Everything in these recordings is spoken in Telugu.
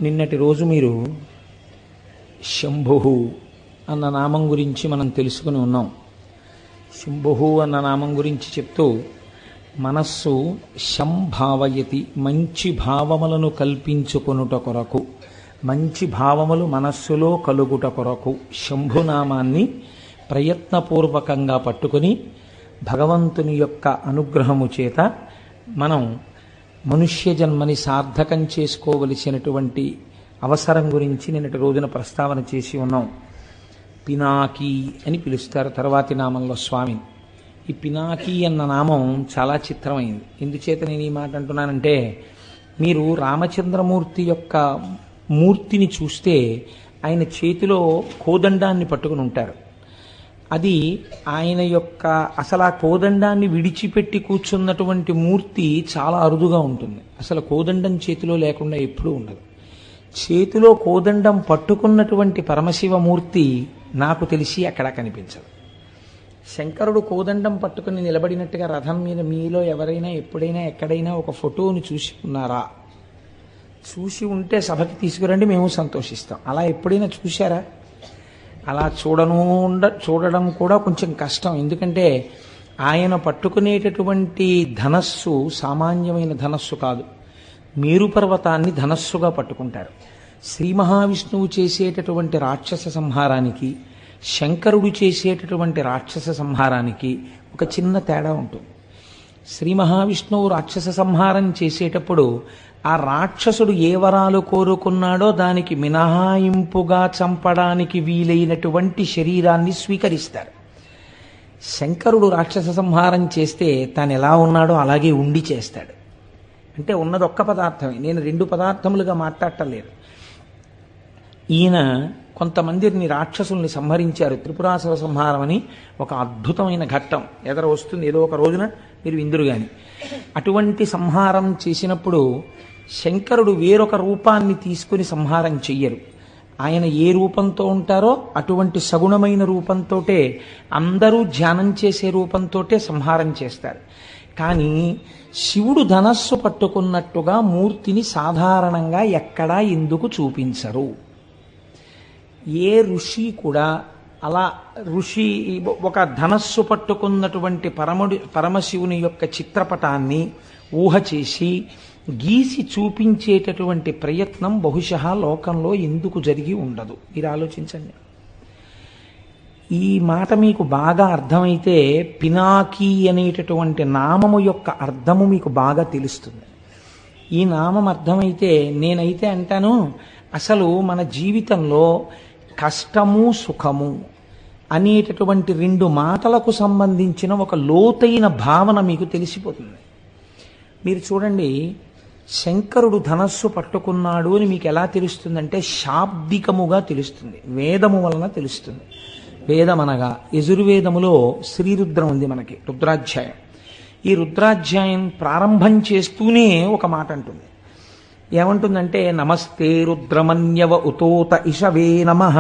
నిన్నటి రోజు మీరు శంభు అన్న నామం గురించి మనం తెలుసుకుని ఉన్నాం. శంభు అన్న నామం గురించి చెప్తూ మనస్సు శంభావయతి, మంచి భావములను కల్పించుకొనుట కొరకు, మంచి భావములు మనస్సులో కలుగుట కొరకు శంభునామాన్ని ప్రయత్నపూర్వకంగా పట్టుకొని భగవంతుని యొక్క అనుగ్రహము చేత మనం మనుష్య జన్మని సార్థకం చేసుకోవలసినటువంటి అవసరం గురించి నిన్నటి రోజున ప్రస్తావన చేసి ఉన్నాం. పినాకి అని పిలుస్తారు తర్వాతి నామంలో స్వామిని. ఈ పినాకి అన్న నామం చాలా చిత్రమైంది. ఎందుచేత నేను ఈ మాట అంటున్నానంటే, మీరు రామచంద్రమూర్తి యొక్క మూర్తిని చూస్తే ఆయన చేతిలో కోదండాన్ని పట్టుకుని ఉంటారు. అది ఆయన యొక్క అసలు ఆ కోదండాన్ని విడిచిపెట్టి కూర్చున్నటువంటి మూర్తి చాలా అరుదుగా ఉంటుంది. అసలు కోదండం చేతిలో లేకుండా ఎప్పుడూ ఉండదు. చేతిలో కోదండం పట్టుకున్నటువంటి పరమశివమూర్తి నాకు తెలిసి అక్కడ కనిపించదు. శంకరుడు కోదండం పట్టుకుని నిలబడినట్టుగా రథం మీద మీలో ఎవరైనా ఎప్పుడైనా ఎక్కడైనా ఒక ఫోటోని చూసి ఉన్నారా? చూసి ఉంటే సభకి తీసుకురండి, మేము సంతోషిస్తాం. అలా ఎప్పుడైనా చూశారా? అలా చూడడం కూడా కొంచెం కష్టం. ఎందుకంటే ఆయన పట్టుకునేటటువంటి ధనస్సు సామాన్యమైన ధనస్సు కాదు. మేరు పర్వతాన్ని ధనస్సుగా పట్టుకుంటారు. శ్రీ మహావిష్ణువు చేసేటటువంటి రాక్షస సంహారానికి, శంకరుడు చేసేటటువంటి రాక్షస సంహారానికి ఒక చిన్న తేడా ఉంటుంది. శ్రీ మహావిష్ణువు రాక్షస సంహారం చేసేటప్పుడు ఆ రాక్షసుడు ఏ వరాలు కోరుకున్నాడో దానికి మినహాయింపుగా చంపడానికి వీలైనటువంటి శరీరాన్ని స్వీకరిస్తారు. శంకరుడు రాక్షస సంహారం చేస్తే తాను ఎలా ఉన్నాడో అలాగే ఉండి చేస్తాడు. అంటే ఉన్నది ఒక్క పదార్థమే, నేను రెండు పదార్థములుగా మాట్లాడటం లేదు. ఈయన కొంతమందిని రాక్షసుల్ని సంహరించారు. త్రిపురాసుర సంహారం అని ఒక అద్భుతమైన ఘట్టం ఎదర వస్తుంది ఏదో ఒక రోజున, మీరు విందురు గాని. అటువంటి సంహారం చేసినప్పుడు శంకరుడు వేరొక రూపాన్ని తీసుకుని సంహారం చెయ్యరు. ఆయన ఏ రూపంతో ఉంటారో అటువంటి సగుణమైన రూపంతోటే, అందరూ ధ్యానం చేసే రూపంతోటే సంహారం చేస్తారు. కానీ శివుడు ధనస్సు పట్టుకున్నట్టుగా మూర్తిని సాధారణంగా ఎక్కడా ఎందుకు చూపించరు? ఏ ఋషి కూడా అలా ఒక ధనస్సు పట్టుకున్నటువంటి పరమశివుని యొక్క చిత్రపటాన్ని ఊహ చేసి గీసి చూపించేటటువంటి ప్రయత్నం బహుశಃ లోకంలో ఎందుకు జరిగి ఉండదు? మీరు ఆలోచించండి. ఈ మాట మీకు బాగా అర్థమైతే పినాకి అనేటటువంటి నామము యొక్క అర్థము మీకు బాగా తెలుస్తుంది. ఈ నామం అర్థమైతే నేనైతే అంటాను, అసలు మన జీవితంలో కష్టము సుఖము అనేటటువంటి రెండు మాటలకు సంబంధించిన ఒక లోతైన భావన మీకు తెలిసిపోతుంది. మీరు చూడండి, శంకరుడు ధనస్సు పట్టుకున్నాడు అని మీకు ఎలా తెలుస్తుందంటే శాబ్దికముగా తెలుస్తుంది, వేదము వలన తెలుస్తుంది. వేదం అనగా యజుర్వేదములో శ్రీరుద్రం ఉంది మనకి, రుద్రాధ్యాయం. ఈ రుద్రాధ్యాయం ప్రారంభం చేస్తూనే ఒక మాట అంటుంది. ఏమంటుందంటే, నమస్తే రుద్రమన్యవ ఉతోత ఇషవే నమః,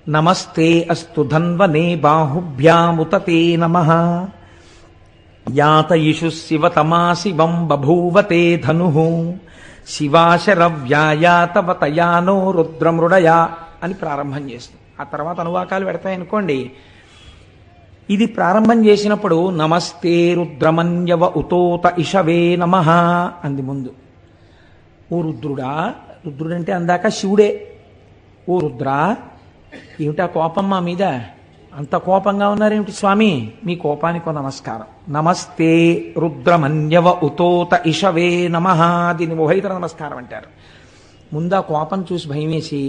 నమస్తే అస్తు ధన్వనే బాహుభ్యాముతతే నమః, యాతయిషు శివతమా శివం బభూవతే ధను, శివాశరవ్యాయాతవతయానో రుద్రమృడయా అని ప్రారంభం చేస్తుంది. ఆ తర్వాత అనువాకాలు పెడతాయనుకోండి. ఇది ప్రారంభం చేసినప్పుడు నమస్తే రుద్రమన్యవ ఉతోత ఇషవే నమః అంది ముందు. ఓ రుద్రుడా, రుద్రుడంటే అందాక శివుడే. ఓ రుద్రా, ఏమిటా కోపం మా మీద? అంత కోపంగా ఉన్నారేమిటి స్వామి? మీ కోపానికి నమస్కారం. నమస్తే రుద్రమన్యవ ఉతోత ఇషవే నమః, దీన్ని ఉభయతర నమస్కారం అంటారు. ముందు ఆ కోపం చూసి భయమేసి,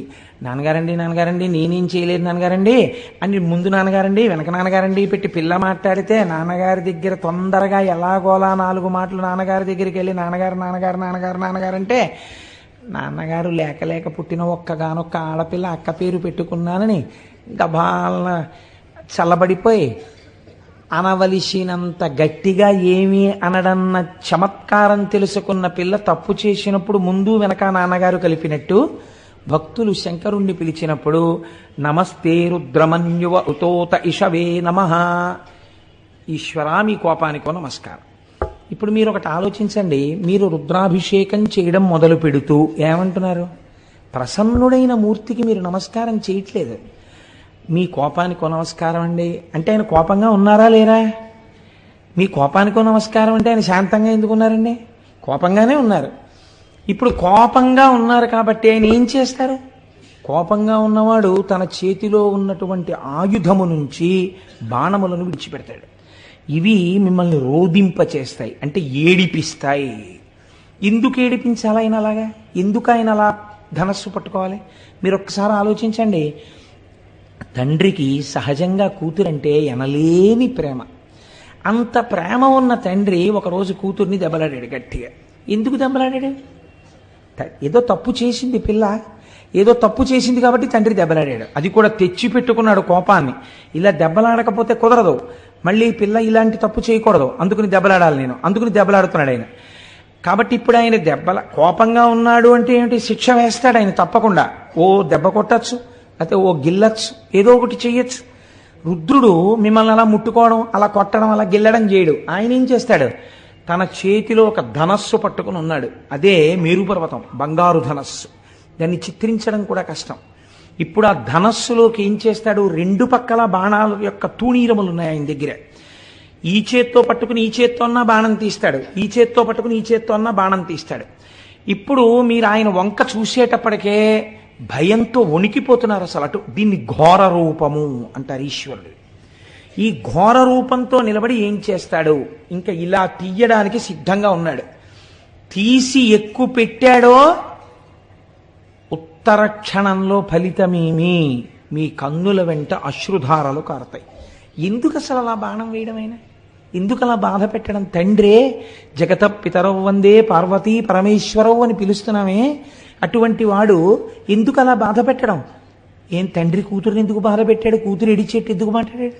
నాన్నగారండి నాన్నగారండి నేనేం చేయలేదు నాన్నగారండి అని ముందు నాన్నగారండి వెనక నాన్నగారండి పెట్టి పిల్ల మాట్లాడితే నాన్నగారి దగ్గర తొందరగా ఎలాగోలా నాలుగు మాటలు నాన్నగారి దగ్గరికి వెళ్ళి నాన్నగారు నాన్నగారు నాన్నగారు నాన్నగారు అంటే, నాన్నగారు లేక లేక పుట్టిన ఒక్కగానొక్క ఆడపిల్ల అక్క పేరు పెట్టుకున్నానని గబాలన చల్లబడిపోయి అనవలసినంత గట్టిగా ఏమీ అనడన్న చమత్కారం తెలుసుకున్న పిల్ల తప్పు చేసినప్పుడు ముందు వెనక నాన్నగారు కలిపినట్టు భక్తులు శంకరుణ్ణి పిలిచినప్పుడు నమస్తే రుద్రమన్యువ ఉతోత ఇషవే నమః, ఈశ్వరా మీ కోపానికో నమస్కారం. ఇప్పుడు మీరు ఒకటి ఆలోచించండి. మీరు రుద్రాభిషేకం చేయడం మొదలు పెడుతూ ఏమంటున్నారు? ప్రసన్నుడైన మూర్తికి మీరు నమస్కారం చేయట్లేదు. మీ కోపానికో నమస్కారం అండి అంటే ఆయన కోపంగా ఉన్నారా లేరా? మీ కోపానికో నమస్కారం అంటే ఆయన శాంతంగా ఎందుకు ఉన్నారండి? కోపంగానే ఉన్నారు. ఇప్పుడు కోపంగా ఉన్నారు కాబట్టి ఆయన ఏం చేస్తారు? కోపంగా ఉన్నవాడు తన చేతిలో ఉన్నటువంటి ఆయుధము నుంచి బాణములను విడిచిపెడతాడు. ఇవి మిమ్మల్ని రోదింపచేస్తాయి, అంటే ఏడిపిస్తాయి. ఎందుకు ఏడిపించాలి ఆయన అలాగా? ఎందుకు ఆయన అలా ధనస్సు పట్టుకోవాలి? మీరు ఒక్కసారి ఆలోచించండి. తండ్రికి సహజంగా కూతురంటే ఎనలేని ప్రేమ. అంత ప్రేమ ఉన్న తండ్రి ఒకరోజు కూతుర్ని దెబ్బలాడాడు గట్టిగా. ఎందుకు దెబ్బలాడాడు? ఏదో తప్పు చేసింది పిల్ల, ఏదో తప్పు చేసింది కాబట్టి తండ్రి దెబ్బలాడాడు. అది కూడా తెచ్చి పెట్టుకున్నాడు కోపాన్ని. ఇలా దెబ్బలాడకపోతే కుదరదు, మళ్ళీ పిల్ల ఇలాంటి తప్పు చేయకూడదు, అందుకుని దెబ్బలాడాలి నేను, అందుకుని దెబ్బలాడుతున్నాడు ఆయన. కాబట్టి ఇప్పుడు ఆయన కోపంగా ఉన్నాడు అంటే ఏమిటి? శిక్ష వేస్తాడు ఆయన తప్పకుండా. ఓ దెబ్బ కొట్టచ్చు, లేకపోతే ఓ గిల్లచ్చు, ఏదో ఒకటి చెయ్యొచ్చు. రుద్రుడు మిమ్మల్ని అలా ముట్టుకోవడం, అలా కొట్టడం, అలా గిల్లడం చేయడు. ఆయన ఏం చేస్తాడు? తన చేతిలో ఒక ధనస్సు పట్టుకుని ఉన్నాడు. అదే మేరుపర్వతం, బంగారు ధనస్సు. దాన్ని చిత్రించడం కూడా కష్టం. ఇప్పుడు ఆ ధనస్సులోకి ఏం చేస్తాడు? రెండు పక్కల బాణాల యొక్క తూణీరములు ఉన్నాయి ఆయన దగ్గర. ఈ చేత్తో పట్టుకుని ఈ చేత్తో అన్నా బాణం తీస్తాడు, ఈ చేత్తో పట్టుకుని ఈ చేత్తో అన్నా బాణం తీస్తాడు. ఇప్పుడు మీరు ఆయన వంక చూసేటప్పటికే భయంతో వణికిపోతున్నారు అసలు. అటు దీన్ని ఘోర రూపము అంటారు ఈశ్వరుడు. ఈ ఘోర రూపంతో నిలబడి ఏం చేస్తాడు? ఇంకా ఇలా తీయడానికి సిద్ధంగా ఉన్నాడు. తీసి ఎక్కువ పెట్టాడో ఉత్తర క్షణంలో ఫలితమేమి? మీ కన్నుల వెంట అశ్రుధారలు కారతాయి. ఎందుకు అసలు అలా బాణం వేయడమైనా? ఎందుకు అలా బాధ పెట్టడం? తండ్రే జగత పితరవు వందే పార్వతీ పరమేశ్వరవు అని పిలుస్తున్నామే, అటువంటి వాడు ఎందుకు అలా బాధ పెట్టడం? ఏం తండ్రి కూతురుని ఎందుకు బాధ పెట్టాడు? కూతురు ఎడిచేట్టు ఎందుకు మాట్లాడాడు?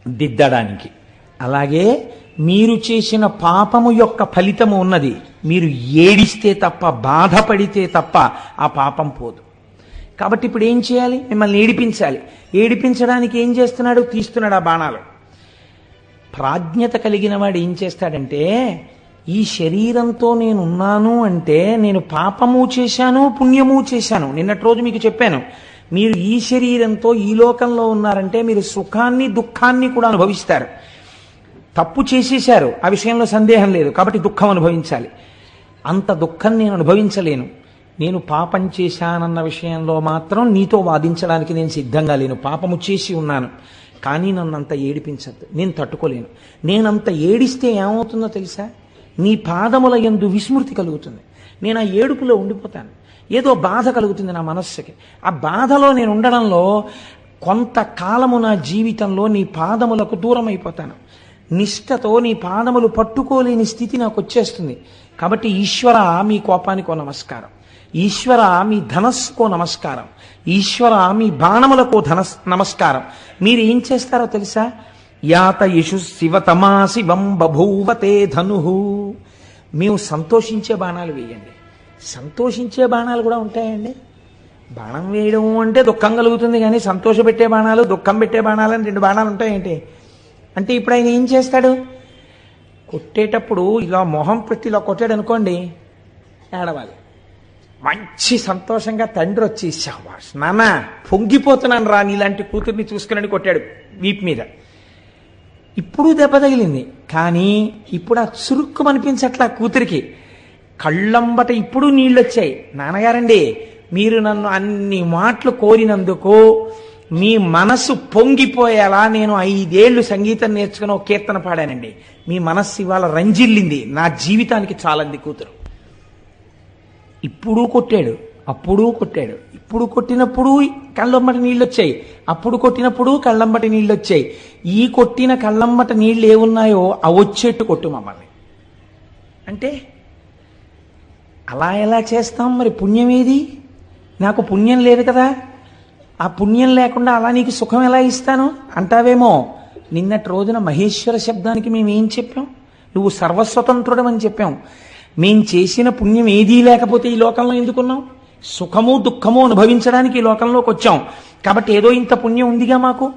దిద్దడానికి. అలాగే మీరు చేసిన పాపము యొక్క ఫలితము ఉన్నది. మీరు ఏడిస్తే తప్ప, బాధపడితే తప్ప ఆ పాపం పోదు. కాబట్టి ఇప్పుడు ఏం చేయాలి? మిమ్మల్ని ఏడిపించాలి. ఏడిపించడానికి ఏం చేస్తున్నాడు? తీస్తున్నాడు ఆ బాణాలు. ప్రాజ్ఞత కలిగిన వాడు ఏం చేస్తాడంటే, ఈ శరీరంతో నేనున్నాను అంటే నేను పాపము చేశాను, పుణ్యము చేశాను. నిన్నటి రోజు మీకు చెప్పాను, మీరు ఈ శరీరంతో ఈ లోకంలో ఉన్నారంటే మీరు సుఖాన్ని దుఃఖాన్ని కూడా అనుభవిస్తారు. తప్పు చేసేశారు, ఆ విషయంలో సందేహం లేదు, కాబట్టి దుఃఖం అనుభవించాలి. అంత దుఃఖం నేను అనుభవించలేను. నేను పాపం చేశానన్న విషయంలో మాత్రం నీతో వాదించడానికి నేను సిద్ధంగా లేను. పాపము చేసి ఉన్నాను, కానీ నన్ను అంత ఏడిపించద్దు, నేను తట్టుకోలేను. నేనంత ఏడిస్తే ఏమవుతుందో తెలుసా? నీ పాదముల యందు విస్మృతి కలుగుతుంది. నేను ఆ ఏడుపులో ఉండిపోతాను. ఏదో బాధ కలుగుతుంది నా మనస్సుకి. ఆ బాధలో నేను ఉండడంలో కొంతకాలము నా జీవితంలో నీ పాదములకు దూరం అయిపోతాను. నిష్ఠతో నీ పాదములు పట్టుకోలేని స్థితి నాకు వచ్చేస్తుంది. కాబట్టి ఈశ్వర, మీ కోపానికో నమస్కారం. ఈశ్వర, మీ ధనస్సుకో నమస్కారం. ఈశ్వర, మీ బాణములకో నమస్కారం. మీరు ఏం చేస్తారో తెలుసా? యాత యశు శివతమా శివం బభూవతే ధను. మేము సంతోషించే బాణాలు వేయండి. సంతోషించే బాణాలు కూడా ఉంటాయండి. బాణం వేయడం అంటే దుఃఖం కలుగుతుంది, కానీ సంతోషపెట్టే బాణాలు, దుఃఖం పెట్టే బాణాలు అని రెండు బాణాలు ఉంటాయేంటి? అంటే ఇప్పుడు ఆయన ఏం చేస్తాడు? కొట్టేటప్పుడు ఇలా మొహం పెట్టి ఇలా కొట్టాడు అనుకోండి, ఏడవాలి. మంచి సంతోషంగా తండ్రి వచ్చి, శాబాష్ నాన్న, పొంగిపోతున్నాను రా నీలాంటి కూతుర్ని చూసుకుని కొట్టాడు వీపు మీద. ఇప్పుడు దెబ్బ తగిలింది, కానీ ఇప్పుడు ఆ చురుక్కు అనిపించట్లా కూతురికి. కళ్ళంబట ఇప్పుడు నీళ్ళు వచ్చాయి. నాన్నగారండి, మీరు నన్ను అన్ని మాటలు కోరినందుకు మీ మనసు పొంగిపోయేలా నేను 5 ఏళ్ళు సంగీతం నేర్చుకుని ఒక కీర్తన పాడానండి. మీ మనస్సు ఇవాళ రంజిల్లింది. నా జీవితానికి చాలంది కూతురు. ఇప్పుడు కొట్టాడు, అప్పుడు కొట్టాడు. ఇప్పుడు కొట్టినప్పుడు కళ్ళంబటి నీళ్ళు వచ్చాయి, అప్పుడు కొట్టినప్పుడు కళ్ళంబటి నీళ్ళు వచ్చాయి. ఈ కొట్టిన కళ్ళంబట నీళ్ళు ఏమున్నాయో అవి వచ్చేట్టు కొట్టు మమ్మల్ని అంటే అలా ఎలా చేస్తాం? మరి పుణ్యం ఏది? నాకు పుణ్యం లేదు కదా, ఆ పుణ్యం లేకుండా అలా నీకు సుఖం ఎలా ఇస్తాను అంటావేమో. నిన్నటి రోజున మహేశ్వర శబ్దానికి మేమేం చెప్పాం? నువ్వు సర్వస్వతంత్రుడు అని చెప్పాం. మేం చేసిన పుణ్యం ఏదీ లేకపోతే ఈ లోకంలో ఎందుకున్నాం? సుఖము దుఃఖము అనుభవించడానికి ఈ లోకంలోకి వచ్చాం. కాబట్టి ఏదో ఇంత పుణ్యం ఉందిగా మాకు.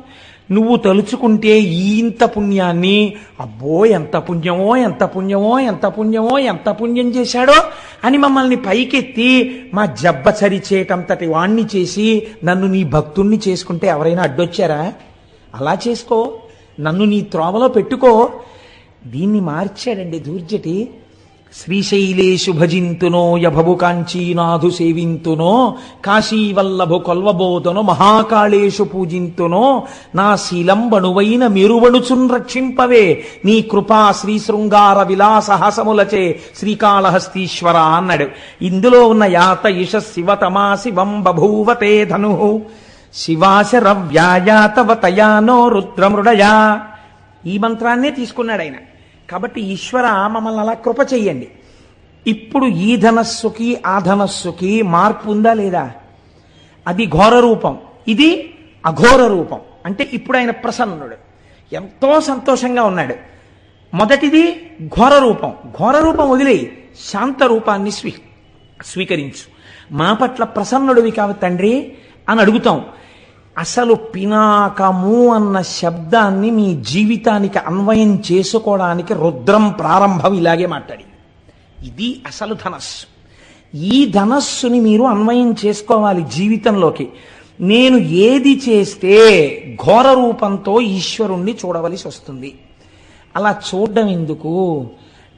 నువ్వు తలుచుకుంటే ఇంత పుణ్యాన్ని, అబ్బో ఎంత పుణ్యమో ఎంత పుణ్యమో ఎంత పుణ్యమో ఎంత పుణ్యం చేశాడో అని మమ్మల్ని పైకెత్తి మా జబ్బ చరిచేటంతటి వాణ్ణి చేసి నన్ను నీ భక్తుణ్ణి చేసుకుంటే ఎవరైనా అడ్డొచ్చారా? అలా చేసుకో, నన్ను నీ త్రోవలో పెట్టుకో. దీన్ని మార్చాడండి దూర్జటి. శ్రీశైలేషు భజింతునో యభవు కాంచీనాథు సేవింతునో కాశీవల్లభు కొల్వబోధను మహాకాళేషు పూజింతునో నా శీలంబణువైన మెరువణుచున్ రక్షింపవే నీ కృపా శ్రీ శృంగార విలాసహాసములచే శ్రీకాళహస్తీశ్వర అన్నాడు. ఇందులో ఉన్న యాత ఇష శివతమా శివం బభూవతే ధను శివాశరవ్యాయాతవతయానో రుద్రమృడయా. ఈ మంత్రాన్నే తీసుకున్నాడు ఆయన. కాబట్టి ఈశ్వర మమ్మల్ని అలా కృప చెయ్యండి. ఇప్పుడు ఈ ధనస్సుకి ఆ ధనస్సుకి మార్పు ఉందా లేదా? అది ఘోర రూపం, ఇది అఘోర రూపం. అంటే ఇప్పుడు ఆయన ప్రసన్నుడు, ఎంతో సంతోషంగా ఉన్నాడు. మొదటిది ఘోర రూపం. ఘోర రూపం వదిలే శాంత రూపాన్ని స్వీకరించు. మా పట్ల ప్రసన్నుడివి కావు తండ్రి అని అడుగుతాం. అసలు పినాకము అన్న శబ్దాన్ని మీ జీవితానికి అన్వయం చేసుకోవడానికి రుద్రం ప్రారంభం ఇలాగే మాట్లాడి. ఇది అసలు ధనస్సు. ఈ ధనస్సుని మీరు అన్వయం చేసుకోవాలి జీవితంలోకి. నేను ఏది చేస్తే ఘోర రూపంతో ఈశ్వరుణ్ణి చూడవలసి వస్తుంది. అలా చూడడం ఎందుకు?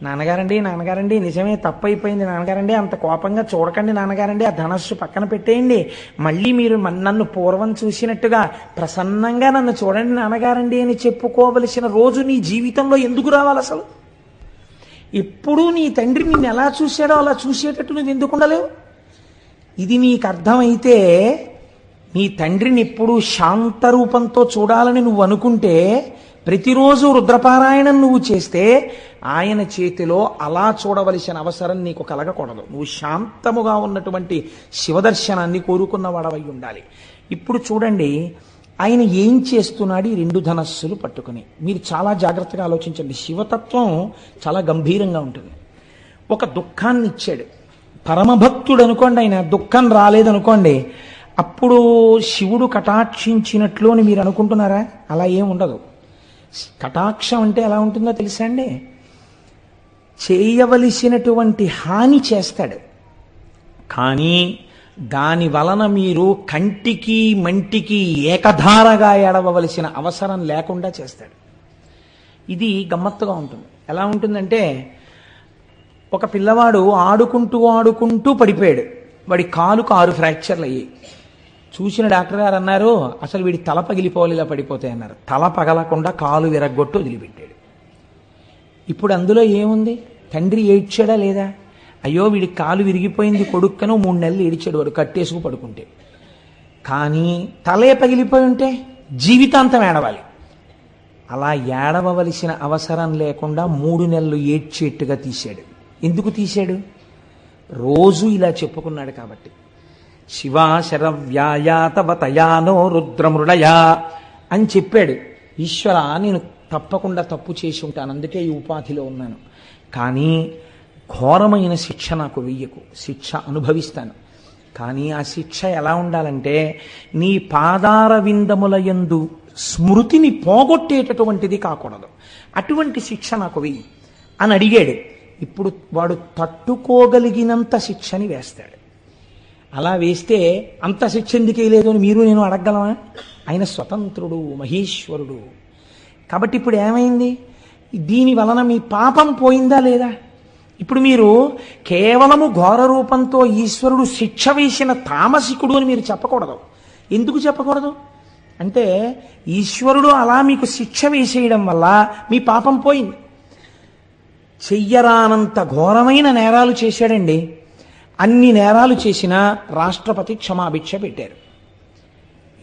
నాన్నగారండి నిజమే తప్పైపోయింది నాన్నగారండి, అంత కోపంగా చూడకండి నాన్నగారండి, ఆ ధనస్సు పక్కన పెట్టేయండి, మళ్ళీ మీరు నన్ను పూర్వం చూసినట్టుగా ప్రసన్నంగా నన్ను చూడండి నాన్నగారండి అని చెప్పుకోవలసిన రోజు నీ జీవితంలో ఎందుకు రావాలి? అసలు ఎప్పుడూ నీ తండ్రి నిన్ను ఎలా చూశాడో అలా చూసేటట్టు నువ్వు ఎందుకు ఉండలేవు? ఇది నీకు అర్థమైతే నీ తండ్రిని ఎప్పుడూ శాంత రూపంతో చూడాలని నువ్వు అనుకుంటే ప్రతిరోజు రుద్రపారాయణం నువ్వు చేస్తే ఆయన చేతిలో అలా చూడవలసిన అవసరం నీకు కలగకూడదు. నువ్వు శాంతముగా ఉన్నటువంటి శివదర్శనాన్ని కోరుకున్న వాడవై ఉండాలి. ఇప్పుడు చూడండి ఆయన ఏం చేస్తున్నాడు ఈ రెండు ధనస్సులు పట్టుకుని. మీరు చాలా జాగ్రత్తగా ఆలోచించండి. శివతత్వం చాలా గంభీరంగా ఉంటుంది. ఒక దుఃఖాన్ని ఇచ్చాడు. పరమభక్తుడు అనుకోండి, ఆయన దుఃఖం రాలేదనుకోండి, అప్పుడు శివుడు కటాక్షించినట్లు అని మీరు అనుకుంటున్నారా? అలా ఏం ఉండదు. కటాక్షం అంటే ఎలా ఉంటుందో తెలుసా అండి? చేయవలసినటువంటి హాని చేస్తాడు, కానీ దాని వలన మీరు కంటికి మంటికి ఏకధారగా ఏడవలసిన అవసరం లేకుండా చేస్తాడు. ఇది గమ్మత్తుగా ఉంటుంది. ఎలా ఉంటుందంటే, ఒక పిల్లవాడు ఆడుకుంటూ పడిపోయాడు. వాడి కాలుకు 6 ఫ్రాక్చర్లు అయ్యాయి. చూసిన డాక్టర్ గారు అన్నారు, అసలు వీడి తల పగిలిపోవాలి ఇలా పడిపోతాయి అన్నారు. తల పగలకుండా కాలు విరగ్గొట్టు వదిలిపెట్టాడు. ఇప్పుడు అందులో ఏముంది? తండ్రి ఏడ్చాడా లేదా? అయ్యో వీడి కాలు విరిగిపోయింది కొడుక్కను 3 నెలలు ఏడ్చాడు వాడు కట్టేసుకు పడుకుంటే. కానీ తలే పగిలిపోయి ఉంటే జీవితాంతం ఏడవాలి. అలా ఏడవలసిన అవసరం లేకుండా 3 నెలలు ఏడ్చేట్టుగా తీశాడు. ఎందుకు తీశాడు? రోజు ఇలా చెప్పుకున్నాడు కాబట్టి. శివాశరవ్యాయాతవతయానో రుద్రమృడయా అని చెప్పాడు. ఈశ్వర నేను తప్పకుండా తప్పు చేసి ఉంటాను, అందుకే ఈ ఉపాధిలో ఉన్నాను, కానీ ఘోరమైన శిక్ష నాకు వెయ్యకు, శిక్ష అనుభవిస్తాను. కానీ ఆ శిక్ష ఎలా ఉండాలంటే నీ పాదార విందముల యందు స్మృతిని పోగొట్టేటటువంటిది కాకూడదు. అటువంటి శిక్ష నాకు వెయ్యి అని అడిగాడు. ఇప్పుడు వాడు తట్టుకోగలిగినంత శిక్షని వేస్తాడు. అలా వేస్తే అంత శిక్ష ఎందుకే లేదు అని మీరు నేను అడగగలమా? ఆయన స్వతంత్రుడు, మహేశ్వరుడు. కాబట్టి ఇప్పుడు ఏమైంది? దీని వలన మీ పాపం పోయిందా లేదా? ఇప్పుడు మీరు కేవలము ఘోర రూపంతో ఈశ్వరుడు శిక్ష వేసిన తామసికుడు అని మీరు చెప్పకూడదు. ఎందుకు చెప్పకూడదు అంటే, ఈశ్వరుడు అలా మీకు శిక్ష వేసేయడం వల్ల మీ పాపం పోయింది. చెయ్యరానంత ఘోరమైన నేరాలు చేశాడండి. అన్ని నేరాలు చేసినా రాష్ట్రపతి క్షమాభిక్ష పెట్టారు.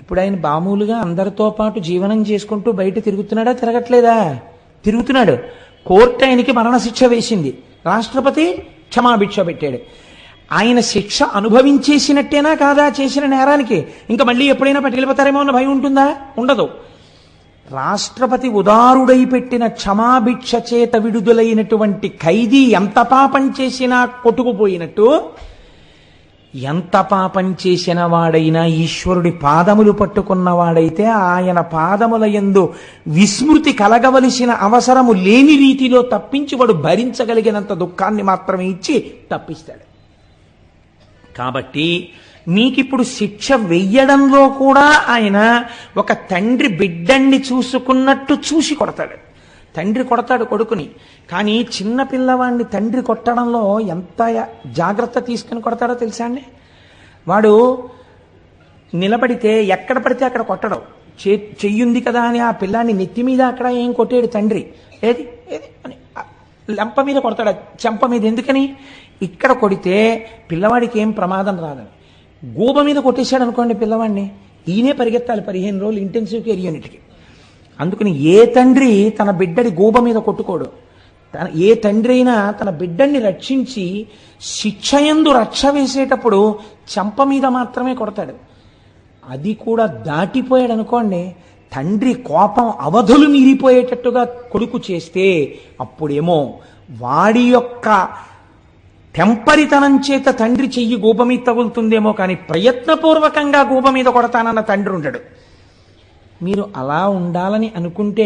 ఇప్పుడు ఆయన మామూలుగా అందరితో పాటు జీవనం చేసుకుంటూ బయట తిరుగుతున్నాడా? తిరగట్లేదా? తిరుగుతున్నాడు. కోర్టు ఆయనకి మరణశిక్ష వేసింది, రాష్ట్రపతి క్షమాభిక్ష పెట్టాడు. ఆయన శిక్ష అనుభవించేసినట్టేనా కాదా చేసిన నేరానికి? ఇంకా మళ్ళీ ఎప్పుడైనా పట్టుకెళ్ళిపోతారేమో అన్న భయం ఉంటుందా? ఉండదు. రాష్ట్రపతి ఉదారుడై పెట్టిన క్షమాభిక్ష చేత విడుదలైనటువంటి ఖైదీ ఎంత పాపం చేసినా కొట్టుకుపోయినట్టు ఎంత పాపం చేసిన వాడైనా ఈశ్వరుడి పాదములు పట్టుకున్నవాడైతే ఆయన పాదముల యందు విస్మృతి కలగవలసిన అవసరము లేని రీతిలో తప్పించి వాడు భరించగలిగినంత దుఃఖాన్ని మాత్రమే ఇచ్చి తప్పిస్తాడు. కాబట్టి మీకిప్పుడు శిక్ష వెయ్యడంలో కూడా ఆయన ఒక తండ్రి బిడ్డణ్ణి చూసుకున్నట్టు చూసి కొడతాడు. తండ్రి కొడతాడు కొడుకుని, కానీ చిన్న పిల్లవాడిని తండ్రి కొట్టడంలో ఎంత జాగ్రత్త తీసుకుని కొడతాడో తెలుసా అండి? వాడు నిలబడితే ఎక్కడ పడితే అక్కడ కొట్టడం, చెయ్యుంది కదా అని ఆ పిల్లాన్ని నెత్తి మీద అక్కడ ఏం కొట్టాడు తండ్రి, ఏది ఏది అని లంప మీద కొడతాడు, చెంప మీద. ఎందుకని? ఇక్కడ కొడితే పిల్లవాడికి ఏం ప్రమాదం రాదని. గూబ మీద కొట్టేశాడు అనుకోండి పిల్లవాడిని, ఈయనే పరిగెత్తాలి 15 రోజులు ఇంటెన్సివ్ కేర్ యూనిట్కి. అందుకని ఏ తండ్రి తన బిడ్డడి గూబ మీద కొట్టుకోడు. ఏ తండ్రి అయినా తన బిడ్డని రక్షించి శిక్షయందు రక్ష వేసేటప్పుడు చెంప మీద మాత్రమే కొడతాడు. అది కూడా దాటిపోయాడు అనుకోండి, తండ్రి కోపం అవధులు మీరిపోయేటట్టుగా కొడుకు చేస్తే అప్పుడేమో వాడి యొక్క తెంపరితనం చేత తండ్రి చెయ్యి గూబ మీద తగులుతుందేమో, కానీ ప్రయత్నపూర్వకంగా గూబ మీద కొడతానన్న తండ్రి ఉండడు. మీరు అలా ఉండాలని అనుకుంటే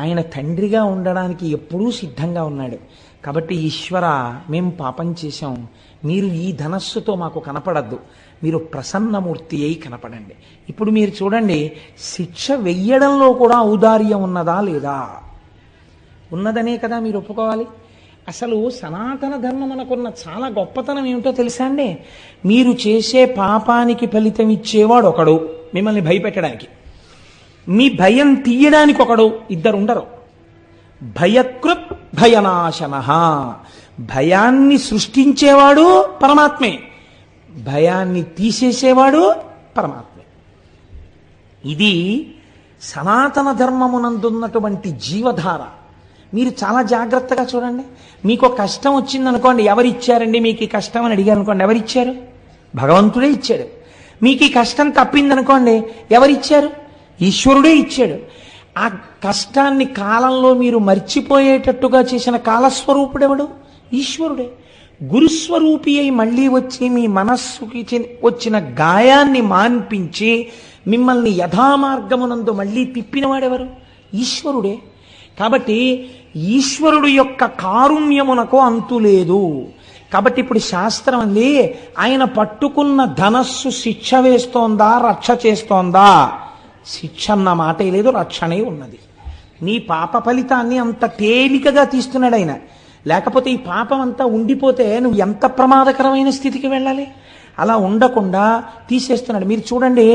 ఆయన తండ్రిగా ఉండడానికి ఎప్పుడూ సిద్ధంగా ఉన్నాడు. కాబట్టి ఈశ్వర, మేం పాపం చేశాం, మీరు ఈ ధనస్సుతో మాకు కనపడద్దు, మీరు ప్రసన్నమూర్తి అయి కనపడండి. ఇప్పుడు మీరు చూడండి, శిక్ష వెయ్యడంలో కూడా ఔదార్యం ఉన్నదా లేదా? ఉన్నదనే కదా మీరు ఒప్పుకోవాలి. అసలు సనాతన ధర్మం మనకున్న చాలా గొప్పతనం ఏమిటో తెలుసా అండి? మీరు చేసే పాపానికి ఫలితం ఇచ్చేవాడు ఒకడు మిమ్మల్ని భయపెట్టడానికి, మీ భయం తీయడానికి ఒకడు, ఇద్దరు ఉండరు. భయకృత్ భయనాశన, భయాన్ని సృష్టించేవాడు పరమాత్మే, భయాన్ని తీసేసేవాడు పరమాత్మే. ఇది సనాతన ధర్మమునందున్నటువంటి జీవధార. మీరు చాలా జాగ్రత్తగా చూడండి. మీకు కష్టం వచ్చిందనుకోండి, ఎవరిచ్చారండి మీకు ఈ కష్టం అని అడిగారు అనుకోండి, ఎవరిచ్చారు? భగవంతుడే ఇచ్చాడు. మీకు ఈ కష్టం తప్పిందనుకోండి, ఎవరిచ్చారు? ఈశ్వరుడే ఇచ్చాడు. ఆ కష్టాన్ని కాలంలో మీరు మర్చిపోయేటట్టుగా చేసిన కాలస్వరూపుడెవడు? ఈశ్వరుడే. గురుస్వరూపి అయి మళ్ళీ వచ్చి మీ మనస్సుకి వచ్చిన గాయాన్ని మాన్పించి మిమ్మల్ని యథామార్గమునందు మళ్ళీ తిప్పినవాడెవరు? ఈశ్వరుడే. కాబట్టి ఈశ్వరుడు యొక్క కారుణ్యమునకు అంతు లేదు. కాబట్టి ఇప్పుడు శాస్త్రం అంది, ఆయన పట్టుకున్న ధనస్సు శిక్ష వేస్తోందా రక్ష చేస్తోందా? శిక్ష అన్న మాటే లేదు, రక్షణే ఉన్నది. నీ పాప ఫలితాన్ని అంత తేలికగా తీస్తున్నాడు ఆయన. లేకపోతే ఈ పాపం అంతా ఉండిపోతే నువ్వు ఎంత ప్రమాదకరమైన స్థితికి వెళ్ళాలి. అలా ఉండకుండా తీసేస్తున్నాడు. మీరు చూడండి,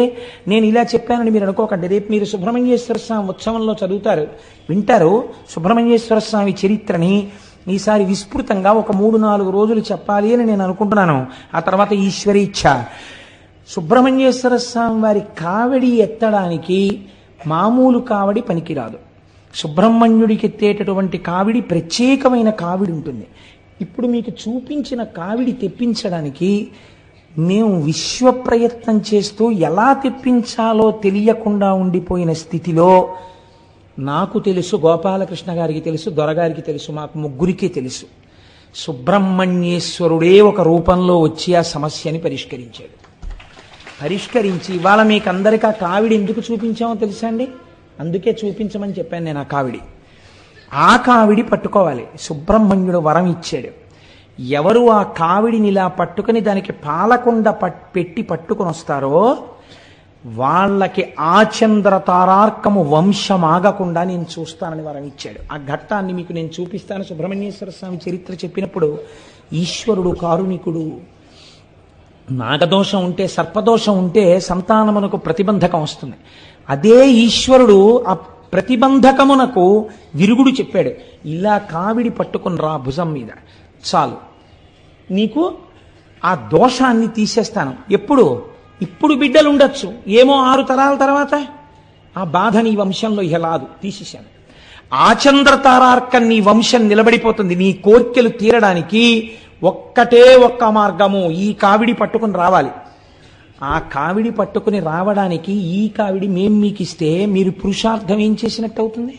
నేను ఇలా చెప్పానని మీరు అనుకోకండి. రేపు మీరు సుబ్రహ్మణ్యేశ్వర స్వామి ఉత్సవంలో చదువుతారు, వింటారు సుబ్రహ్మణ్యేశ్వర స్వామి చరిత్రని. ఈసారి విస్తృతంగా ఒక 3-4 రోజులు చెప్పాలి అని నేను అనుకుంటున్నాను. ఆ తర్వాత ఈశ్వరీచ్ఛ. సుబ్రహ్మణ్యేశ్వర స్వామి వారి కావిడి ఎత్తడానికి మామూలు కావిడి పనికిరాదు. సుబ్రహ్మణ్యుడికి ఎత్తేటటువంటి కావిడి ప్రత్యేకమైన కావిడి ఉంటుంది. ఇప్పుడు మీకు చూపించిన కావిడి తెప్పించడానికి మేము విశ్వ ప్రయత్నం చేస్తూ ఎలా తెప్పించాలో తెలియకుండా ఉండిపోయిన స్థితిలో నాకు తెలుసు, గోపాలకృష్ణ గారికి తెలుసు, దొరగారికి తెలుసు, మాకు ముగ్గురికే తెలుసు. సుబ్రహ్మణ్యేశ్వరుడే ఒక రూపంలో వచ్చి ఆ సమస్యని పరిష్కరించాడు. పరిష్కరించి ఇవాళ మీకు అందరికీ ఆ కావిడి ఎందుకు చూపించామో తెలుసా అండి? అందుకే చూపించమని చెప్పాను నేను. ఆ కావిడి, ఆ కావిడి పట్టుకోవాలి. సుబ్రహ్మణ్యుడు వరం ఇచ్చాడు. ఎవరు ఆ కావిడిని ఇలా పట్టుకుని దానికి పాలకుండ పెట్టి పట్టుకుని వస్తారో వాళ్ళకి ఆచంద్ర తారార్కము వంశమాగకుండా నేను చూస్తానని వరం ఇచ్చాడు. ఆ ఘట్టాన్ని మీకు నేను చూపిస్తాను. సుబ్రహ్మణ్యేశ్వర స్వామి చరిత్ర చెప్పినప్పుడు ఈశ్వరుడు కారుణికుడు. నాగదోషం ఉంటే, సర్పదోషం ఉంటే సంతానమునకు ప్రతిబంధకం వస్తుంది. అదే ఈశ్వరుడు ఆ ప్రతిబంధకమునకు విరుగుడు చెప్పాడు. ఇలా కావిడి పట్టుకుని రా భుజం మీద, చాలు నీకు ఆ దోషాన్ని తీసేస్తాను. ఎప్పుడు? ఇప్పుడు బిడ్డలు ఉండొచ్చు, ఏమో 6 తరాల తర్వాత ఆ బాధ నీ వంశంలో ఇహలాదు, తీసేశాను. ఆచంద్ర తారార్కం నీ వంశం నిలబడిపోతుంది. నీ కోర్కెలు తీరడానికి ఒక్కటే ఒక్క మార్గము, ఈ కావిడి పట్టుకుని రావాలి. ఆ కావిడి పట్టుకుని రావడానికి ఈ కావిడి మేం మీకు ఇస్తే మీరు పురుషార్థం ఏం చేసినట్టు అవుతుంది?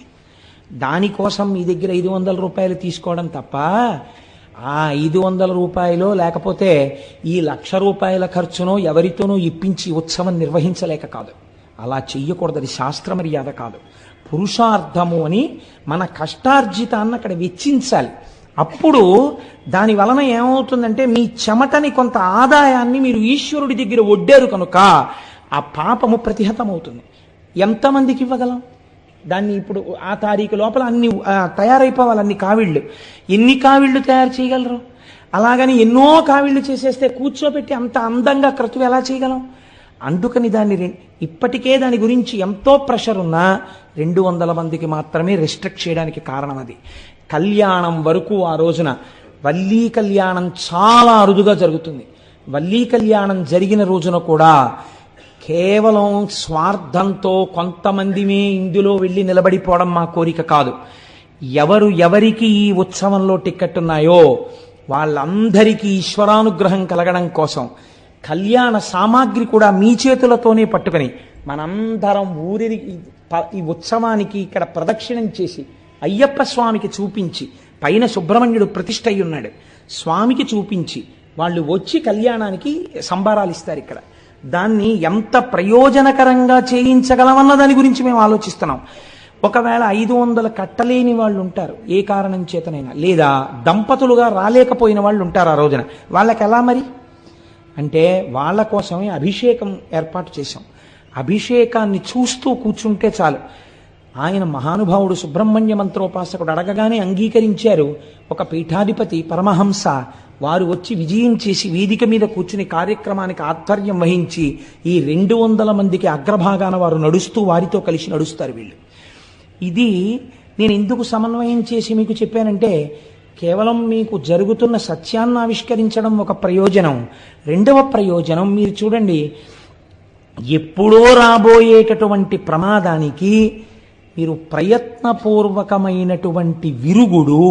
దానికోసం మీ దగ్గర 500 రూపాయలు తీసుకోవడం తప్ప ఆ 500 లేకపోతే ఈ 1,00,000 ఖర్చునో ఎవరితోనో ఇప్పించి ఉత్సవం నిర్వహించలేక కాదు. అలా చెయ్యకూడదు. అది శాస్త్ర మర్యాద కాదు. పురుషార్థము అని మన కష్టార్జితాన్ని అక్కడ వెచ్చించాలి. అప్పుడు దాని వలన ఏమవుతుందంటే మీ చెమటని కొంత ఆదాయాన్ని మీరు ఈశ్వరుడి దగ్గర ఒడ్డారు కనుక ఆ పాపము ప్రతిహతమవుతుంది. ఎంతమందికి ఇవ్వగలం దాన్ని? ఇప్పుడు ఆ తారీఖు లోపల అన్ని తయారైపోవాలి. అన్ని కావిళ్ళు, ఎన్ని కావిళ్ళు తయారు చేయగలరు? అలాగని ఎన్నో కావిళ్ళు చేసేస్తే కూర్చోబెట్టి అంత అందంగా క్రతువు ఎలా చేయగలం? అందుకని దాన్ని ఇప్పటికే దాని గురించి ఎంతో ప్రెషర్ ఉన్నా 200 మందికి మాత్రమే రెస్ట్రిక్ట్ చేయడానికి కారణం అది. కళ్యాణం వరకు ఆ రోజున వల్లీ కళ్యాణం చాలా అరుదుగా జరుగుతుంది. వల్లీ కళ్యాణం జరిగిన రోజున కూడా కేవలం స్వార్థంతో కొంతమందిమే ఇందులో వెళ్ళి నిలబడిపోవడం మా కోరిక కాదు. ఎవరికి ఈ ఉత్సవంలో టిక్కెట్ ఉన్నాయో వాళ్ళందరికీ ఈశ్వరానుగ్రహం కలగడం కోసం కళ్యాణ సామాగ్రి కూడా మీ చేతులతోనే పట్టుకుని మనందరం ఊరి ఈ ఉత్సవానికి ఇక్కడ ప్రదక్షిణం చేసి అయ్యప్ప స్వామికి చూపించి, పైన సుబ్రహ్మణ్యుడు ప్రతిష్ఠ అయి ఉన్నాడు, స్వామికి చూపించి వాళ్ళు వచ్చి కళ్యాణానికి సంబారాలు ఇస్తారు. ఇక్కడ దాన్ని ఎంత ప్రయోజనకరంగా చేయించగలమన్న దాని గురించి మేము ఆలోచిస్తున్నాం. ఒకవేళ 500 కట్టలేని వాళ్ళు ఉంటారు, ఏ కారణం చేతనైనా, లేదా దంపతులుగా రాలేకపోయిన వాళ్ళు ఉంటారు ఆ రోజున. వాళ్ళకి ఎలా మరి అంటే వాళ్ళ కోసమే అభిషేకం ఏర్పాటు చేశాం. అభిషేకాన్ని చూస్తూ కూర్చుంటే చాలు. ఆయన మహానుభావుడు సుబ్రహ్మణ్య మంత్రోపాసకుడు అడగగానే అంగీకరించారు. ఒక పీఠాధిపతి పరమహంస వారు వచ్చి విజయం చేసి వేదిక మీద కూర్చుని కార్యక్రమానికి ఆధ్వర్యం వహించి ఈ 200 మందికి అగ్రభాగాన వారు నడుస్తూ వారితో కలిసి నడుస్తారు వీళ్ళు. ఇది నేను ఎందుకు సమన్వయం చేసి మీకు చెప్పానంటే, కేవలం మీకు జరుగుతున్న సత్యాన్ని ఆవిష్కరించడం ఒక ప్రయోజనం. రెండవ ప్రయోజనం మీరు చూడండి, ఎప్పుడో రాబోయేటటువంటి ప్రమాదానికి మీరు ప్రయత్నపూర్వకమైనటువంటి విరుగుడు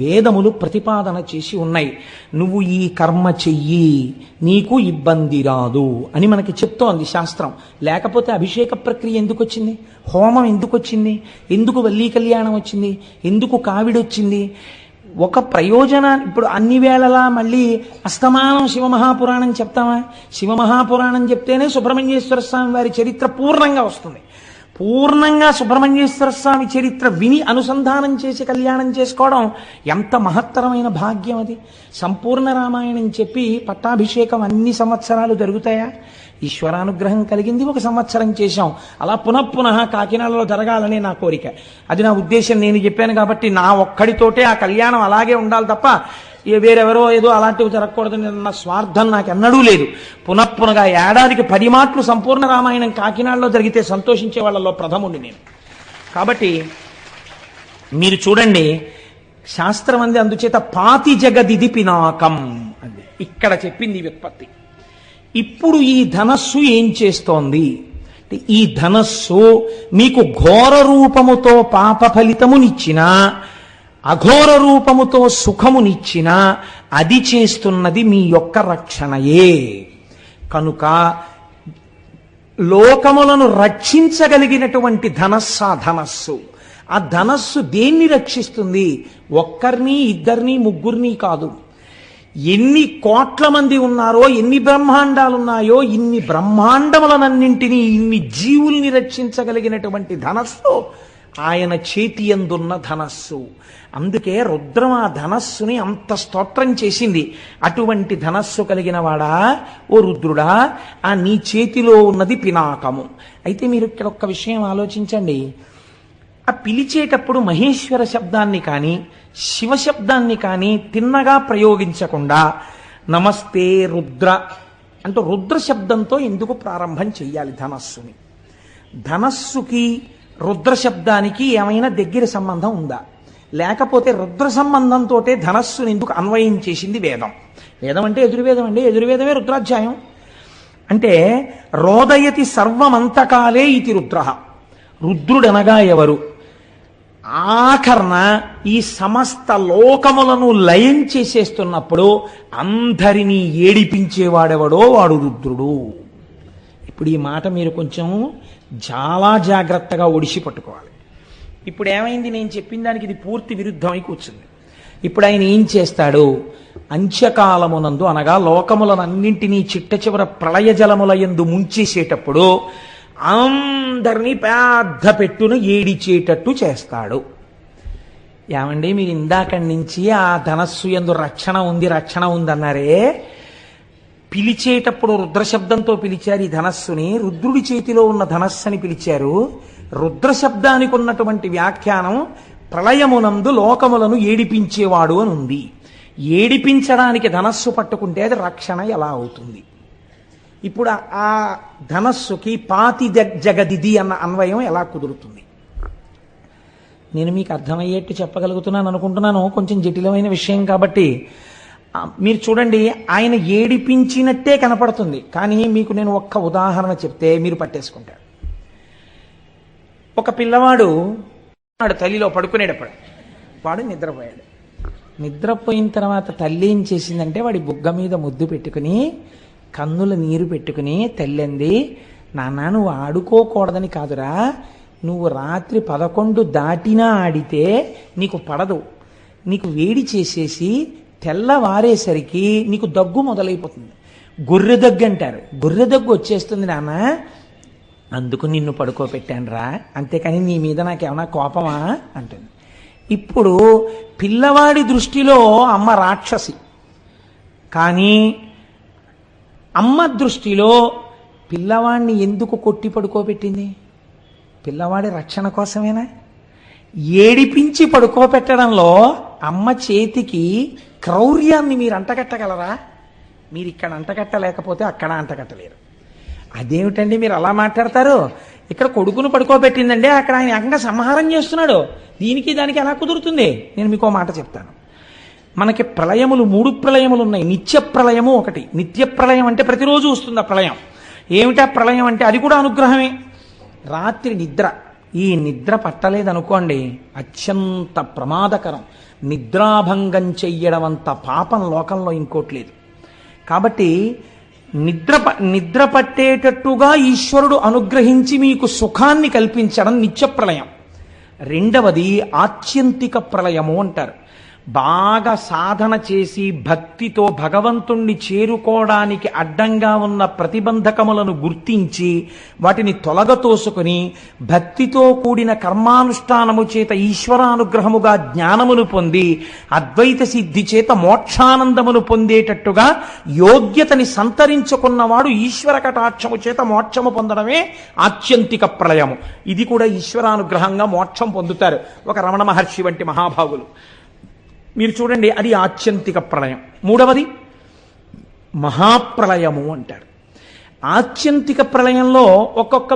వేదములు ప్రతిపాదన చేసి ఉన్నాయి. నువ్వు ఈ కర్మ చెయ్యి, నీకు ఇబ్బంది రాదు అని మనకి చెప్తోంది శాస్త్రం. లేకపోతే అభిషేక ప్రక్రియ ఎందుకు వచ్చింది? హోమం ఎందుకు వచ్చింది? ఎందుకు వల్లీ కళ్యాణం వచ్చింది? ఎందుకు కావిడొచ్చింది? ఒక ప్రయోజనాన్ని ఇప్పుడు అన్ని వేళలా మళ్ళీ అస్తమానం శివమహాపురాణం చెప్తామా? శివమహాపురాణం చెప్తేనే సుబ్రహ్మణ్యేశ్వర స్వామి వారి చరిత్ర పూర్ణంగా వస్తుంది. పూర్ణంగా సుబ్రహ్మణ్యేశ్వర స్వామి చరిత్ర విని అనుసంధానం చేసి కళ్యాణం చేసుకోవడం ఎంత మహత్తరమైన భాగ్యం అది. సంపూర్ణ రామాయణం చెప్పి పట్టాభిషేకం అన్ని సంవత్సరాలు జరుగుతాయా? ఈశ్వరానుగ్రహం కలిగింది, 1 సంవత్సరం చేశాం. అలా పునఃపునః కాకినాడలో జరగాలనే నా కోరిక. అది నా ఉద్దేశం. నేను చెప్పాను కాబట్టి నా ఒక్కడితోటే ఆ కళ్యాణం అలాగే ఉండాలి తప్ప వేరెవరో ఏదో అలాంటివి జరగకూడదని నా స్వార్థం నాకు ఎన్నడూ లేదు. పునఃపునగా ఏడాదికి 10 మాటలు సంపూర్ణ రామాయణం కాకినాడలో జరిగితే సంతోషించే వాళ్ళలో ప్రథముండి నేను. కాబట్టి మీరు చూడండి, శాస్త్రం అంది అందుచేత పాతి జగదిది పినాకం అంది. ఇక్కడ చెప్పింది వ్యుత్పత్తి. ఇప్పుడు ఈ ధనస్సు ఏం చేస్తోంది? ఈ ధనస్సు మీకు ఘోర రూపముతో పాప ఫలితమునిచ్చినా అఘోర రూపముతో సుఖమునిచ్చినా అది చేస్తున్నది మీ యొక్క రక్షణయే. కనుక లోకములను రక్షించగలిగినటువంటి ధనస్సు. ఆ ధనస్సు దేన్ని రక్షిస్తుంది? ఒక్కరిని, ఇద్దరిని, ముగ్గురిని కాదు. ఎన్ని కోట్ల మంది ఉన్నారో, ఎన్ని బ్రహ్మాండాలున్నాయో, ఇన్ని బ్రహ్మాండములనన్నింటినీ, ఇన్ని జీవుల్ని రక్షించగలిగినటువంటి ధనస్సు ఆయన చేతి యందున్న ధనస్సు. అందుకే రుద్రం ఆ ధనస్సుని అంత స్తోత్రం చేసింది. అటువంటి ధనస్సు కలిగిన వాడా ఓ రుద్రుడా, ఆ నీ చేతిలో ఉన్నది పినాకము. అయితే మీరు ఇక్కడ ఒక్క విషయం ఆలోచించండి. ఆ పిలిచేటప్పుడు మహేశ్వర శబ్దాన్ని కానీ శివ శబ్దాన్ని కానీ తిన్నగా ప్రయోగించకుండా నమస్తే రుద్ర అంటూ రుద్ర శబ్దంతో ఎందుకు ప్రారంభం చెయ్యాలి ధనస్సుని? ధనస్సుకి రుద్ర శబ్దానికి ఏమైనా దగ్గర సంబంధం ఉందా? లేకపోతే రుద్ర సంబంధంతో ధనస్సుని ఎందుకు అన్వయం చేసింది వేదం? వేదం అంటే ఎదుర్వేదం అండి, ఎదుర్వేదమే రుద్రాధ్యాయం. అంటే రోదయతి సర్వమంతకాలే ఇది రుద్ర. రుద్రుడనగా ఎవరు? ఆఖరణ ఈ సమస్త లోకములను లయం చేసేస్తున్నప్పుడు అందరినీ ఏడిపించేవాడెవడో వాడు రుద్రుడు. ఇప్పుడు ఈ మాట మీరు కొంచెం చాలా జాగ్రత్తగా ఒడిసి పట్టుకోవాలి. ఇప్పుడు ఏమైంది? నేను చెప్పిన దానికి ఇది పూర్తి విరుద్ధమై కూర్చుంది. ఇప్పుడు ఆయన ఏం చేస్తాడు? అంత్యకాలమునందు అనగా లోకములనన్నింటినీ చిట్ట చివర ప్రళయ జలముల యందు ముంచేసేటప్పుడు అందరినీ పెద్ద పెట్టును ఏడిచేటట్టు చేస్తాడు. ఏమండి, మీరు ఇందాకడి నుంచి ఆ ధనస్సు యందు రక్షణ ఉంది అన్నారే, పిలిచేటప్పుడు రుద్రశబ్దంతో పిలిచారు ఈ ధనస్సుని, రుద్రుడి చేతిలో ఉన్న ధనస్సుని పిలిచారు. రుద్రశబ్దానికి ఉన్నటువంటి వ్యాఖ్యానం ప్రళయమునందు లోకములను ఏడిపించేవాడు అని ఉంది. ఏడిపించడానికి ధనస్సు పట్టుకుంటే అది రక్షణ ఎలా అవుతుంది? ఇప్పుడు ఆ ధనస్సుకి పాతి జగదిది అన్న అన్వయం ఎలా కుదురుతుంది? నేను మీకు అర్థమయ్యేట్టు చెప్పగలుగుతున్నాను అనుకుంటున్నాను. కొంచెం జటిలమైన విషయం కాబట్టి మీరు చూడండి, ఆయన ఏడిపించినట్టే కనపడుతుంది. కానీ మీకు నేను ఒక్క ఉదాహరణ చెప్తే మీరు పట్టేసుకుంటారు. ఒక పిల్లవాడు తల్లిలో పడుకునేటప్పుడు వాడు నిద్రపోయాడు. నిద్రపోయిన తర్వాత తల్లి ఏం చేసిందంటే వాడి బుగ్గ మీద ముద్దు పెట్టుకుని కన్నుల నీరు పెట్టుకుని తల్లింది, నాన్న నువ్వు ఆడుకోకూడదని కాదురా, నువ్వు రాత్రి 11 దాటినా ఆడితే నీకు పడదు, నీకు వేడి చేసేసి తెల్లవారేసరికి నీకు దగ్గు మొదలైపోతుంది. గొర్రె దగ్గు అంటారు, గొర్రె దగ్గు వచ్చేస్తుంది నాన్న, అందుకు నిన్ను పడుకోబెట్టానురా, అంతేకాని నీ మీద నాకేమన్నా కోపమా అంటుంది. ఇప్పుడు పిల్లవాడి దృష్టిలో అమ్మ రాక్షసి, కానీ అమ్మ దృష్టిలో పిల్లవాడిని ఎందుకు కొట్టి పడుకోబెట్టింది? పిల్లవాడి రక్షణ కోసమేనా? ఏడిపించి పడుకోబెట్టడంలో అమ్మ చేతికి క్రౌర్యాన్ని మీరు అంటగట్టగలరా? మీరు ఇక్కడ అంటగట్టలేకపోతే అక్కడ అంటగట్టలేరు. అదేమిటండి మీరు అలా మాట్లాడతారు? ఇక్కడ కొడుకును పడుకోబెట్టిందండి, అక్కడ ఆయన ఏకంగా సంహారం చేస్తున్నాడు. దీనికి దానికి ఎలా కుదురుతుంది? నేను మీకు మాట చెప్తాను. మనకి ప్రళయములు 3 ప్రళయములు ఉన్నాయి. నిత్య ప్రళయము ఒకటి. నిత్య ప్రళయం అంటే ప్రతిరోజు వస్తుంది ఆ ప్రళయం. ఏమిటా ప్రళయం అంటే అది కూడా అనుగ్రహమే. రాత్రి నిద్ర, ఈ నిద్ర పట్టలేదనుకోండి అత్యంత ప్రమాదకరం. నిద్రాభంగం చెయ్యడం అంత పాపం లోకంలో ఇంకోటి లేదు. కాబట్టి నిద్ర పట్టేటట్టుగా ఈశ్వరుడు అనుగ్రహించి మీకు సుఖాన్ని కల్పించడం నిత్య ప్రళయం. రెండవది ఆత్యంతిక ప్రళయము అంటారు. బాగా సాధన చేసి భక్తితో భగవంతుణ్ణి చేరుకోవడానికి అడ్డంగా ఉన్న ప్రతిబంధకములను గుర్తించి వాటిని తొలగతోసుకుని భక్తితో కూడిన కర్మానుష్ఠానము చేత ఈశ్వరానుగ్రహముగా జ్ఞానమును పొంది అద్వైత సిద్ధి చేత మోక్షానందమును పొందేటట్టుగా యోగ్యతని సంతరించుకున్నవాడు ఈశ్వర కటాక్షము చేత మోక్షము పొందడమే ఆత్యంతిక ప్రళయము. ఇది కూడా ఈశ్వరానుగ్రహంగా మోక్షం పొందుతారు ఒక రమణ మహర్షి వంటి మహాభాగులు. మీరు చూడండి, అది ఆత్యంతిక ప్రళయం. మూడవది మహాప్రళయము అంటారు. ఆత్యంతిక ప్రళయంలో ఒక్కొక్క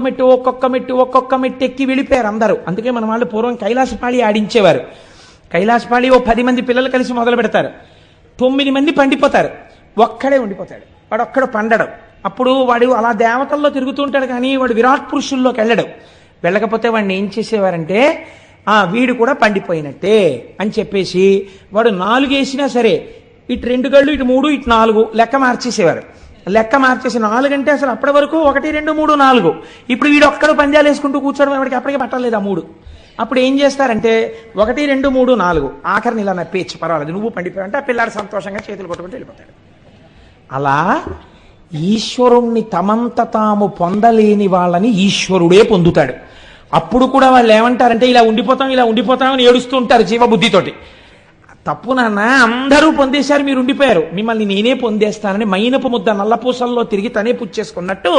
మెట్టు ఎక్కి వెళ్ళిపోయారు అందరూ. అందుకే మన వాళ్ళు పూర్వం కైలాసపాళి ఆడించేవారు. కైలాసపాళి 10 మంది పిల్లలు కలిసి మొదలు పెడతారు, 9 మంది పండిపోతారు, ఒక్కడే ఉండిపోతాడు, వాడు ఒక్కడు పండడు. అప్పుడు వాడు అలా దేవతల్లో తిరుగుతూ ఉంటాడు, కానీ వాడు విరాట్ పురుషుల్లోకి వెళ్ళకపోతే వాడిని ఏం చేసేవారంటే వీడు కూడా పండిపోయినట్టే అని చెప్పేసి వాడు 4 వేసినా సరే ఇటు 2 గళ్ళు, ఇటు 3, ఇటు 4 లెక్క మార్చేసేవారు. లెక్క మార్చేసి 4 అంటే అసలు అప్పటి వరకు 1, 2, 3, 4. ఇప్పుడు వీడు ఒక్కడు పందాలు వేసుకుంటూ కూర్చోవడం వాడికి అప్పటికే పట్టలేదు ఆ 3. అప్పుడు ఏం చేస్తారంటే 1, 2, 3, 4 ఆఖరిని ఇలా నప్పేచ్చు, పర్వాలేదు నువ్వు పండిపోయావంటే ఆ పిల్లాడు సంతోషంగా చేతులు కొట్టుకుంటూ వెళ్ళిపోతాడు. అలా ఈశ్వరుణ్ణి తమంత తాము పొందలేని వాళ్ళని ఈశ్వరుడే పొందుతాడు. అప్పుడు కూడా వాళ్ళు ఏమంటారంటే ఇలా ఉండిపోతాం అని ఏడుస్తూ ఉంటారు జీవబుద్ధితోటి. తప్పు నాన్న, అందరూ పొందేశారు, మీరు ఉండిపోయారు, మిమ్మల్ని నేనే పొందేస్తానని మైనపు ముద్ద నల్లపూసల్లో తిరిగి తనే పుచ్చేసుకున్నట్టు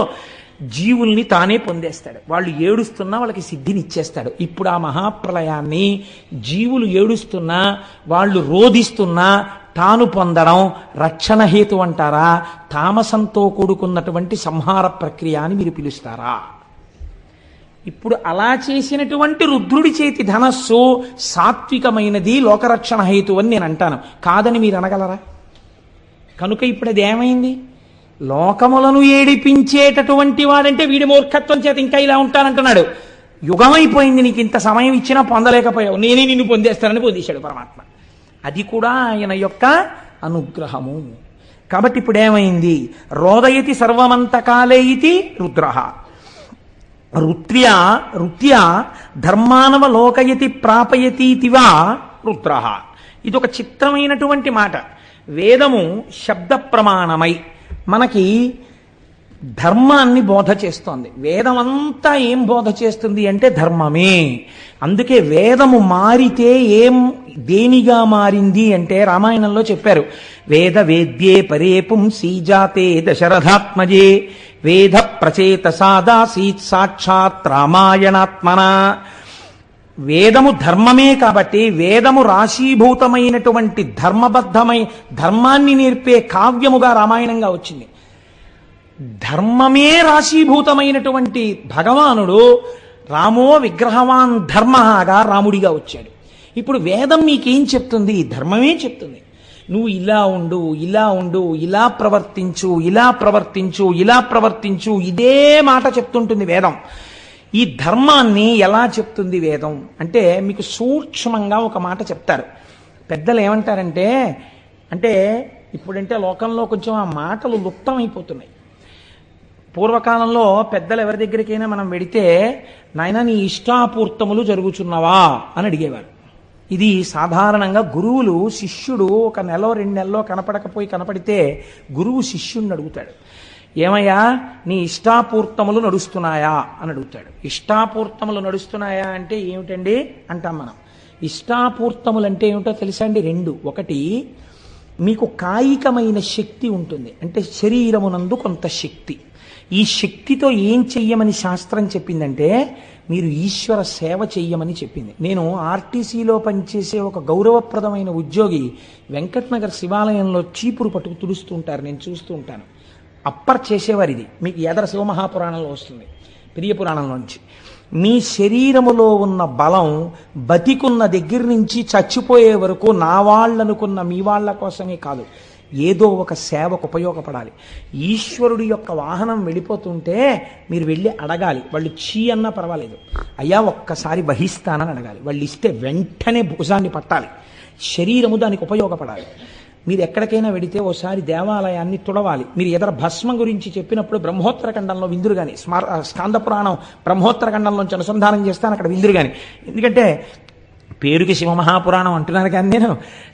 జీవుల్ని తానే పొందేస్తాడు. వాళ్ళు ఏడుస్తున్నా వాళ్ళకి సిద్ధిని ఇచ్చేస్తాడు. ఇప్పుడు ఆ మహాప్రళయాన్ని జీవులు ఏడుస్తున్నా వాళ్ళు రోధిస్తున్నా తాను పొందడం రక్షణ హేతు అంటారా, తామసంతో కూడుకున్నటువంటి సంహార ప్రక్రియ అని మీరు పిలుస్తారా? ఇప్పుడు అలా చేసినటువంటి రుద్రుడి చేతి ధనస్సు సాత్వికమైనది, లోకరక్షణ హేతు అని నేను అంటాను. కాదని మీరు అనగలరా? కనుక ఇప్పుడు అది ఏమైంది? లోకములను ఏడిపించేటటువంటి వాడంటే వీడి మూర్ఖత్వం చేత ఇంకా ఇలా ఉంటానంటున్నాడు. యుగమైపోయింది, నీకు ఇంత సమయం ఇచ్చినా పొందలేకపోయావు, నేనే నిన్ను పొందేస్తానని పొందేశాడు పరమాత్మ. అది కూడా ఆయన యొక్క అనుగ్రహము. కాబట్టి ఇప్పుడు ఏమైంది? రోదయతి సర్వమంతకాలే ఇతి రుద్రః రుత్యా ధర్మానవ లోకయతి ప్రాపయతీతివా రుద్రః. ఇది ఒక చిత్రమైనటువంటి మాట. వేదము శబ్ద ప్రమాణమై మనకి ధర్మాన్ని బోధ చేస్తోంది. వేదం అంతా ఏం బోధ చేస్తుంది అంటే ధర్మమే. అందుకే వేదము మారితే దేనిగా మారింది అంటే రామాయణంలో చెప్పారు. వేద వేద్యే పరే పుంసీ జాతే దశరథాత్మజే వేద ప్రచేత సాదాసీత్ సాక్షాత్ రామాయణాత్మన. వేదము ధర్మమే కాబట్టి వేదము రాశీభూతమైనటువంటి ధర్మాన్ని నేర్పే కావ్యముగా రామాయణంగా వచ్చింది. ధర్మమే రాశీభూతమైనటువంటి భగవానుడు రామో విగ్రహవాన్ ధర్మగా రాముడిగా వచ్చాడు. ఇప్పుడు వేదం మీకేం చెప్తుంది? ధర్మమే చెప్తుంది. నువ్వు ఇలా ఉండు, ఇలా ఉండు, ఇలా ప్రవర్తించు, ఇలా ప్రవర్తించు, ఇలా ప్రవర్తించు, ఇదే మాట చెప్తుంటుంది వేదం. ఈ ధర్మాన్ని ఎలా చెప్తుంది వేదం అంటే మీకు సూక్ష్మంగా ఒక మాట చెప్తారు. పెద్దలు ఏమంటారంటే, అంటే ఇప్పుడంటే లోకంలో కొంచెం ఆ మాటలు లుప్తమైపోతున్నాయి. పూర్వకాలంలో పెద్దలు ఎవరి దగ్గరికైనా మనం వెడితే, నాయన నీ ఇష్టాపూర్తములు జరుగుచున్నవా అని అడిగేవారు. ఇది సాధారణంగా గురువులు శిష్యుడు ఒక నెల 2 నెలల్లో కనపడితే గురువు శిష్యుడిని అడుగుతాడు, ఏమయ్యా నీ ఇష్టాపూర్తములు నడుస్తున్నాయా అని అడుగుతాడు. ఇష్టాపూర్తములు నడుస్తున్నాయా అంటే ఏమిటండి అంటాం మనం. ఇష్టాపూర్తములు అంటే ఏమిటో తెలుసా అండి? 2. ఒకటి, మీకు కాయికమైన శక్తి ఉంటుంది, అంటే శరీరమునందు కొంత శక్తి. ఈ శక్తితో ఏం చెయ్యమని శాస్త్రం చెప్పిందంటే మీరు ఈశ్వర సేవ చెయ్యమని చెప్పింది. నేను ఆర్టీసీలో పనిచేసే ఒక గౌరవప్రదమైన ఉద్యోగి వెంకటనగర్ శివాలయంలో చీపురు పట్టుకు తుడుస్తూ ఉంటారు, నేను చూస్తూ ఉంటాను. అప్పర్ చేసేవారు. ఇది మీకు ఎదర శివమహాపురాణంలో వస్తుంది, పెరియ పురాణంలోంచి. మీ శరీరములో ఉన్న బలం బతికున్న దగ్గర నుంచి చచ్చిపోయే వరకు నా వాళ్ళనుకున్న మీ వాళ్ళ కోసమే కాదు, ఏదో ఒక సేవకు ఉపయోగపడాలి. ఈశ్వరుడి యొక్క వాహనం వెళ్ళిపోతుంటే మీరు వెళ్ళి అడగాలి. వాళ్ళు చీ అన్నా పర్వాలేదు, అయ్యా ఒక్కసారి వహిస్తానని అడగాలి. వాళ్ళు ఇస్తే వెంటనే భుజాన్ని పట్టాలి. శరీరము దానికి ఉపయోగపడాలి. మీరు ఎక్కడికైనా వెడితే ఓసారి దేవాలయాన్ని తుడవాలి. మీరు ఎదర భస్మం గురించి చెప్పినప్పుడు బ్రహ్మోత్తరఖండంలో విందురు కానీ, స్కాంద పురాణం బ్రహ్మోత్తరఖండంలోంచి అనుసంధానం చేస్తాను, అక్కడ విందురు కానీ. ఎందుకంటే పేరుకి శివమహాపురాణం అంటున్నాను కానీ నేను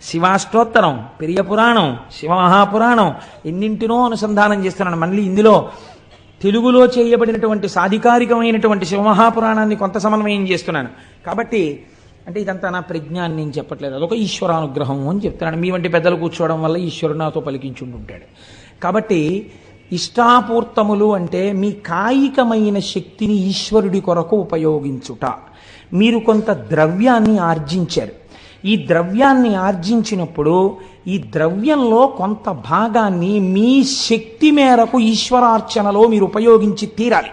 శివాష్టోత్తరం, పెరియ పురాణం, శివమహాపురాణం ఎన్నింటినో అనుసంధానం చేస్తున్నాను. మళ్ళీ ఇందులో తెలుగులో చేయబడినటువంటి సాధికారికమైనటువంటి శివమహాపురాణాన్ని కొంత సమన్వయం చేస్తున్నాను. కాబట్టి అంటే ఇదంతా నా ప్రజ్ఞాన్ని నేను చెప్పట్లేదు, అదొక ఈశ్వరానుగ్రహం అని చెప్తున్నాను. మీ వంటి పెద్దలు కూర్చోవడం వల్ల ఈశ్వరుడు నాతో పలికించుంటుంటాడు. కాబట్టి ఇష్టాపూర్తములు అంటే మీ కాయికమైన శక్తిని ఈశ్వరుడి కొరకు ఉపయోగించుట. మీరు కొంత ద్రవ్యాన్ని ఆర్జించారు. ఈ ద్రవ్యాన్ని ఆర్జించినప్పుడు ఈ ద్రవ్యంలో కొంత భాగాన్ని మీ శక్తి మేరకు ఈశ్వరార్చనలో మీరు ఉపయోగించి తీరాలి.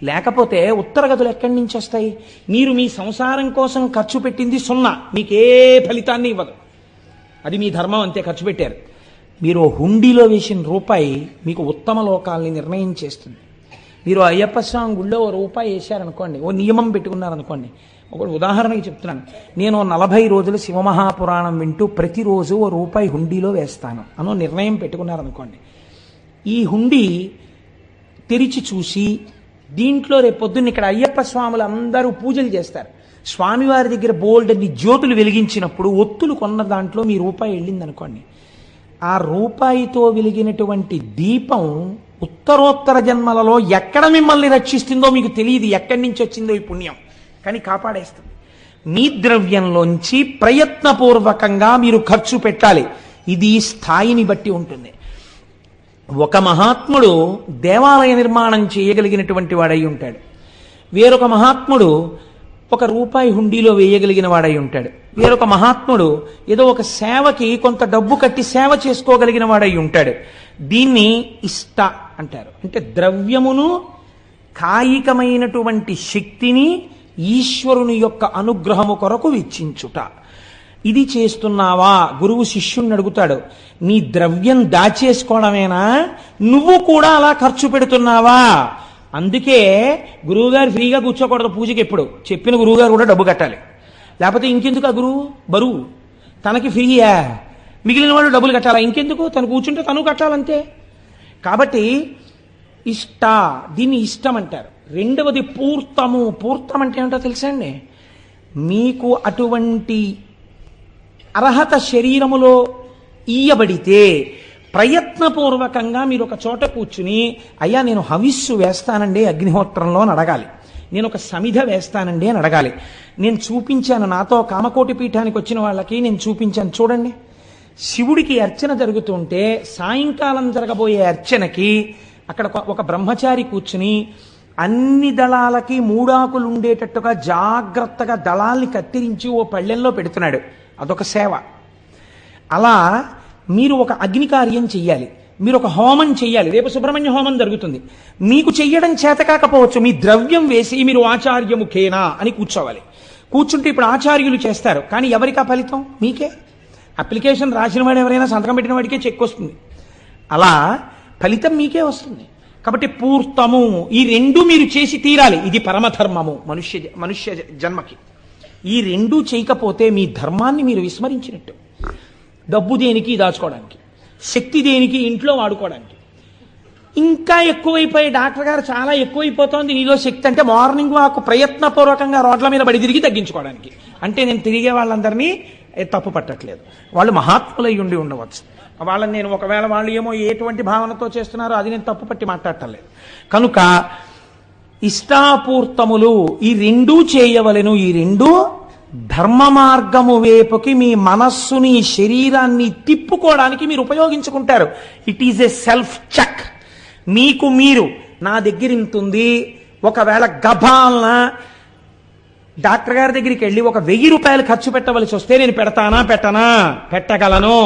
లేకపోతే ఉత్తరగతులు ఎక్కడి నుంచి వస్తాయి? మీరు మీ సంసారం కోసం ఖర్చు పెట్టింది 0, మీకే ఫలితాన్ని ఇవ్వదు. అది మీ ధర్మం, అంతే, ఖర్చు పెట్టారు. మీరు హుండీలో వేసిన రూపాయి మీకు ఉత్తమ లోకాలని నిర్ణయం చేస్తుంది. మీరు అయ్యప్ప స్వామి గుళ్ళో ₹1 వేశారనుకోండి, ఓ నియమం పెట్టుకున్నారనుకోండి. ఒక ఉదాహరణకి చెప్తున్నాను, నేను 40 రోజులు శివమహాపురాణం వింటూ ప్రతిరోజు ₹1 హుండీలో వేస్తాను అనో నిర్ణయం పెట్టుకున్నారనుకోండి. ఈ హుండీ తెరిచి చూసి దీంట్లో రేపు పొద్దున్న ఇక్కడ అయ్యప్ప స్వాములు అందరూ పూజలు చేస్తారు. స్వామివారి దగ్గర బోల్డన్ని జ్యోతులు వెలిగించినప్పుడు ఒత్తులు కొన్న దాంట్లో మీ ₹1 వెళ్ళిందనుకోండి. ఆ ₹1తో వెలిగినటువంటి దీపం ఉత్తరోత్తర జన్మలలో ఎక్కడ మిమ్మల్ని రక్షిస్తుందో మీకు తెలియదు, ఎక్కడి నుంచి వచ్చిందో ఈ పుణ్యం, కానీ కాపాడేస్తుంది. మీ ద్రవ్యంలోంచి ప్రయత్నపూర్వకంగా మీరు ఖర్చు పెట్టాలి. ఇది స్థాయిని బట్టి ఉంటుంది. ఒక మహాత్ముడు దేవాలయ నిర్మాణం చేయగలిగినటువంటి వాడై ఉంటాడు, వేరొక మహాత్ముడు ₹1 హుండీలో వేయగలిగిన వాడై ఉంటాడు, వేరొక మహాత్ముడు ఏదో ఒక సేవకి కొంత డబ్బు కట్టి సేవ చేసుకోగలిగిన వాడై ఉంటాడు. దీన్ని ఇష్ట అంటారు. అంటే ద్రవ్యమును, కాయికమైనటువంటి శక్తిని ఈశ్వరుని యొక్క అనుగ్రహము కొరకు వెచ్చించుట. ఇది చేస్తున్నావా? గురువు శిష్యుణ్ణి అడుగుతాడు, నీ ద్రవ్యం దాచేసుకోవడమేనా, నువ్వు కూడా అలా ఖర్చు పెడుతున్నావా? అందుకే గురువుగారు ఫ్రీగా కూర్చోకూడదు పూజకి. ఎప్పుడు చెప్పిన గురువుగారు కూడా డబ్బు కట్టాలి, లేకపోతే ఇంకెందుకు? ఆ గురువు బరువు తనకి ఫ్రీయా, మిగిలిన వాళ్ళు డబ్బులు కట్టాలా? ఇంకెందుకు? తను కూర్చుంటే తను కట్టాలంతే. కాబట్టి ఇష్ట, దీన్ని ఇష్టం అంటారు. రెండవది పూర్తము. పూర్తం అంటే ఏమిటో తెలుసా అండి? మీకు అటువంటి అర్హత శరీరములో ఈయబడితే ప్రయత్నపూర్వకంగా మీరు ఒక చోట కూర్చుని, అయ్యా నేను హవిస్సు వేస్తానండి అగ్నిహోత్రంలో అని అడగాలి, నేను ఒక సమిధ వేస్తానండి అని అడగాలి. నేను చూపించాను, నాతో కామకోటి పీఠానికి వచ్చిన వాళ్ళకి నేను చూపించాను, చూడండి శివుడికి అర్చన జరుగుతుంటే సాయంకాలం జరగబోయే అర్చనకి అక్కడ ఒక బ్రహ్మచారి కూర్చుని అన్ని దళాలకి మూడాకులు ఉండేటట్టుగా జాగ్రత్తగా దళాల్ని కత్తిరించి ఓ పళ్ళెంలో పెడుతున్నాడు. అదొక సేవ. అలా మీరు ఒక అగ్ని కార్యం చెయ్యాలి, మీరు ఒక హోమం చెయ్యాలి. రేపు సుబ్రహ్మణ్య హోమం జరుగుతుంది. మీకు చెయ్యడం చేత కాకపోవచ్చు, మీ ద్రవ్యం వేసి మీరు ఆచార్యముఖేనా అని కూర్చోవాలి. కూర్చుంటే ఇప్పుడు ఆచార్యులు చేస్తారు, కానీ ఎవరికి ఆ ఫలితం? మీకే. అప్లికేషన్ రాసిన వాడు ఎవరైనా సంతకం పెట్టిన వాడికే చెక్ వస్తుంది. అలా ఫలితం మీకే వస్తుంది. కాబట్టి పూర్తము ఈ రెండు మీరు చేసి తీరాలి. ఇది పరమధర్మము మనుష్య జన్మకి. ఈ రెండూ చేయకపోతే మీ ధర్మాన్ని మీరు విస్మరించినట్టు. డబ్బు దేనికి? దాచుకోవడానికి. శక్తి దేనికి? ఇంట్లో వాడుకోవడానికి. ఇంకా ఎక్కువైపోయి డాక్టర్ గారు చాలా ఎక్కువైపోతోంది నీలో శక్తి అంటే మార్నింగ్ వాక్ ప్రయత్నపూర్వకంగా రోడ్ల మీద బడి తిరిగి తగ్గించుకోవడానికి. అంటే నేను తిరిగే వాళ్ళందరినీ తప్పు పట్టట్లేదు, వాళ్ళు మహాత్ములై ఉండి ఉండవచ్చు. వాళ్ళని నేను ఒకవేళ వాళ్ళు ఏమో ఎటువంటి భావనతో చేస్తున్నారో అది నేను తప్పు పట్టి మాట్లాడటలేదు. కనుక ఇష్టాపూర్తములు ఈ రెండూ చేయవలెను. ఈ రెండూ ధర్మ మార్గము వైపుకి మీ మనస్సుని శరీరాన్ని తిప్పుకోవడానికి మీరు ఉపయోగించుకుంటారు. It is a self check. మీకు మీరు నా దగ్గర ఇంతుంది, ఒకవేళ గభాలన డాక్టర్ గారి దగ్గరికి వెళ్ళి ఒక 1000 రూపాయలు ఖర్చు పెట్టవలసి వస్తే నేను పెడతానా పెట్టనా? పెట్టగలను.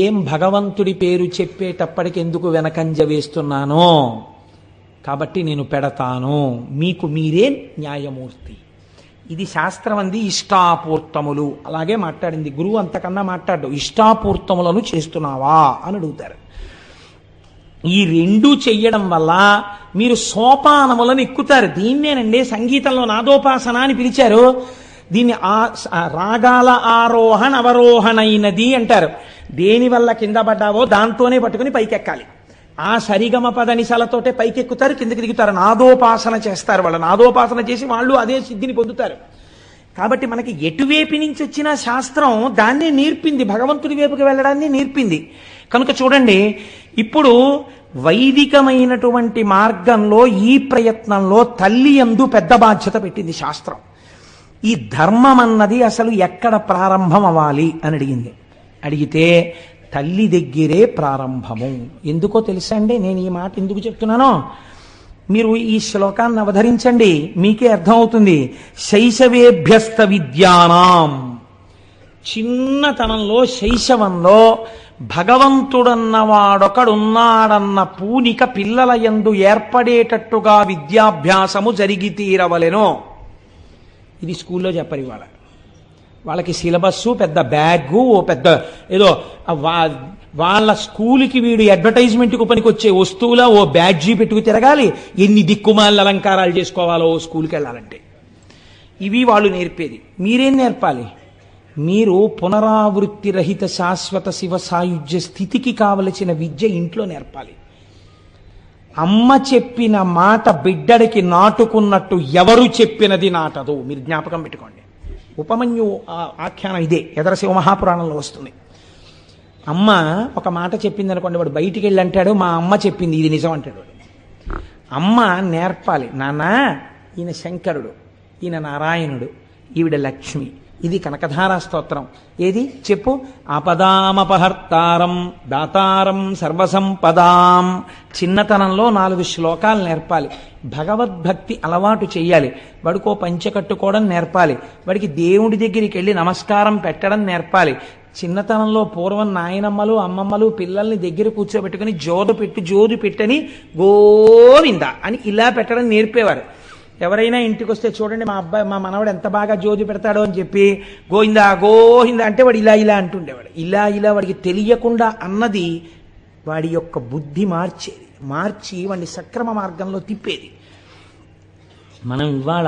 ఏం భగవంతుడి పేరు చెప్పేటప్పటికి ఎందుకు వెనకంజ వేస్తున్నానో కాబట్టి నేను పెడతాను. మీకు మీరే న్యాయమూర్తి. ఇది శాస్త్రం అంది ఇష్టాపూర్తములు. అలాగే మాట్లాడింది గురువు, అంతకన్నా మాట్లాడు. ఇష్టాపూర్తములను చేస్తున్నావా అని అడుగుతారు. ఈ రెండు చెయ్యడం వల్ల మీరు సోపానములను ఎక్కుతారు. దీన్నేనండి సంగీతంలో నాదోపాసన అని పిలిచారు. దీన్ని రాగాల ఆరోహణ అవరోహణైనది అంటారు. దేని వల్ల కింద పడ్డావో దాంతోనే పట్టుకుని పైకెక్కాలి. ఆ సరిగమ పదనిసలతోటే పైకెక్కుతారు, కిందకి దిగుతారు. నాదోపాసన చేస్తారు. వాళ్ళు నాదోపాసన చేసి వాళ్ళు అదే సిద్ధిని పొందుతారు. కాబట్టి మనకి ఎటువైపు నుంచి వచ్చిన శాస్త్రం దాన్ని నేర్పింది, భగవంతుడి వైపుకి వెళ్ళడాన్ని నేర్పింది. కనుక చూడండి, ఇప్పుడు వైదికమైనటువంటి మార్గంలో ఈ ప్రయత్నంలో తల్లి యందు పెద్ద బాధ్యత పెట్టింది శాస్త్రం. ఈ ధర్మం అన్నది అసలు ఎక్కడ ప్రారంభం అవ్వాలి అని అడిగింది. అడిగితే తల్లి దగ్గరే ప్రారంభము. ఎందుకో తెలుసా అండి? నేను ఈ మాట ఎందుకు చెప్తున్నానో మీరు ఈ శ్లోకాన్ని అవధరించండి, మీకే అర్థమవుతుంది. శైశవేభ్యస్త విద్యానాం, చిన్నతనంలో శైశవంలో భగవంతుడన్నవాడొకడున్నాడన్న పూనిక పిల్లల యందు ఏర్పడేటట్టుగా విద్యాభ్యాసము జరిగి తీరవలెను. ఇది స్కూల్లో చెప్పరు ఇవాళ. వాళ్ళకి సిలబస్సు, పెద్ద బ్యాగు, ఓ పెద్ద ఏదో వాళ్ళ స్కూల్కి వీడు అడ్వర్టైజ్మెంట్కు పనికొచ్చే వస్తువుల ఓ బ్యాడ్జీ పెట్టుకు తిరగాలి. ఎన్ని దిక్కుమాల అలంకారాలు చేసుకోవాలో ఓ స్కూల్కి వెళ్ళాలంటే. ఇవి వాళ్ళు నేర్పేది. మీరేం నేర్పాలి? మీరు పునరావృత్తి రహిత శాశ్వత శివ సాయుధ్య స్థితికి కావలసిన విద్య ఇంట్లో నేర్పాలి. అమ్మ చెప్పిన మాట బిడ్డడికి నాటుకున్నట్టు ఎవరు చెప్పినది నాటదు. మీరు జ్ఞాపకం పెట్టుకోండి. ఉపమన్యు ఆఖ్యానం ఇదే, ఎదరశివ మహాపురాణంలో వస్తుంది. అమ్మ ఒక మాట చెప్పింది అనుకోండి, వాడు బయటికి వెళ్ళి అంటాడు మా అమ్మ చెప్పింది ఇది నిజం అంటాడు వాడు. అమ్మ నేర్పాలి, నాన్న ఈయన శంకరుడు, ఈయన నారాయణుడు, ఈవిడ లక్ష్మి, ఇది కనకధారా స్తోత్రం. ఏది చెప్పు? ఆపదామపహర్తారం దాతారం సర్వసంపదాం. చిన్నతనంలో 4 శ్లోకాలు నేర్పాలి. భగవద్భక్తి అలవాటు చెయ్యాలి. వాడికో పంచె కట్టుకోవడం నేర్పాలి. వాడికి దేవుడి దగ్గరికి వెళ్ళి నమస్కారం పెట్టడం నేర్పాలి. చిన్నతనంలో పూర్వం నాయనమ్మలు అమ్మమ్మలు పిల్లల్ని దగ్గర కూర్చోబెట్టుకుని జోదు పెట్టని గోవింద అని ఇలా పెట్టడం నేర్పేవారు. ఎవరైనా ఇంటికి వస్తే చూడండి మా మనవాడు ఎంత బాగా జోది పెడతాడో అని చెప్పి గోవిందా గోవిందా అంటే వాడు ఇలా ఇలా అంటుండేవాడు. ఇలా వాడికి తెలియకుండా అన్నది వాడి యొక్క బుద్ధి మార్చి వాడిని సక్రమ మార్గంలో తిప్పేది. మనం ఇవాళ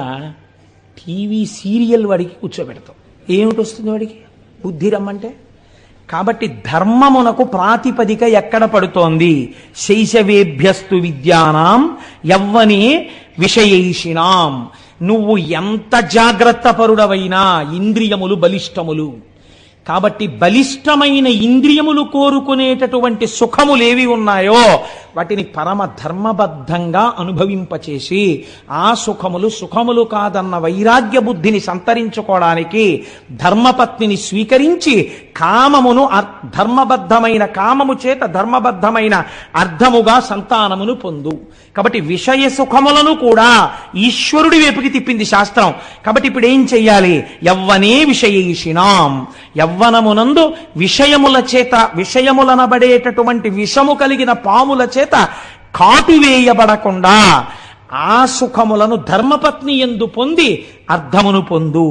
టీవీ సీరియల్ వాడికి కూర్చోబెడతాం. ఏమిటి వస్తుంది వాడికి? బుద్ధి రమ్మంటే. కాబట్టి ధర్మమునకు ప్రాతిపదిక ఎక్కడ పడుతోంది? శైశవేభ్యస్తు విద్యానాం యవ్వనే విషయేషిణాం. నువ్వు ఎంత జాగ్రత్త పరుడవైనా ఇంద్రియములు బలిష్టములు. కాబట్టి బలిష్టమైన ఇంద్రియములు కోరుకునేటటువంటి సుఖములేవి ఉన్నాయో వాటిని పరమ ధర్మబద్ధంగా అనుభవింపచేసి ఆ సుఖములు కాదన్న వైరాగ్య బుద్ధిని సంతరించుకోవడానికి ధర్మపత్నిని స్వీకరించి కామమును ధర్మబద్ధమైన కామము చేత ధర్మబద్ధమైన అర్థముగా సంతానమును పొందు. కాబట్టి విషయ సుఖములను కూడా ఈశ్వరుడి వైపుకి తిప్పింది శాస్త్రం. కాబట్టి ఇప్పుడు ఏం చెయ్యాలి? యవ్వనే విషయేషిణాం, యవ్వనమునందు విషయముల చేత విషయములనబడేటటువంటి విషము కలిగిన పాముల చేత కాటువేయబడకుండా ఆ సుఖములను ధర్మపత్ని యందు పొంది అర్థమును పొందు.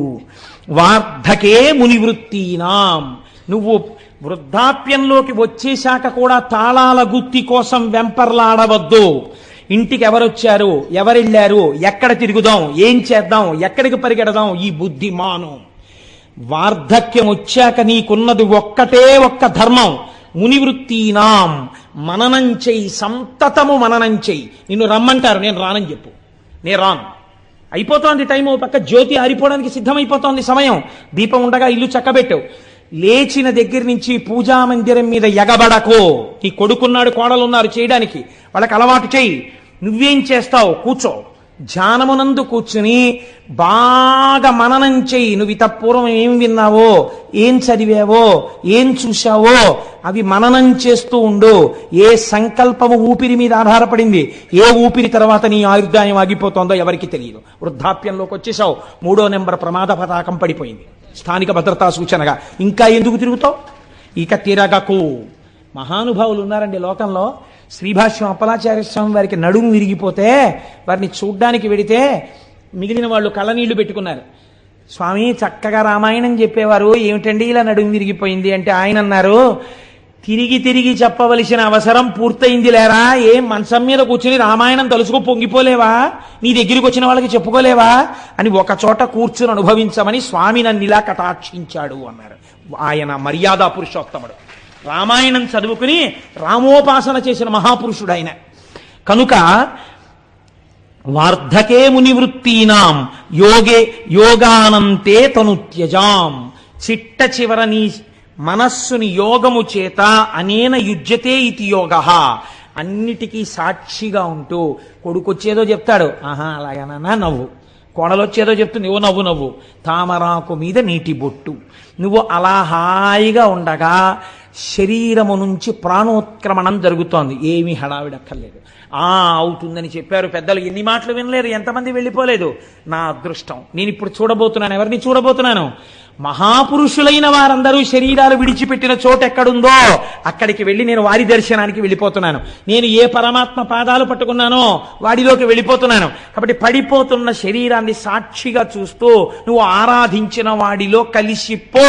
వార్ధకే మునివృత్తీనాం, నువ్వు వృద్ధాప్యంలోకి వచ్చేశాక కూడా తాళాల గుత్తి కోసం వెంపర్లాడవద్దు. ఇంటికి ఎవరొచ్చారు, ఎవరెళ్ళారు, ఎక్కడ తిరుగుదాం, ఏం చేద్దాం, ఎక్కడికి పరిగెడదాం, ఈ బుద్ధి మాను. వార్ధక్యం వచ్చాక నీకున్నది ఒక్కటే ఒక్క ధర్మం. మునివృత్తీనాం, మననం చెయ్యి, సంతతము మననం చెయ్యి. నిన్ను రమ్మంటారు, నేను రానని చెప్పు, నేను రాను. అయిపోతోంది టైం, ఓ పక్క జ్యోతి ఆరిపోవడానికి సిద్ధమైపోతోంది సమయం. దీపం ఉండగా ఇల్లు చక్కబెట్టావు. లేచిన దగ్గర నుంచి పూజా మందిరం మీద ఎగబడకో. నీ కొడుకున్నాడు, కోడలున్నారు చేయడానికి, వాళ్ళకి అలవాటు చెయ్యి. నువ్వేం చేస్తావు? కూర్చో, ధ్యానమునందు కూర్చుని బాగా మననం చెయ్యి. నువ్వు ఇతపూర్వం ఏం విన్నావో, ఏం చదివావో, ఏం చూశావో అవి మననం చేస్తూ ఉండు. ఏ సంకల్పము ఊపిరి మీద ఆధారపడింది, ఏ ఊపిరి తర్వాత నీ ఆయుర్దాయం ఆగిపోతుందో ఎవరికి తెలియదు. వృద్ధాప్యంలోకి వచ్చేసావు, 3వ నెంబర్ ప్రమాద పతాకం పడిపోయింది, స్థానిక భద్రతా సూచనగా. ఇంకా ఎందుకు తిరుగుతావు? ఇక తిరగకు. మహానుభావులు ఉన్నారండి లోకంలో. శ్రీభాష్యం అప్పలాచార్య స్వామి వారికి నడుము విరిగిపోతే వారిని చూడ్డానికి వెడితే మిగిలిన వాళ్ళు కళ్ళనీళ్లు పెట్టుకున్నారు. స్వామి చక్కగా రామాయణం చెప్పేవారు, ఏమిటండి ఇలా నడుము విరిగిపోయింది అంటే ఆయన అన్నారు, తిరిగి తిరిగి చెప్పవలసిన అవసరం పూర్తయింది లేరా? ఏం మంచం మీద కూర్చుని రామాయణం తలుచుకో పొంగిపోలేవా? నీ దగ్గరికి వచ్చిన వాళ్ళకి చెప్పుకోలేవా అని ఒక చోట కూర్చుని అనుభవించమని స్వామి నన్ను ఇలా కటాక్షించాడు అన్నారు. ఆయన మర్యాదా పురుషోత్తముడు, రామాయణం చదువుకుని రామోపాసన చేసిన మహాపురుషుడు ఆయన. కనుక వార్ధకే మునివృత్తీనాం యోగానంతే తనుత్యజాం, చిట్ట చివర నీ మనస్సుని యోగము చేత అనేన యుజ్యతే ఇతి యోగ, అన్నిటికీ సాక్షిగా ఉంటూ కొడుకొచ్చేదో చెప్తాడు, ఆహా అలాగేనా నవ్వు, కోడలొచ్చేదో చెప్తుంది, ఓ నవ్వు నవ్వు, తామరాకు మీద నీటి బొట్టు. నువ్వు అలా హాయిగా ఉండగా శరీరము నుంచి ప్రాణోత్క్రమణం జరుగుతోంది, ఏమీ హడావిడక్కర్లేదు. అవుతుందని చెప్పారు పెద్దలు, ఎన్ని మాటలు వినలేదు, ఎంతమంది వెళ్ళిపోలేదు. నా అదృష్టం, నేను ఇప్పుడు చూడబోతున్నాను. ఎవరిని చూడబోతున్నాను? మహాపురుషులైన వారందరూ శరీరాలు విడిచిపెట్టిన చోటు ఎక్కడుందో అక్కడికి వెళ్ళి నేను వారి దర్శనానికి వెళ్ళిపోతున్నాను. నేను ఏ పరమాత్మ పాదాలు పట్టుకున్నానో వాడిలోకి వెళ్ళిపోతున్నాను. కాబట్టి పడిపోతున్న శరీరాన్ని సాక్షిగా చూస్తూ నువ్వు ఆరాధించిన వాడిలో కలిసిపో.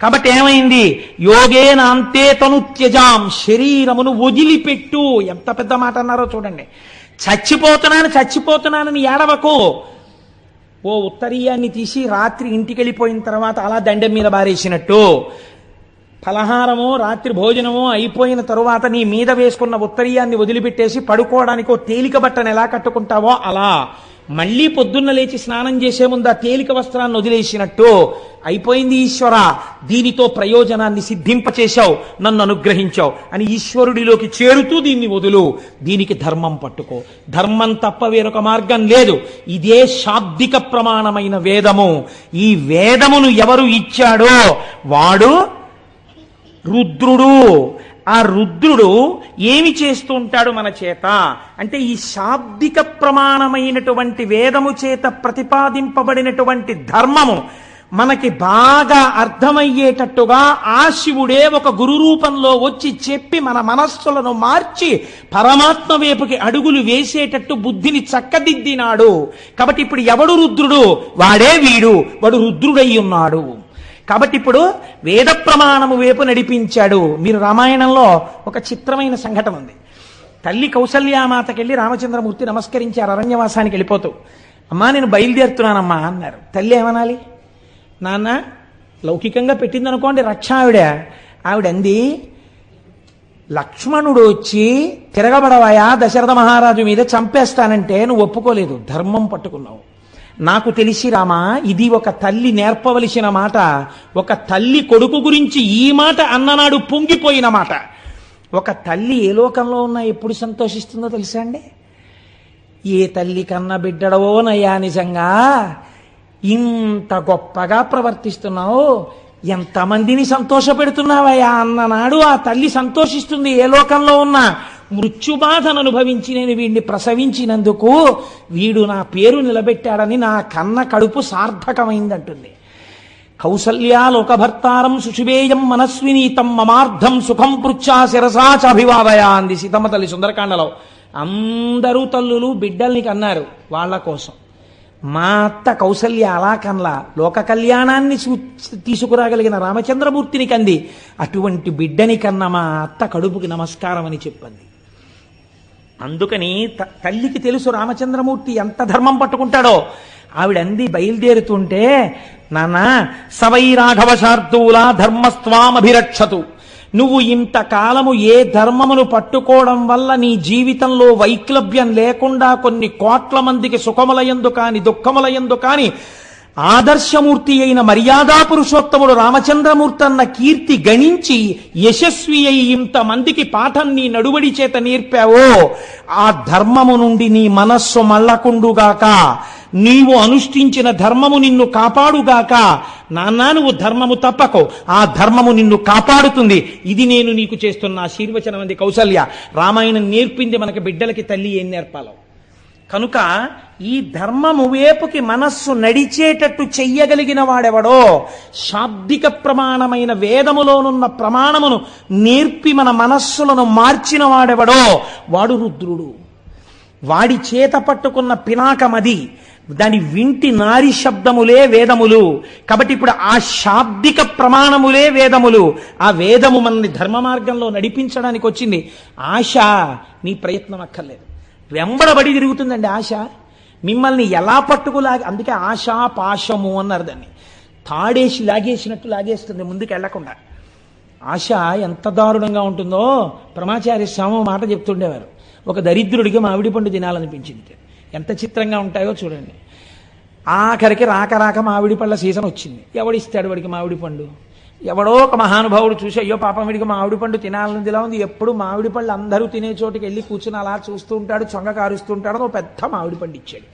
కాబట్టి ఏమైంది? యోగేనాంతే తనుత్యజాం, శరీరమును వదిలిపెట్టు. ఎంత పెద్ద మాట అన్నారో చూడండి. చచ్చిపోతున్నానని ఏడవకు. ఓ ఉత్తరీయాన్ని తీసి రాత్రి ఇంటికి వెళ్ళిపోయిన తర్వాత అలా దండెం మీద బారేసినట్టు, ఫలహారమో రాత్రి భోజనమో అయిపోయిన తరువాత నీ మీద వేసుకున్న ఉత్తరీయాన్ని వదిలిపెట్టేసి పడుకోవడానికి ఓ తేలిక బట్టను ఎలా కట్టుకుంటావో అలా మళ్ళీ పొద్దున్న లేచి స్నానం చేసే ముందు ఆ తేలిక వస్త్రాన్ని వదిలేసినట్టు అయిపోయింది. ఈశ్వర, దీనితో ప్రయోజనాన్ని సిద్ధింపచేశావు, నన్ను అనుగ్రహించావు అని ఈశ్వరుడిలోకి చేరుతూ దీన్ని వదులు. దీనికి ధర్మం పట్టుకో. ధర్మం తప్ప వేరొక మార్గం లేదు. ఇదే శాబ్దిక ప్రమాణమైన వేదము. ఈ వేదమును ఎవరు ఇచ్చాడో వాడు రుద్రుడు. ఆ రుద్రుడు ఏమి చేస్తూ ఉంటాడు మన చేత అంటే, ఈ శాబ్దిక ప్రమాణమైనటువంటి వేదము చేత ప్రతిపాదింపబడినటువంటి ధర్మము మనకి బాగా అర్థమయ్యేటట్టుగా ఆ శివుడే ఒక గురు రూపంలో వచ్చి చెప్పి మన మనస్సులను మార్చి పరమాత్మ వైపుకి అడుగులు వేసేటట్టు బుద్ధిని చక్కదిద్దినాడు. కాబట్టి ఇప్పుడు ఎవడు రుద్రుడు? వాడే వీడు. వాడు రుద్రుడై ఉన్నాడు. కాబట్టి ఇప్పుడు వేద ప్రమాణము వైపు నడిపించాడు. మీరు రామాయణంలో ఒక చిత్రమైన సంఘటన ఉంది. తల్లి కౌసల్యామాతకెళ్ళి రామచంద్రమూర్తి నమస్కరించారు అరణ్యవాసానికి వెళ్ళిపోతూ. అమ్మా నేను బయలుదేరుతున్నానమ్మా అన్నారు. తల్లి ఏమనాలి? నాన్న లౌకికంగా పెట్టిందనుకోండి రక్ష ఆవిడ అంది, లక్ష్మణుడు వచ్చి తిరగబడవాయా దశరథ మహారాజు మీద చంపేస్తానంటే నువ్వు ఒప్పుకోలేదు, ధర్మం పట్టుకున్నావు. నాకు తెలిసి రామా, ఇది ఒక తల్లి నేర్పవలసిన మాట. ఒక తల్లి కొడుకు గురించి ఈ మాట అన్ననాడు పొంగిపోయిన మాట. ఒక తల్లి ఏ లోకంలో ఉన్నా ఎప్పుడు సంతోషిస్తుందో తెలుసా అండి? ఏ తల్లి కన్న బిడ్డడవో నయ్యా, నిజంగా ఇంత గొప్పగా ప్రవర్తిస్తున్నావు, ఎంతమందిని సంతోషపెడుతున్నావయ్యా అన్ననాడు ఆ తల్లి సంతోషిస్తుంది. ఏ లోకంలో ఉన్నా మృత్యుబాధను అనుభవించి నేను వీడిని ప్రసవించినందుకు వీడు నా పేరు నిలబెట్టాడని నా కన్న కడుపు సార్థకమైందంటుంది. కౌసల్యా లోకభర్తారం సుషుభేయం మనస్వినీతం మమార్థం సుఖం పృచ్ఛా శిరసా చాభివాదయా అంది సీతమ్మ తల్లి సుందరకాండలో. అందరూ తల్లులు బిడ్డల్ని కన్నారు వాళ్ళ కోసం. మా అత్త కౌసల్య అలా కన్లా, లోక కళ్యాణాన్ని తీసుకురాగలిగిన రామచంద్రమూర్తిని కంది. అటువంటి బిడ్డని కన్న మా అత్త కడుపుకి నమస్కారం అని చెప్పింది. అందుకని తల్లికి తెలుసు రామచంద్రమూర్తి ఎంత ధర్మం పట్టుకుంటాడో. ఆవిడంది బయలుదేరుతుంటే, నాన్న సవై రాఘవ శార్దూల ధర్మస్వామభిరక్షతు, నువ్వు ఇంతకాలము ఏ ధర్మమును పట్టుకోవడం వల్ల నీ జీవితంలో వైక్లభ్యం లేకుండా కొన్ని కోట్ల మందికి సుఖములయందు కాని దుఃఖములయందు కాని ఆదర్శమూర్తి అయిన మర్యాదా పురుషోత్తముడు రామచంద్రమూర్తి అన్న కీర్తి గణించి యశస్వి అయి ఇంతమందికి పాఠం నీ నడువడి చేత నేర్పావో, ఆ ధర్మము నుండి నీ మనస్సు మళ్ళకుండుగాక, నీవు అనుష్ఠించిన ధర్మము నిన్ను కాపాడుగాక. నాన్న నువ్వు ధర్మము తప్పకో, ఆ ధర్మము నిన్ను కాపాడుతుంది. ఇది నేను నీకు చేస్తున్న ఆశీర్వచనం అంది కౌసల్య. రామాయణం నేర్పింది మనకి బిడ్డలకి తల్లి ఏం నేర్పాలో. కనుక ఈ ధర్మము వేపుకి మనస్సు నడిచేటట్టు చెయ్యగలిగిన వాడెవడో, శాబ్దిక ప్రమాణమైన వేదములోనున్న ప్రమాణమును నేర్పి మన మనస్సులను మార్చిన వాడెవడో వాడు రుద్రుడు. వాడి చేత పట్టుకున్న పినాకమది, దాని వింటి నారి శబ్దములే వేదములు. కాబట్టి ఇప్పుడు ఆ శాబ్దిక ప్రమాణములే వేదములు. ఆ వేదము మనల్ని ధర్మ మార్గంలో నడిపించడానికి వచ్చింది. ఆశ నీ ప్రయత్నం అక్కర్లేదు, వెంబడబడి తిరుగుతుందండి ఆశ. మిమ్మల్ని ఎలా పట్టుకులాగి, అందుకే ఆశా పాశము అన్నారు దాన్ని. తాడేసి లాగేసినట్టు లాగేస్తుంది ముందుకు వెళ్లకుండా. ఆశ ఎంత దారుణంగా ఉంటుందో ప్రమాచార్య స్వామి మాట చెప్తుండేవారు. ఒక దరిద్రుడికి మామిడి పండు తినాలనిపించింది. ఎంత చిత్రంగా ఉంటాయో చూడండి. ఆఖరికి రాక రాక మామిడి పళ్ళ సీజన్ వచ్చింది. ఎవడిస్తాడు వాడికి మామిడి పండు? ఎవడో ఒక మహానుభావుడు చూసి, అయ్యో పాపం వీడికి మామిడి పండు తినాలని ఇలా ఉంది, ఎప్పుడు మామిడి పళ్ళు అందరూ తినే చోటుకి వెళ్ళి కూర్చుని అలా చూస్తూ ఉంటాడు, చొంగ కారుస్తుంటాడు, ఓ పెద్ద మామిడి పండు ఇచ్చాడు.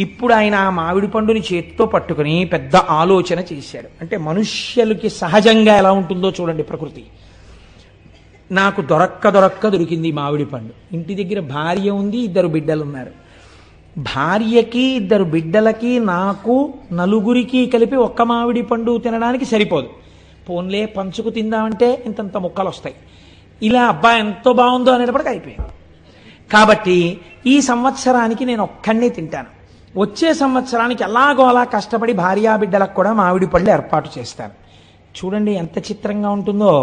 ఇప్పుడు ఆయన ఆ మామిడి పండుని చేతితో పట్టుకుని పెద్ద ఆలోచన చేశాడు. అంటే మనుష్యులకి సహజంగా ఎలా ఉంటుందో చూడండి ప్రకృతి. నాకు దొరక్క దొరికింది మామిడి పండు. ఇంటి దగ్గర భార్య ఉంది, 2 బిడ్డలు ఉన్నారు. భార్యకి 2 బిడ్డలకి నాకు నలుగురికి కలిపి ఒక్క మామిడి పండు తినడానికి సరిపోదు. పోన్లే పంచుకు తిందామంటే ఇంతంత ముక్కలు వస్తాయి. ఇలా అబ్బా ఎంతో బాగుందో అనేటప్పటికి అయిపోయింది. కాబట్టి ఈ సంవత్సరానికి నేను ఒక్కడినే తింటాను. వచ్చే సంవత్సరానికి ఎలాగో అలా కష్టపడి భార్యా బిడ్డలకు కూడా మామిడి పళ్ళు ఏర్పాటు చేస్తాను. చూడండి ఎంత చిత్రంగా ఉంటుందో.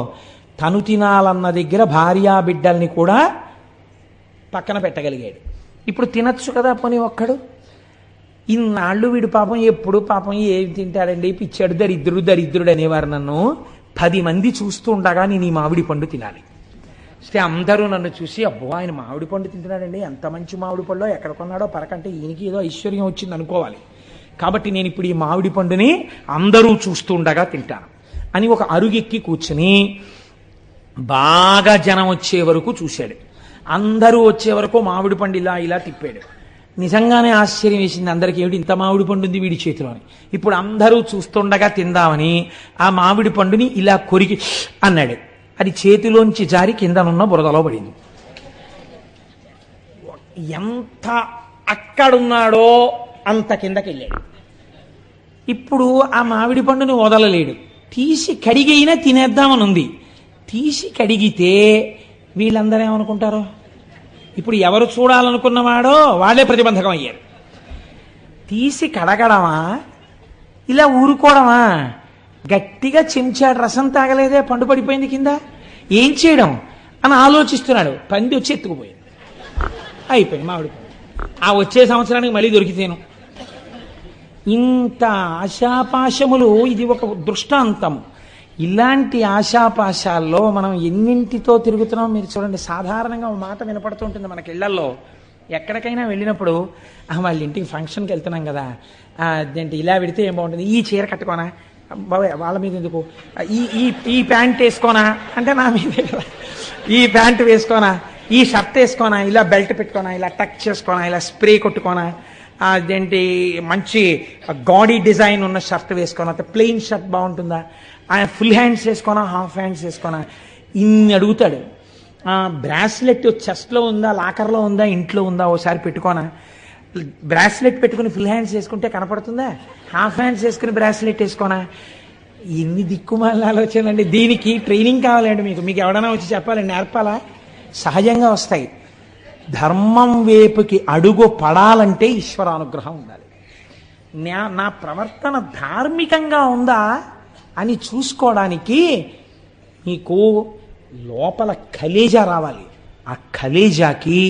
తను తినాలన్న దగ్గర భార్యా బిడ్డల్ని కూడా పక్కన పెట్టగలిగాడు. ఇప్పుడు తినచ్చు కదా పోనీ ఒక్కడు. ఇన్నాళ్ళు వీడు పాపం ఎప్పుడు పాపం ఏమి తింటాడండి, పిచ్చాడు, దరిద్రుడు అనేవారు నన్ను. 10 మంది చూస్తూ ఉండగా నేను ఈ మామిడి పండు తినాలి. అంటే అందరూ నన్ను చూసి, అబ్బో ఆయన మామిడి పండు తింటున్నాడండి, ఎంత మంచి మామిడి పండు, ఎక్కడ కొన్నాడో పరకంటే ఈయనకి ఏదో ఐశ్వర్యం వచ్చింది అనుకోవాలి. కాబట్టి నేను ఇప్పుడు ఈ మామిడి పండుని అందరూ చూస్తూ ఉండగా తింటాను అని ఒక అరుగెక్కి కూర్చుని బాగా జనం వచ్చే వరకు చూశాడు. అందరూ వచ్చే వరకు మామిడి పండు ఇలా తిప్పాడు. నిజంగానే ఆశ్చర్యం వేసింది అందరికీ, ఏమిటి ఇంత మామిడి పండు ఉంది వీడి చేతిలోని. ఇప్పుడు అందరూ చూస్తుండగా తిందామని ఆ మామిడి పండుని ఇలా కొరికి అన్నాడు. అది చేతిలోంచి జారి కిందనున్న బురదలో పడింది. ఎంత అక్కడున్నాడో అంత కిందకి వెళ్ళాడు. ఇప్పుడు ఆ మామిడి పండుని వదలలేడు. తీసి కడిగైనా తినేద్దామని ఉంది. తీసి కడిగితే వీళ్ళందరూ ఏమనుకుంటారో. ఇప్పుడు ఎవరు చూడాలనుకున్నవాడో వాళ్ళే ప్రతిబంధకం అయ్యారు. తీసి కడగడమా, ఇలా ఊరుకోవడమా? గట్టిగా చెంచాడు రసం తాగలేదే, పండు పడిపోయింది కింద, ఏం చేయడం అని ఆలోచిస్తున్నాడు. పంది వచ్చి ఎత్తుకుపోయింది. అయిపోయింది మామిడి పండు. ఆ వచ్చే సంవత్సరానికి మళ్ళీ దొరికితేను. ఇంత ఆశాపాశములు, ఇది ఒక దృష్టాంతము. ఇలాంటి ఆశాపాశాల్లో మనం ఎన్నింటితో తిరుగుతున్నాం మీరు చూడండి. సాధారణంగా ఒక మాట వినపడుతుంటుంది మనకి ఇళ్లలో, ఎక్కడికైనా వెళ్ళినప్పుడు వాళ్ళ ఇంటికి ఫంక్షన్కి వెళ్తున్నాం కదా, అదేంటి ఇలా పెడితే ఏం బాగుంటుంది, ఈ చీర కట్టుకోనా బాబాయ్, వాళ్ళ మీద ఎందుకు, ఈ ఈ ఈ ప్యాంట్ వేసుకోనా అంటే నా మీదే కదా, ఈ ప్యాంట్ వేసుకోనా, ఈ షర్ట్ వేసుకోనా, ఇలా బెల్ట్ పెట్టుకోనా, ఇలా టక్ చేసుకోనా, ఇలా స్ప్రే కొట్టుకోనా, అదేంటి మంచి గాడీ డిజైన్ ఉన్న షర్ట్ వేసుకోనా, ప్లెయిన్ షర్ట్ బాగుంటుందా, ఫుల్ హ్యాండ్స్ వేసుకోనా, హాఫ్ హ్యాండ్స్ వేసుకోనా, ఇన్ని అడుగుతాడు. బ్రాస్లెట్ చెస్ట్లో ఉందా, లాకర్లో ఉందా, ఇంట్లో ఉందా, ఓసారి పెట్టుకోనా, బ్రాస్లెట్ పెట్టుకుని ఫుల్ హ్యాండ్స్ వేసుకుంటే కనపడుతుందా, హాఫ్ హ్యాండ్స్ వేసుకుని బ్రాస్లెట్ వేసుకోనా. ఎన్ని దిక్కుమాల ఆలోచనలండి. దీనికి ట్రైనింగ్ కావాలండి. మీకు ఎవడైనా వచ్చి చెప్పాలండి, నేర్పాలా? సహజంగా వస్తాయి. ధర్మం వైపుకి అడుగు పడాలంటే ఈశ్వరానుగ్రహం ఉండాలి. నా ప్రవర్తన ధార్మికంగా ఉందా అని చూసుకోవడానికి మీకు లోపల కలేజా రావాలి. ఆ కలేజాకి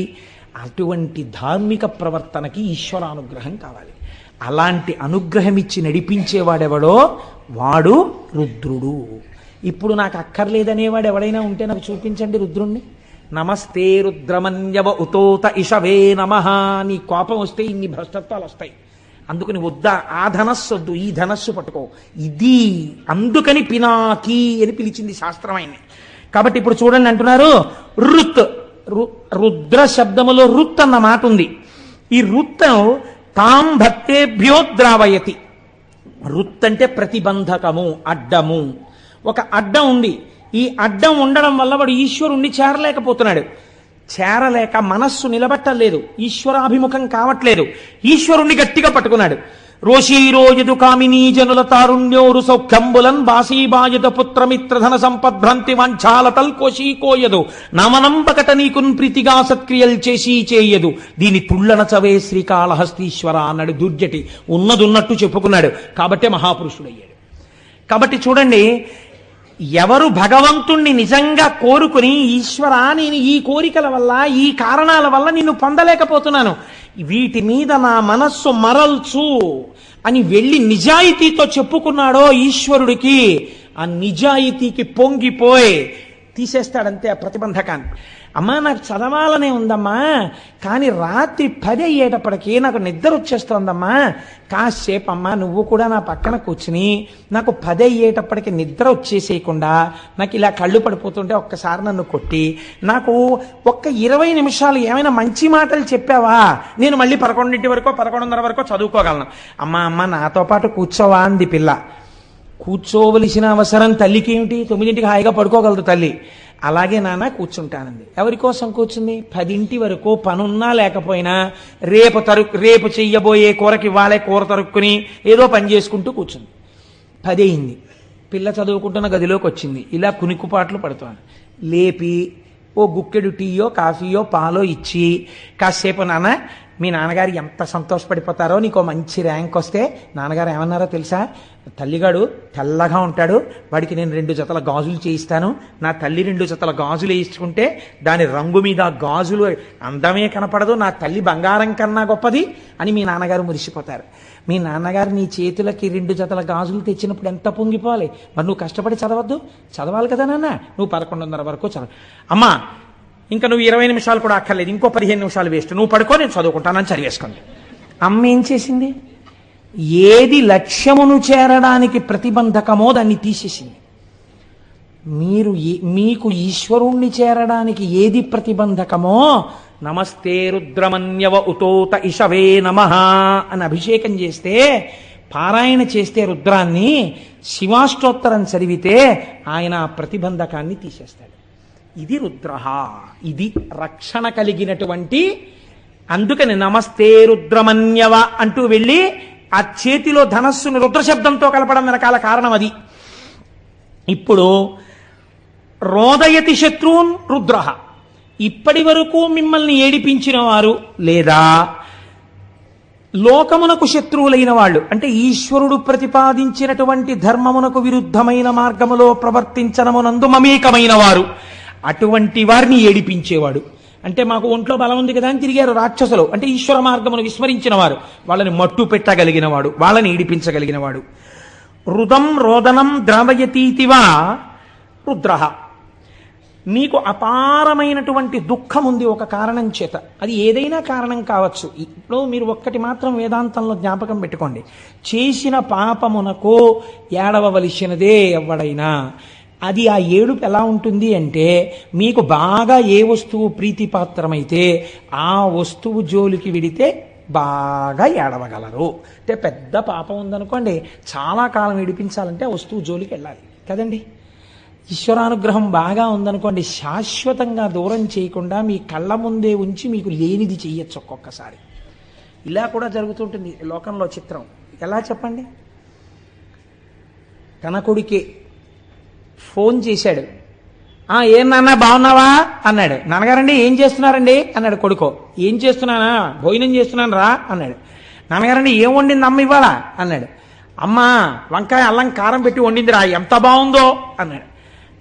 అటువంటి ధార్మిక ప్రవర్తనకి ఈశ్వరానుగ్రహం కావాలి. అలాంటి అనుగ్రహం ఇచ్చి నడిపించేవాడెవడో వాడు రుద్రుడు. ఇప్పుడు నాకు అక్కర్లేదనేవాడు ఎవడైనా ఉంటే నాకు చూపించండి రుద్రుణ్ణి. నమస్తే రుద్రమన్యవ ఉతోత ఇషవే నమః. నీ కోపం వస్తే ఇన్ని భ్రష్టత్వాలు వస్తాయి. అందుకని వద్దా, ఆ ధనస్సు వద్దు, ఈ ధనస్సు పట్టుకో, ఇది అందుకని పినాకి అని పిలిచింది శాస్త్రం ఆయన్ని. కాబట్టి ఇప్పుడు చూడండి అంటున్నారు రుత్, రుద్ర శబ్దములో రుత్ అన్న మాట ఉంది. ఈ రుత్ తాం భక్తేభ్యో ద్రావయతి. రుత్ అంటే ప్రతిబంధకము, అడ్డము. ఒక అడ్డం ఉంది. ఈ అడ్డం ఉండడం వల్ల వాడు ఈశ్వరుణ్ణి చేరలేకపోతున్నాడు. చేరలేక మనస్సు నిలబట్టలేదు, ఈశ్వరాభిముఖం కావట్లేదు. ఈశ్వరుణ్ణి గట్టిగా పట్టుకున్నాడు. రోషీరోయదు కామినీ జనుల తారుణ్యోరు సౌఖ్యంబులన్ బాసీబాయద పుత్రమిత్రధన సంపద్భ్రాంతి వంచాలతల్ కోశీకోయదు నమనంబకట నీకున్ ప్రీతిగా సత్క్రియల్ చేసి చేయదు దీని తుళ్ళన చవే శ్రీకాళహస్తీశ్వర అన్నాడు. దుర్జటి ఉన్నదున్నట్టు చెప్పుకున్నాడు. కాబట్టే మహాపురుషుడయ్యాడు. కాబట్టి చూడండి, ఎవరు భగవంతుణ్ణి నిజంగా కోరుకుని ఈశ్వరా నేను ఈ కోరికల వల్ల, ఈ కారణాల వల్ల నిన్ను పొందలేకపోతున్నాను, వీటి మీద నా మనస్సు మరల్చు అని వెళ్ళి నిజాయితీతో చెప్పుకున్నాడో ఈశ్వరుడికి, ఆ నిజాయితీకి పొంగిపోయి తీసేస్తాడంతే ఆ ప్రతిబంధకాన్ని. అమ్మా నాకు చదవాలనే ఉందమ్మా, కానీ రాత్రి 10 అయ్యేటప్పటికీ నాకు నిద్ర వచ్చేస్తోందమ్మా, కాసేపు అమ్మా నువ్వు కూడా నా పక్కన కూర్చుని నాకు 10 అయ్యేటప్పటికి నిద్ర వచ్చేసేయకుండా నాకు ఇలా కళ్ళు పడిపోతుంటే ఒక్కసారి నన్ను కొట్టి నాకు ఒక్క 20 నిమిషాలు ఏమైనా మంచి మాటలు చెప్పావా, నేను మళ్ళీ 11 వరకు 11:30 వరకు చదువుకోగలను. అమ్మ నాతో పాటు కూర్చోవా అంది పిల్ల. కూర్చోవలసిన అవసరం తల్లికి ఏమిటి? 9ంటికి హాయిగా పడుకోగలదు తల్లి. అలాగే నాన్న కూర్చుంటానంది. ఎవరి కోసం కూర్చుంది? 10 వరకు పనున్నా లేకపోయినా రేపు చెయ్యబోయే కూరకి వాళ్ళే కూర తరుక్కుని ఏదో పని చేసుకుంటూ కూర్చుంది. 10 అయింది. పిల్ల చదువుకుంటున్న గదిలోకి వచ్చింది. ఇలా కునికుపాట్లు పడుతోంది. లేపి ఓ గుక్కెడు టీయో కాఫీయో పాలో ఇచ్చి, కాసేపు నాన్న మీ నాన్నగారు ఎంత సంతోషపడిపోతారో, నీకో మంచి ర్యాంక్ వస్తే నాన్నగారు ఏమన్నారో తెలుసా, తల్లిగాడు తెల్లగా ఉంటాడు, వాడికి నేను 2 జతల గాజులు చేయిస్తాను, నా తల్లి 2 జతల గాజులు వేయించుకుంటే దాని రంగు మీద గాజులు అందమే కనపడదు, నా తల్లి బంగారం కన్నా గొప్పది అని మీ నాన్నగారు మురిసిపోతారు. మీ నాన్నగారు నీ చేతులకి 2 జతల గాజులు తెచ్చినప్పుడు ఎంత పొంగిపోవాలి. మరి నువ్వు కష్టపడి చదవాలి కదా నాన్న, నువ్వు 11:30 వరకు చదవ. అమ్మా ఇంకా నువ్వు 20 నిమిషాలు కూడా అక్కర్లేదు, ఇంకో 15 నిమిషాలు వేస్ట్, నువ్వు పడుకో నేను చదువుకుంటానని చదివేసుకోండి. అమ్మ ఏం చేసింది? ఏది లక్ష్యమును చేరడానికి ప్రతిబంధకమో దాన్ని తీసేసింది. మీకు ఈశ్వరుణ్ణి చేరడానికి ఏది ప్రతిబంధకమో, నమస్తే రుద్రమన్యవ ఉతోత ఇషవే నమః అని అభిషేకం చేస్తే, పారాయణ చేస్తే రుద్రాన్ని, శివాష్టోత్తరం చదివితే ఆయన ఆ ప్రతిబంధకాన్ని తీసేస్తాడు. ఇది రుద్ర, ఇది రక్షణ కలిగినటువంటి. అందుకని నమస్తే రుద్రమన్యవ అంటూ వెళ్ళి ఆ చేతిలో ధనస్సును రుద్రశబ్దంతో కలపడం వెనకాల కారణం అది. ఇప్పుడు రోదయతి శత్రూన్ రుద్ర, ఇప్పటి వరకు మిమ్మల్ని ఏడిపించిన వారు లేదా లోకమునకు శత్రువులైన వాళ్ళు, అంటే ఈశ్వరుడు ప్రతిపాదించినటువంటి ధర్మమునకు విరుద్ధమైన మార్గములో ప్రవర్తించనమునందు మమేకమైన వారు, అటువంటి వారిని ఏడిపించేవాడు. అంటే మాకు ఒంట్లో బలం ఉంది కదా అని తిరిగారు రాక్షసులు, అంటే ఈశ్వర మార్గమును విస్మరించిన వారు, వాళ్ళని మట్టు పెట్టగలిగిన వాడు, వాళ్ళని ఏడిపించగలిగిన వాడు. రుదం రోదనం ద్రావయతీతివా రుద్ర. మీకు అపారమైనటువంటి దుఃఖం ఉంది ఒక కారణం చేత, అది ఏదైనా కారణం కావచ్చు. ఇప్పుడు మీరు ఒక్కటి మాత్రం వేదాంతంలో జ్ఞాపకం పెట్టుకోండి, చేసిన పాపమునకు ఏడవవలసినదే ఎవడైనా. అది ఆ ఏడుపు ఎలా ఉంటుంది అంటే, మీకు బాగా ఏ వస్తువు ప్రీతిపాత్రమైతే ఆ వస్తువు జోలికి విడితే బాగా ఏడవగలరు. అంటే పెద్ద పాపం ఉందనుకోండి, చాలా కాలం ఏడిపించాలంటే ఆ వస్తువు జోలికి వెళ్ళాలి కదండి. ఈశ్వరానుగ్రహం బాగా ఉందనుకోండి, శాశ్వతంగా దూరం చేయకుండా మీ కళ్ళ ముందే ఉంచి మీకు లేనిది చెయ్యొచ్చు ఒక్కొక్కసారి. ఇలా కూడా జరుగుతుంటుంది లోకంలో చిత్రం. ఎలా చెప్పండి? తన కొడుకే ఫోన్ చేశాడు. ఏం నాన్న బాగున్నావా అన్నాడు. నాన్నగారండి ఏం చేస్తున్నారండి అన్నాడు కొడుకో. ఏం చేస్తున్నానా? భోజనం చేస్తున్నాను రా అన్నాడు. నాన్నగారండి ఏం వండింది అమ్మ ఇవాళ అన్నాడు. అమ్మ వంకాయ అల్లం కారం పెట్టి వండిందిరా, ఎంత బాగుందో అన్నాడు.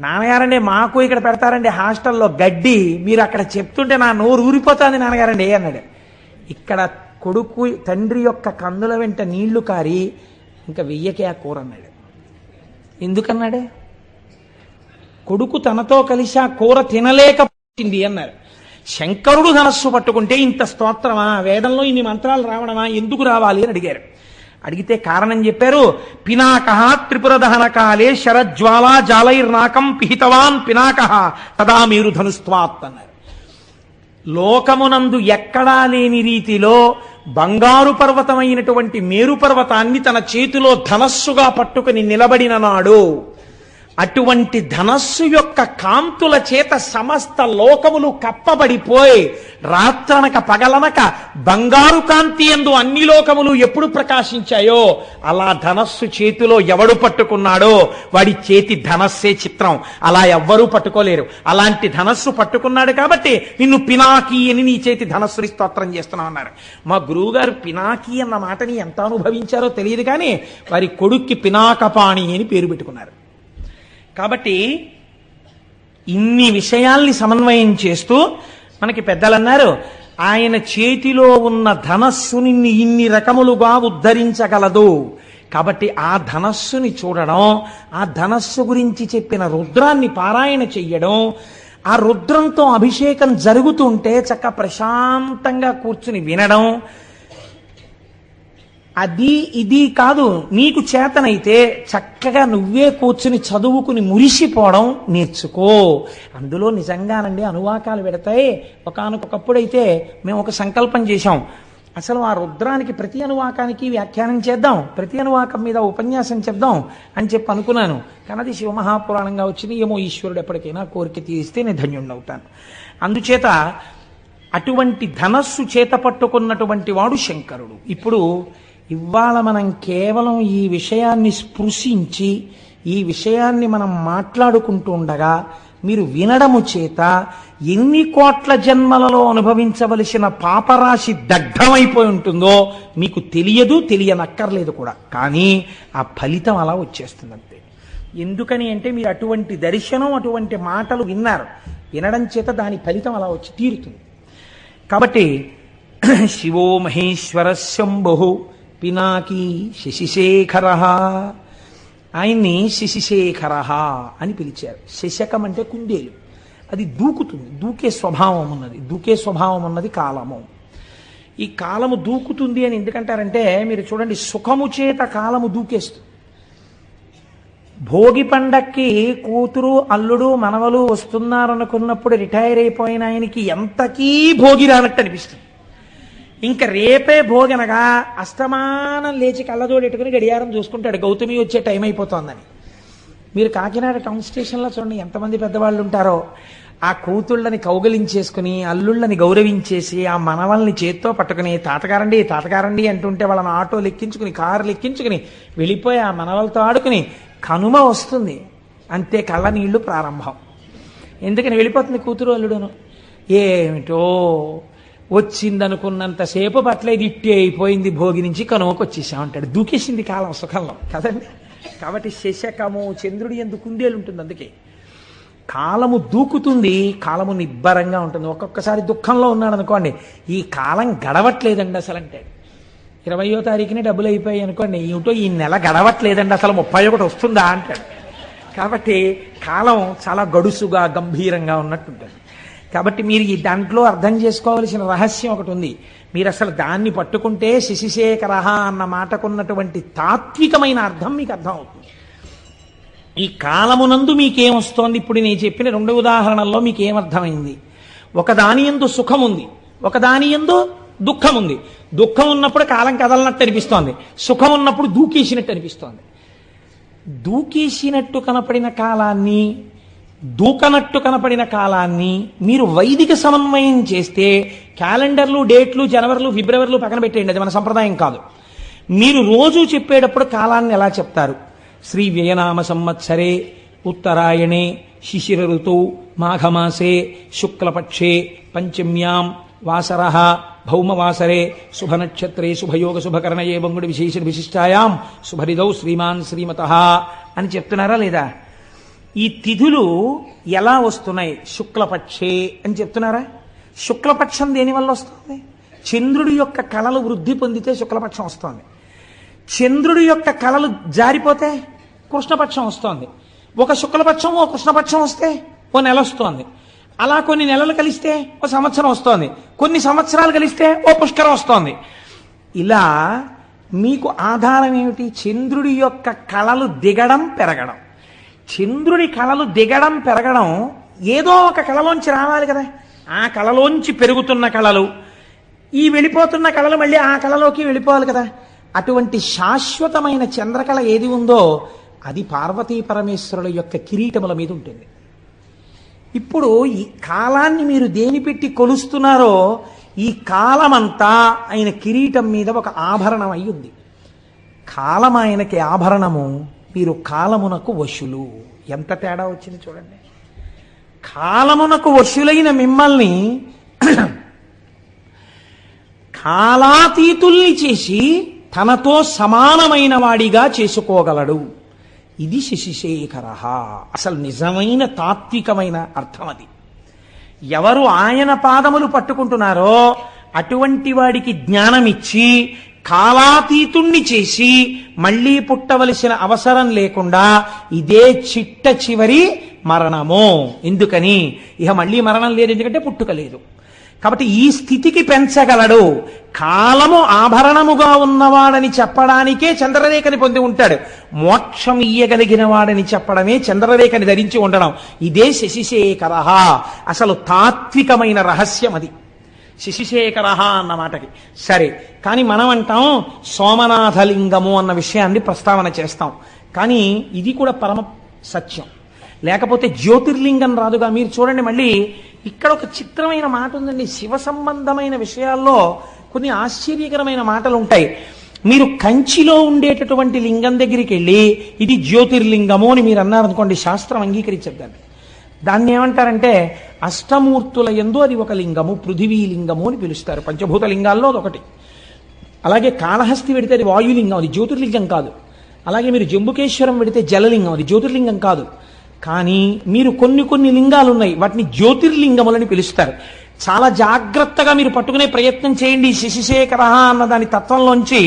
నాన్నగారండి మాకు ఇక్కడ పెడతారండి హాస్టల్లో గడ్డి, మీరు అక్కడ చెప్తుంటే నా నోరు ఊరిపోతుంది నాన్నగారండి అన్నాడు. ఇక్కడ కొడుకు తండ్రి యొక్క కందుల వెంట నీళ్లు కారి ఇంకా వెయ్యకే ఆ కూర అన్నాడు. ఎందుకన్నాడు? కొడుకు తనతో కలిసి ఆ కూర తినలేకపోయింది అన్నారు. శంకరుడు ధనస్సు పట్టుకుంటే ఇంత స్తోత్రమా, వేదంలో ఇన్ని మంత్రాలు రావడమా, ఎందుకు రావాలి అని అడిగారు. అడిగితే కారణం చెప్పారు. పినాక త్రిపుర దహన కాలే శరజ్వాలా జాలైర్నాకం పిహితవాన్ పినాక తదా మీరు ధనుస్త్వాత్ అన్నారు. లోకమునందు ఎక్కడా లేని రీతిలో బంగారు పర్వతమైనటువంటి మేరు పర్వతాన్ని తన చేతిలో ధనస్సుగా పట్టుకుని నిలబడిన నాడు, అటువంటి ధనస్సు యొక్క కాంతుల చేత సమస్త లోకములు కప్పబడిపోయి రాత్రనక పగలనక బంగారు కాంతి యందు అన్ని లోకములు ఎప్పుడు ప్రకాశించాయో అలా ధనస్సు చేతిలో ఎవడు పట్టుకున్నాడో వాడి చేతి ధనస్సే చిత్రం. అలా ఎవ్వరూ పట్టుకోలేరు. అలాంటి ధనస్సు పట్టుకున్నాడు కాబట్టి నిన్ను పినాకి అని నీ చేతి ధనస్సుని స్తోత్రం చేస్తున్నావు అన్నారు. మా గురువు గారు పినాకి అన్న మాటని ఎంత అనుభవించారో తెలియదు కానీ వారి కొడుక్కి పినాకపాణి అని పేరు పెట్టుకున్నారు. కాబట్టి ఇన్ని విషయాల్ని సమన్వయం చేస్తూ మనకి పెద్దలన్నారు, ఆయన చేతిలో ఉన్న ధనస్సుని ఇన్ని రకములుగా ఉద్ధరించగలదు. కాబట్టి ఆ ధనస్సుని చూడడం, ఆ ధనస్సు గురించి చెప్పిన రుద్రాన్ని పారాయణ చెయ్యడం, ఆ రుద్రంతో అభిషేకం జరుగుతుంటే చక్క ప్రశాంతంగా కూర్చుని వినడం, అది ఇది కాదు, నీకు చేతనైతే చక్కగా నువ్వే కూర్చుని చదువుకుని మురిసిపోవడం నేర్చుకో. అందులో నిజంగానండి అనువాకాలు పెడతాయి. ఒకానొకప్పుడైతే మేము ఒక సంకల్పం చేశాం, అసలు ఆ రుద్రానికి ప్రతి అనువాకానికి వ్యాఖ్యానం చేద్దాం, ప్రతి అనువాకం మీద ఉపన్యాసం చెప్దాం అని చెప్పి అనుకున్నాను. కానీ అది శివమహాపురాణంగా వచ్చింది. ఏమో ఈశ్వరుడు ఎప్పటికైనా కోరిక తీరిస్తే నేను ధన్యుణ్ణవుతాను. అందుచేత అటువంటి ధనస్సు చేత పట్టుకున్నటువంటి వాడు శంకరుడు. ఇప్పుడు ఇవాళ మనం కేవలం ఈ విషయాన్ని స్పృశించి ఈ విషయాన్ని మనం మాట్లాడుకుంటూ ఉండగా మీరు వినడము చేత ఎన్ని కోట్ల జన్మలలో అనుభవించవలసిన పాపరాశి దగ్ధమైపోయి ఉంటుందో మీకు తెలియదు, తెలియనక్కర్లేదు కూడా. కానీ ఆ ఫలితం అలా వచ్చేస్తుంది అంతే. ఎందుకని అంటే మీరు అటువంటి దర్శనం, అటువంటి మాటలు విన్నారు, వినడం చేత దాని ఫలితం అలా వచ్చి తీరుతుంది. కాబట్టి శివో మహేశ్వర శంభు పినాకీ శశిశేఖర, ఆయన్ని శశిశేఖర అని పిలిచారు. శశకం అంటే కుందేలు, అది దూకుతుంది, దూకే స్వభావం ఉన్నది. దూకే స్వభావం ఉన్నది కాలము. ఈ కాలము దూకుతుంది అని ఎందుకంటారంటే మీరు చూడండి, సుఖము చేత కాలము దూకేస్తుంది. భోగి పండక్కి కూతురు అల్లుడు మనవలు వస్తున్నారనుకున్నప్పుడు రిటైర్ అయిపోయిన ఆయనకి ఎంతకీ భోగి రానట్టు అనిపిస్తుంది. ఇంకా రేపే భోగనగా అస్తమానం లేచి కళ్ళజోడెట్టుకుని గడియారం చూసుకుంటాడు, గౌతమి వచ్చే టైం అయిపోతోందని. మీరు కాకినాడ టౌన్ స్టేషన్లో చూడండి ఎంతమంది పెద్దవాళ్ళు ఉంటారో. ఆ కూతుళ్ళని కౌగలించేసుకుని అల్లుళ్ళని గౌరవించేసి ఆ మనవల్ని చేత్తో పట్టుకుని తాతగారండి తాతగారండి అంటుంటే వాళ్ళని ఆటోలు ఎక్కించుకుని కార్లు ఎక్కించుకుని వెళ్ళిపోయి ఆ మనవలతో ఆడుకుని కనుమ వస్తుంది, అంతే కళ్ళ నీళ్లు ప్రారంభం. ఎందుకని వెళ్ళిపోతుంది కూతురు అల్లుడును. ఏమిటో వచ్చిందనుకున్నంతసేపు పట్లేదు, ఇట్టి అయిపోయింది, భోగి నుంచి కనుమకు వచ్చేసామంటాడు. దూకేసింది కాలం సుఖంలో కదండి. కాబట్టి శశకము చంద్రుడి యందు కుందేలు ఉంటుంది. అందుకే కాలము దూకుతుంది, కాలము నిబ్బరంగా ఉంటుంది. ఒక్కొక్కసారి దుఃఖంలో ఉన్నాడు అనుకోండి, ఈ కాలం గడవట్లేదండి అసలు అంటే 20వ తారీఖునే డబ్బులు అయిపోయాయి అనుకోండి, ఏమిటో ఈ నెల గడవట్లేదండి అసలు 31 వస్తుందా అంటాడు. కాబట్టి కాలం చాలా గడుసుగా గంభీరంగా ఉన్నట్టుంటుంది. కాబట్టి మీరు ఈ దాంట్లో అర్థం చేసుకోవలసిన రహస్యం ఒకటి ఉంది. మీరు అసలు దాన్ని పట్టుకుంటే శశిశేఖరః అన్న మాటకున్నటువంటి తాత్వికమైన అర్థం మీకు అర్థం అవుతుంది. ఈ కాలమునందు మీకేమొస్తోంది? ఇప్పుడు నేను చెప్పిన 2 ఉదాహరణల్లో మీకేమర్థమైంది? ఒకదాని యందు సుఖం ఉంది, ఒకదాని యందు దుఃఖం ఉంది. దుఃఖం ఉన్నప్పుడు కాలం కదలనట్టు అనిపిస్తోంది, సుఖం ఉన్నప్పుడు దూకేసినట్టు అనిపిస్తోంది. దూకేసినట్టు కనపడిన కాలాన్ని, దూకనట్టు కనపడిన కాలాన్ని మీరు వైదిక సమన్వయం చేస్తే క్యాలెండర్లు, డేట్లు, జనవరిలు, ఫిబ్రవరిలు పక్కన పెట్టేయండి, అది మన సంప్రదాయం కాదు. మీరు రోజు చెప్పేటప్పుడు కాలాన్ని ఎలా చెప్తారు? శ్రీ వ్యయనామ సంవత్సరే ఉత్తరాయణే శిశిర ఋతువు మాఘమాసే శుక్లపక్షే పంచమ్యాం వాసరః భౌమవాసరే శుభనక్షత్రే శుభయోగ శుభకరణయే వంగుడి విశేష విశిష్టాయాం శుభరిదౌ శ్రీమాన్ శ్రీమతః అని చెప్తున్నారా లేదా? ఈ తిథులు ఎలా వస్తున్నాయి? శుక్లపక్షే అని చెప్తున్నారా? శుక్లపక్షం దేనివల్ల వస్తుంది? చంద్రుడి యొక్క కళలు వృద్ధి పొందితే శుక్లపక్షం వస్తుంది. చంద్రుడి యొక్క కళలు జారిపోతే కృష్ణపక్షం వస్తోంది. ఒక శుక్లపక్షం ఓ కృష్ణపక్షం వస్తే ఓ నెల వస్తోంది. అలా కొన్ని నెలలు కలిస్తే ఓ సంవత్సరం వస్తోంది, కొన్ని సంవత్సరాలు కలిస్తే ఓ పుష్కరం వస్తోంది. ఇలా మీకు ఆధారం ఏమిటి? చంద్రుడి యొక్క కళలు దిగడం పెరగడం. చంద్రుడి కళలు దిగడం పెరగడం ఏదో ఒక కళలోంచి రావాలి కదా. ఆ కళలోంచి పెరుగుతున్న కళలు, ఈ వెళ్ళిపోతున్న కళలు మళ్ళీ ఆ కళలోకి వెళ్ళిపోవాలి కదా. అటువంటి శాశ్వతమైన చంద్రకళ ఏది ఉందో అది పార్వతీ పరమేశ్వరుల యొక్క కిరీటముల మీద ఉంటుంది. ఇప్పుడు ఈ కాలాన్ని మీరు దేని పెట్టి కొలుస్తున్నారో ఈ కాలమంతా ఆయన కిరీటం మీద ఒక ఆభరణం అయి ఉంది. కాలం ఆయనకి ఆభరణము, మీరు కాలమునకు వశులు. ఎంత తేడా వచ్చింది చూడండి. కాలమునకు వశులైన మిమ్మల్ని కాలాతీతుల్ని చేసి తనతో సమానమైన వాడిగా చేసుకోగలడు. ఇది శశిశేఖరః. అసలు నిజమైన తాత్వికమైన అర్థం అది. ఎవరు ఆయన పాదములు పట్టుకుంటున్నారో అటువంటి వాడికి జ్ఞానమిచ్చి కాలాతీతుణ్ణి చేసి మళ్ళీ పుట్టవలసిన అవసరం లేకుండా ఇదే చిట్ట చివరి మరణము. ఎందుకని? ఇక మళ్ళీ మరణం లేదు, ఎందుకంటే పుట్టుక లేదు. కాబట్టి ఈ స్థితికి పెంచగలడు. కాలము ఆభరణముగా ఉన్నవాడని చెప్పడానికే చంద్రరేఖని పొంది ఉంటాడు. మోక్షం ఇయ్యగలిగిన వాడని చెప్పడమే చంద్రరేఖని ధరించి ఉండడం. ఇదే శశిశేఖరః. అసలు తాత్వికమైన రహస్యం అది, శశిశేఖరః అన్న మాటకి. సరే, కానీ మనం అంటాం సోమనాథలింగము అన్న విషయాన్ని ప్రస్తావన చేస్తాం. కానీ ఇది కూడా పరమ సత్యం, లేకపోతే జ్యోతిర్లింగం రాదుగా. మీరు చూడండి, మళ్ళీ ఇక్కడ ఒక చిత్రమైన మాట ఉందండి. శివ సంబంధమైన విషయాల్లో కొన్ని ఆశ్చర్యకరమైన మాటలు ఉంటాయి. మీరు కంచిలో ఉండేటటువంటి లింగం దగ్గరికి వెళ్ళి ఇది జ్యోతిర్లింగము అని మీరు అన్నారనుకోండి, శాస్త్రం అంగీకరించద్దు. దాన్ని ఏమంటారంటే అష్టమూర్తుల యందు అది ఒక లింగము, పృథివీ లింగము అని పిలుస్తారు. పంచభూత లింగాల్లో అదొకటి. అలాగే కాళహస్తి వెడితే అది వాయులింగం, అది జ్యోతిర్లింగం కాదు. అలాగే మీరు జంబుకేశ్వరం వెడితే జలలింగం, అది జ్యోతిర్లింగం కాదు. కానీ మీరు కొన్ని లింగాలు ఉన్నాయి, వాటిని జ్యోతిర్లింగములని పిలుస్తారు. చాలా జాగ్రత్తగా మీరు పట్టుకునే ప్రయత్నం చేయండి. శశిశేఖరః అన్న దాని తత్వంలోంచి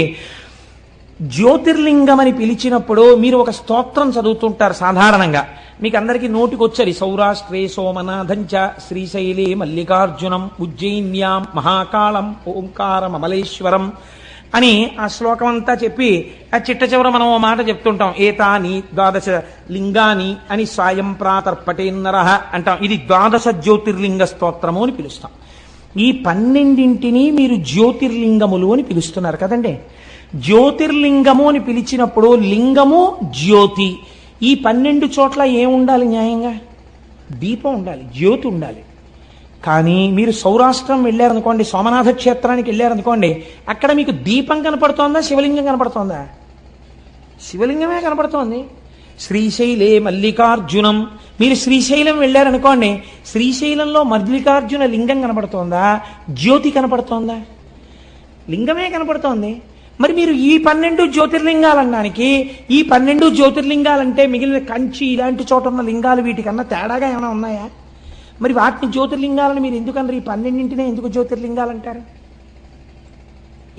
జ్యోతిర్లింగమని పిలిచినప్పుడు మీరు ఒక స్తోత్రం చదువుతుంటారు సాధారణంగా. మీకు అందరికీ నోటికొచ్చరి సౌరాష్ట్రే సోమనాథంచ శ్రీశైలే మల్లికార్జునం ఉజ్జయిన్యాం మహాకాళం ఓంకారం అమలేశ్వరం అని ఆ శ్లోకం అంతా చెప్పి ఆ చిట్ట చివర మనం ఓ మాట చెప్తుంటాం, ఏతాని ద్వాదశ లింగాని అని సాయం ప్రాతర్పటేన్నరః అంటాం. ఇది ద్వాదశ జ్యోతిర్లింగ స్తోత్రము అని పిలుస్తాం. ఈ 12 మీరు జ్యోతిర్లింగములు అని పిలుస్తున్నారు కదండి. జ్యోతిర్లింగము అని పిలిచినప్పుడు లింగము జ్యోతి, ఈ 12 చోట్ల ఏముండాలి? న్యాయంగా దీపం ఉండాలి, జ్యోతి ఉండాలి. కానీ మీరు సౌరాష్ట్రం వెళ్ళారనుకోండి, సోమనాథ క్షేత్రానికి వెళ్ళారనుకోండి, అక్కడ మీకు దీపం కనపడుతోందా, శివలింగం కనపడుతోందా? శివలింగమే కనపడుతోంది. శ్రీశైలే మల్లికార్జునం, మీరు శ్రీశైలం వెళ్ళారనుకోండి, శ్రీశైలంలో మల్లికార్జున లింగం కనపడుతోందా, జ్యోతి కనపడుతోందా? లింగమే కనపడుతోంది. మరి మీరు ఈ 12 జ్యోతిర్లింగాలనడానికి, ఈ 12 జ్యోతిర్లింగాలంటే మిగిలిన కంచి ఇలాంటి చోట ఉన్న లింగాలు వీటికన్నా తేడాగా ఏమైనా ఉన్నాయా? మరి వాటిని జ్యోతిర్లింగాలను మీరు ఎందుకన్నారు? ఈ 12 ఎందుకు జ్యోతిర్లింగాలు అంటారు?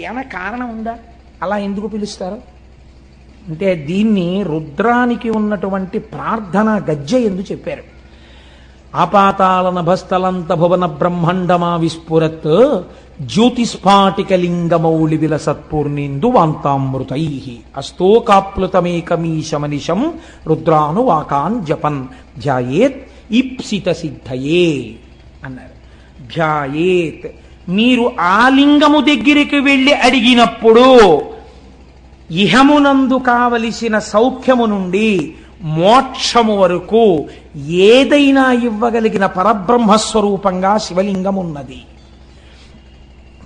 ఏమైనా కారణం ఉందా? అలా ఎందుకు పిలుస్తారు? అంటే దీన్ని రుద్రానికి ఉన్నటువంటి ప్రార్థన గజ్జె ఎందు చెప్పారు. ఆపాతాల నభస్థలంత భువన బ్రహ్మాండమా విస్ఫురత్ జ్యోతిస్ఫాటికలింగమౌళి విలసత్పూర్ణేందు వాంతామృతై అస్తోకాప్లుతమేకమీశమనిశం రుద్రాను వాకాన్ జపన్ ధ్యాయేత్ ఈప్సిత సిద్ధయే అన్నారు. ధ్యాయేత్, మీరు ఆ లింగము దగ్గరికి వెళ్ళి అడిగినప్పుడు ఇహమునందు కావలసిన సౌఖ్యము నుండి మోక్షము వరకు ఏదైనా ఇవ్వగలిగిన పరబ్రహ్మస్వరూపంగా శివలింగం ఉన్నది.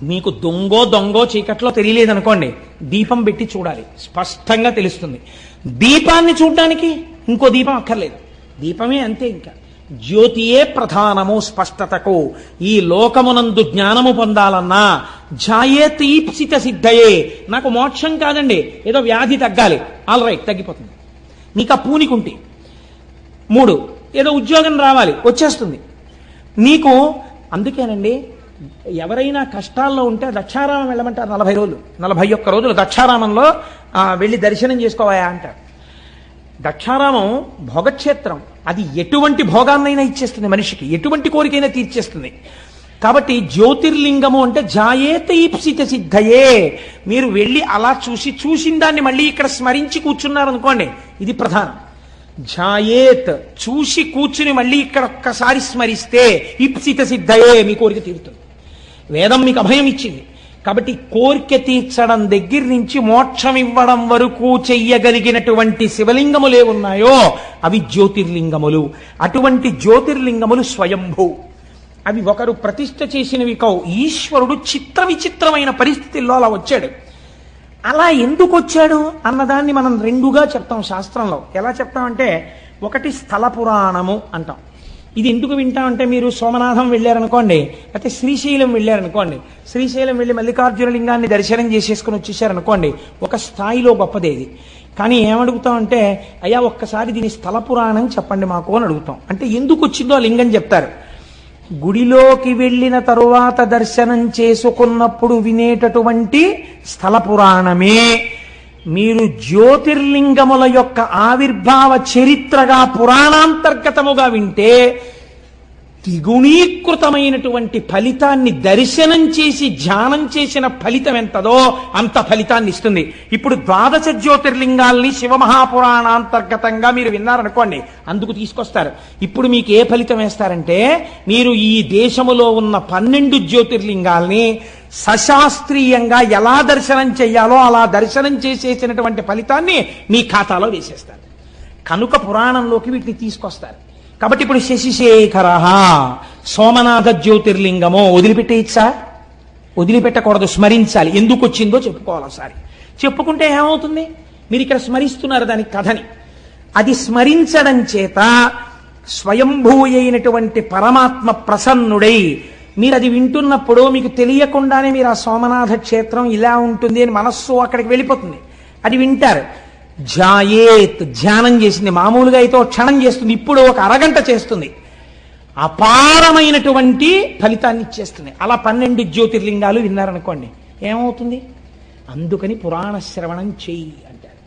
మీకు దొంగో చీకట్లో తెలియలేదనుకోండి, దీపం పెట్టి చూడాలి, స్పష్టంగా తెలుస్తుంది. దీపాన్ని చూడడానికి ఇంకో దీపం అక్కర్లేదు, దీపమే అంతే. ఇంకా జ్యోతియే ప్రధానము స్పష్టతకు. ఈ లోకమునందు జ్ఞానము పొందాలన్నా ఝాయేత్ ఈప్సిత సిద్ధయే. నాకు మోక్షం కాదండి, ఏదో వ్యాధి తగ్గాలి, ఆల్ రైట్ తగ్గిపోతుంది. నీకు ఆ పూనికుంటే 3 ఏదో ఉద్యోగం రావాలి, వచ్చేస్తుంది నీకు. అందుకేనండి ఎవరైనా కష్టాల్లో ఉంటే దక్షారామం వెళ్ళమంటారు. 40 రోజులు 41 రోజులు దక్షారామంలో వెళ్ళి దర్శనం చేసుకోవాయా అంటారు. దక్షారామం భోగక్షేత్రం, అది ఎటువంటి భోగాన్నైనా ఇచ్చేస్తుంది మనిషికి, ఎటువంటి కోరికైనా తీర్చేస్తుంది. కాబట్టి జ్యోతిర్లింగము అంటే ఝాయేత్ ఈప్సిత సిద్ధయే. మీరు వెళ్ళి అలా చూసిన దాన్ని మళ్ళీ ఇక్కడ స్మరించి కూర్చున్నారనుకోండి, ఇది ప్రధానం. ఝాయేత్, చూసి కూర్చుని మళ్ళీ ఇక్కడ ఒక్కసారి స్మరిస్తే ఈప్సిత సిద్ధయే, మీ కోరిక తీరుతుంది. వేదం మీకు అభయం ఇచ్చింది. కాబట్టి కోరిక తీర్చడం దగ్గర నుంచి మోక్షం ఇవ్వడం వరకు చెయ్యగలిగినటువంటి శివలింగములే ఉన్నాయో అవి జ్యోతిర్లింగములు. అటువంటి జ్యోతిర్లింగములు స్వయంభూ, అవి ఒకరు ప్రతిష్ఠ చేసినవి కావు. ఈశ్వరుడు చిత్ర విచిత్రమైన పరిస్థితుల్లో అలా వచ్చాడు. అలా ఎందుకు వచ్చాడు అన్నదాన్ని మనం 2గా చెప్తాం శాస్త్రంలో. ఎలా చెప్తామంటే, ఒకటి స్థల పురాణము అంటాం. ఇది ఎందుకు వింటామంటే, మీరు సోమనాథం వెళ్ళారనుకోండి, అయితే శ్రీశైలం వెళ్ళారనుకోండి, శ్రీశైలం వెళ్ళి మల్లికార్జున లింగాన్ని దర్శనం చేసేసుకుని వచ్చేసారనుకోండి, ఒక స్థాయిలో గొప్పదేది. కానీ ఏమడుగుతామంటే, అయ్యా ఒక్కసారి దీని స్థల పురాణం చెప్పండి మాకు అని అడుగుతాం. అంటే ఎందుకు వచ్చిందో ఆ లింగం చెప్తారు. గుడిలోకి వెళ్ళిన తరువాత దర్శనం చేసుకున్నప్పుడు వినేటటువంటి స్థల పురాణమే మీరు జ్యోతిర్లింగముల యొక్క ఆవిర్భావ చరిత్రగా పురాణాంతర్గతముగా వింటే ద్విగుణీకృతమైనటువంటి ఫలితాన్ని దర్శనం చేసి ధ్యానం చేసిన ఫలితం ఎంతదో అంత ఫలితాన్ని ఇస్తుంది. ఇప్పుడు 12 జ్యోతిర్లింగాల్ని శివమహాపురాణాంతర్గతంగా మీరు విన్నారనుకోండి, అందుకు తీసుకొస్తారు. ఇప్పుడు మీకు ఏ ఫలితం వేస్తారంటే, మీరు ఈ దేశములో ఉన్న 12 జ్యోతిర్లింగాల్ని సశాస్త్రీయంగా ఎలా దర్శనం చెయ్యాలో అలా దర్శనం చేసేసినటువంటి ఫలితాన్ని మీ ఖాతాలో వేసేస్తారు. కనుక పురాణంలోకి వీటిని తీసుకొస్తారు. కాబట్టి ఇప్పుడు శశిశేఖర సోమనాథ జ్యోతిర్లింగమో వదిలిపెట్టేయచ్చా? వదిలిపెట్టకూడదు, స్మరించాలి. ఎందుకు వచ్చిందో చెప్పుకోవాలి. ఒకసారి చెప్పుకుంటే ఏమవుతుంది? మీరు ఇక్కడ స్మరిస్తున్నారు దాని కథని. అది స్మరించడం చేత స్వయంభూ అయినటువంటి పరమాత్మ ప్రసన్నుడై, మీరు అది వింటున్నప్పుడు మీకు తెలియకుండానే మీరు ఆ సోమనాథ క్షేత్రం ఇలా ఉంటుంది అని మనస్సు అక్కడికి వెళ్ళిపోతుంది. అది వింటారు. ఝాయేత్, ధ్యానం చేసింది. మామూలుగా అయితే క్షణం చేస్తుంది, ఇప్పుడు ఒక అరగంట చేస్తుంది. అపారమైనటువంటి ఫలితాన్ని ఇచ్చేస్తుంది. అలా 12 జ్యోతిర్లింగాలు విన్నారనుకోండి, ఏమవుతుంది? అందుకని పురాణ శ్రవణం చెయ్యి అంటారు.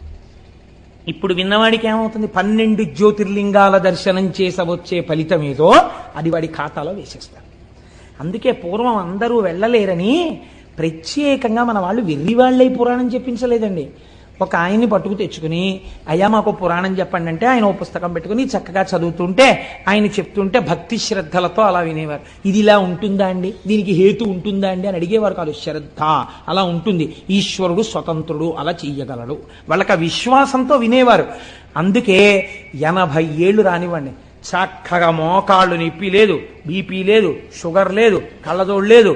ఇప్పుడు విన్నవాడికి ఏమవుతుంది? 12 జ్యోతిర్లింగాల దర్శనం చేసవచ్చే ఫలితం ఏదో అది వాడి ఖాతాలో వేసేస్తారు. అందుకే పూర్వం అందరూ వెళ్ళలేరని ప్రత్యేకంగా మన వాళ్ళు వెర్రివాళ్ళై పురాణం చెప్పించలేదండి. ఒక ఆయన్ని పట్టుకు తెచ్చుకుని, అయ్యా మాకు పురాణం చెప్పండి అంటే ఆయన ఓ పుస్తకం పెట్టుకుని చక్కగా చదువుతుంటే ఆయన చెప్తుంటే భక్తి శ్రద్ధలతో అలా వినేవారు. ఇది ఇలా ఉంటుందా అండి, దీనికి హేతు ఉంటుందా అండి అని అడిగేవారు కాదు. శ్రద్ధ అలా ఉంటుంది, ఈశ్వరుడు స్వతంత్రుడు, అలా చెయ్యగలడు, వాళ్ళకి ఆ విశ్వాసంతో వినేవారు. అందుకే 80 ఏళ్ళు రానివ్వండి, చక్కగా మోకాళ్ళు నొప్పి లేదు, బీపీ లేదు, షుగర్ లేదు, కళ్ళజోడు లేదు,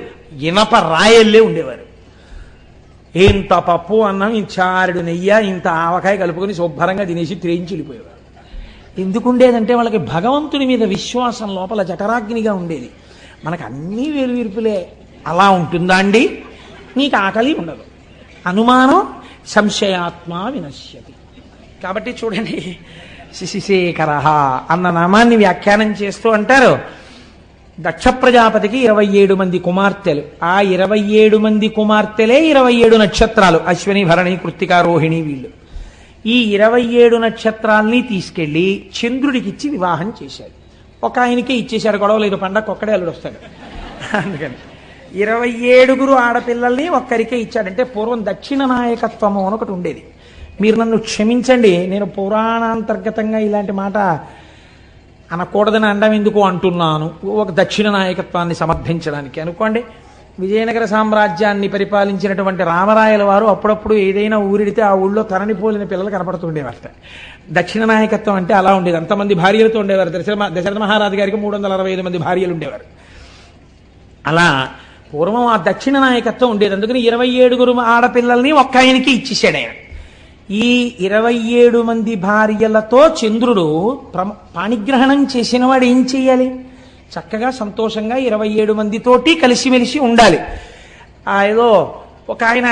ఇనప రాయల్లే ఉండేవారు. ఇంత పప్పు అన్నం, ఇంత చారుడు నెయ్యి, ఇంత ఆవకాయ కలుపుకొని శుభ్రంగా తినేసి త్రేయించి వెళ్ళిపోయేవారు. ఎందుకుండేదంటే వాళ్ళకి భగవంతుని మీద విశ్వాసం లోపల జఠరాగ్నిగా ఉండేది. మనకు అన్నీ వేరువిరుపులే. అలా ఉంటుందా అండి? నీకు ఆకలి ఉండదు, అనుమానం సంశయాత్మ వినశ్యతి. కాబట్టి చూడండి, శశిశేఖర అన్న నామాన్ని వ్యాఖ్యానం చేస్తూ అంటారు, దక్ష ప్రజాపతికి 27 మంది కుమార్తెలు. ఆ 27 మంది కుమార్తెలే 27 నక్షత్రాలు, అశ్విని భరణి కృత్తిక రోహిణి. వీళ్ళు ఈ 27 నక్షత్రాల్ని తీసుకెళ్లి చంద్రుడికిచ్చి వివాహం చేశాడు. ఒక ఆయనకే ఇచ్చేశాడు, గొడవ లేదు, పండగ ఒక్కడే అల్లుడు వస్తాడు. అందుకని 27 ఆడపిల్లల్ని ఒక్కరికే ఇచ్చాడంటే పూర్వం దక్షిణ నాయకత్వము అని ఒకటి ఉండేది. మీరు నన్ను క్షమించండి, నేను పురాణాంతర్గతంగా ఇలాంటి మాట అనకూడదని అండం ఎందుకు అంటున్నాను, ఒక దక్షిణ నాయకత్వాన్ని సమర్థించడానికి. అనుకోండి, విజయనగర సామ్రాజ్యాన్ని పరిపాలించినటువంటి రామరాయల వారు అప్పుడప్పుడు ఏదైనా ఊరిడితే ఆ ఊళ్ళో తరణిపోలిన పిల్లలు కనపడుతుండేవారట. దక్షిణ నాయకత్వం అంటే అలా ఉండేది. అంతమంది భార్యలతో ఉండేవారు. దశరథ మహారాజు గారికి 365 మంది భార్యలు ఉండేవారు. అలా పూర్వం ఆ దక్షిణ నాయకత్వం ఉండేది. అందుకని 27 ఆడపిల్లల్ని ఒక్క ఆయనకి ఇచ్చేసాడు ఆయన. ఈ 27 మంది భార్యలతో చంద్రుడు పాణిగ్రహణం చేసిన వాడు ఏం చెయ్యాలి? చక్కగా సంతోషంగా 27 మందితోటి కలిసిమెలిసి ఉండాలి. ఏదో ఒక ఆయన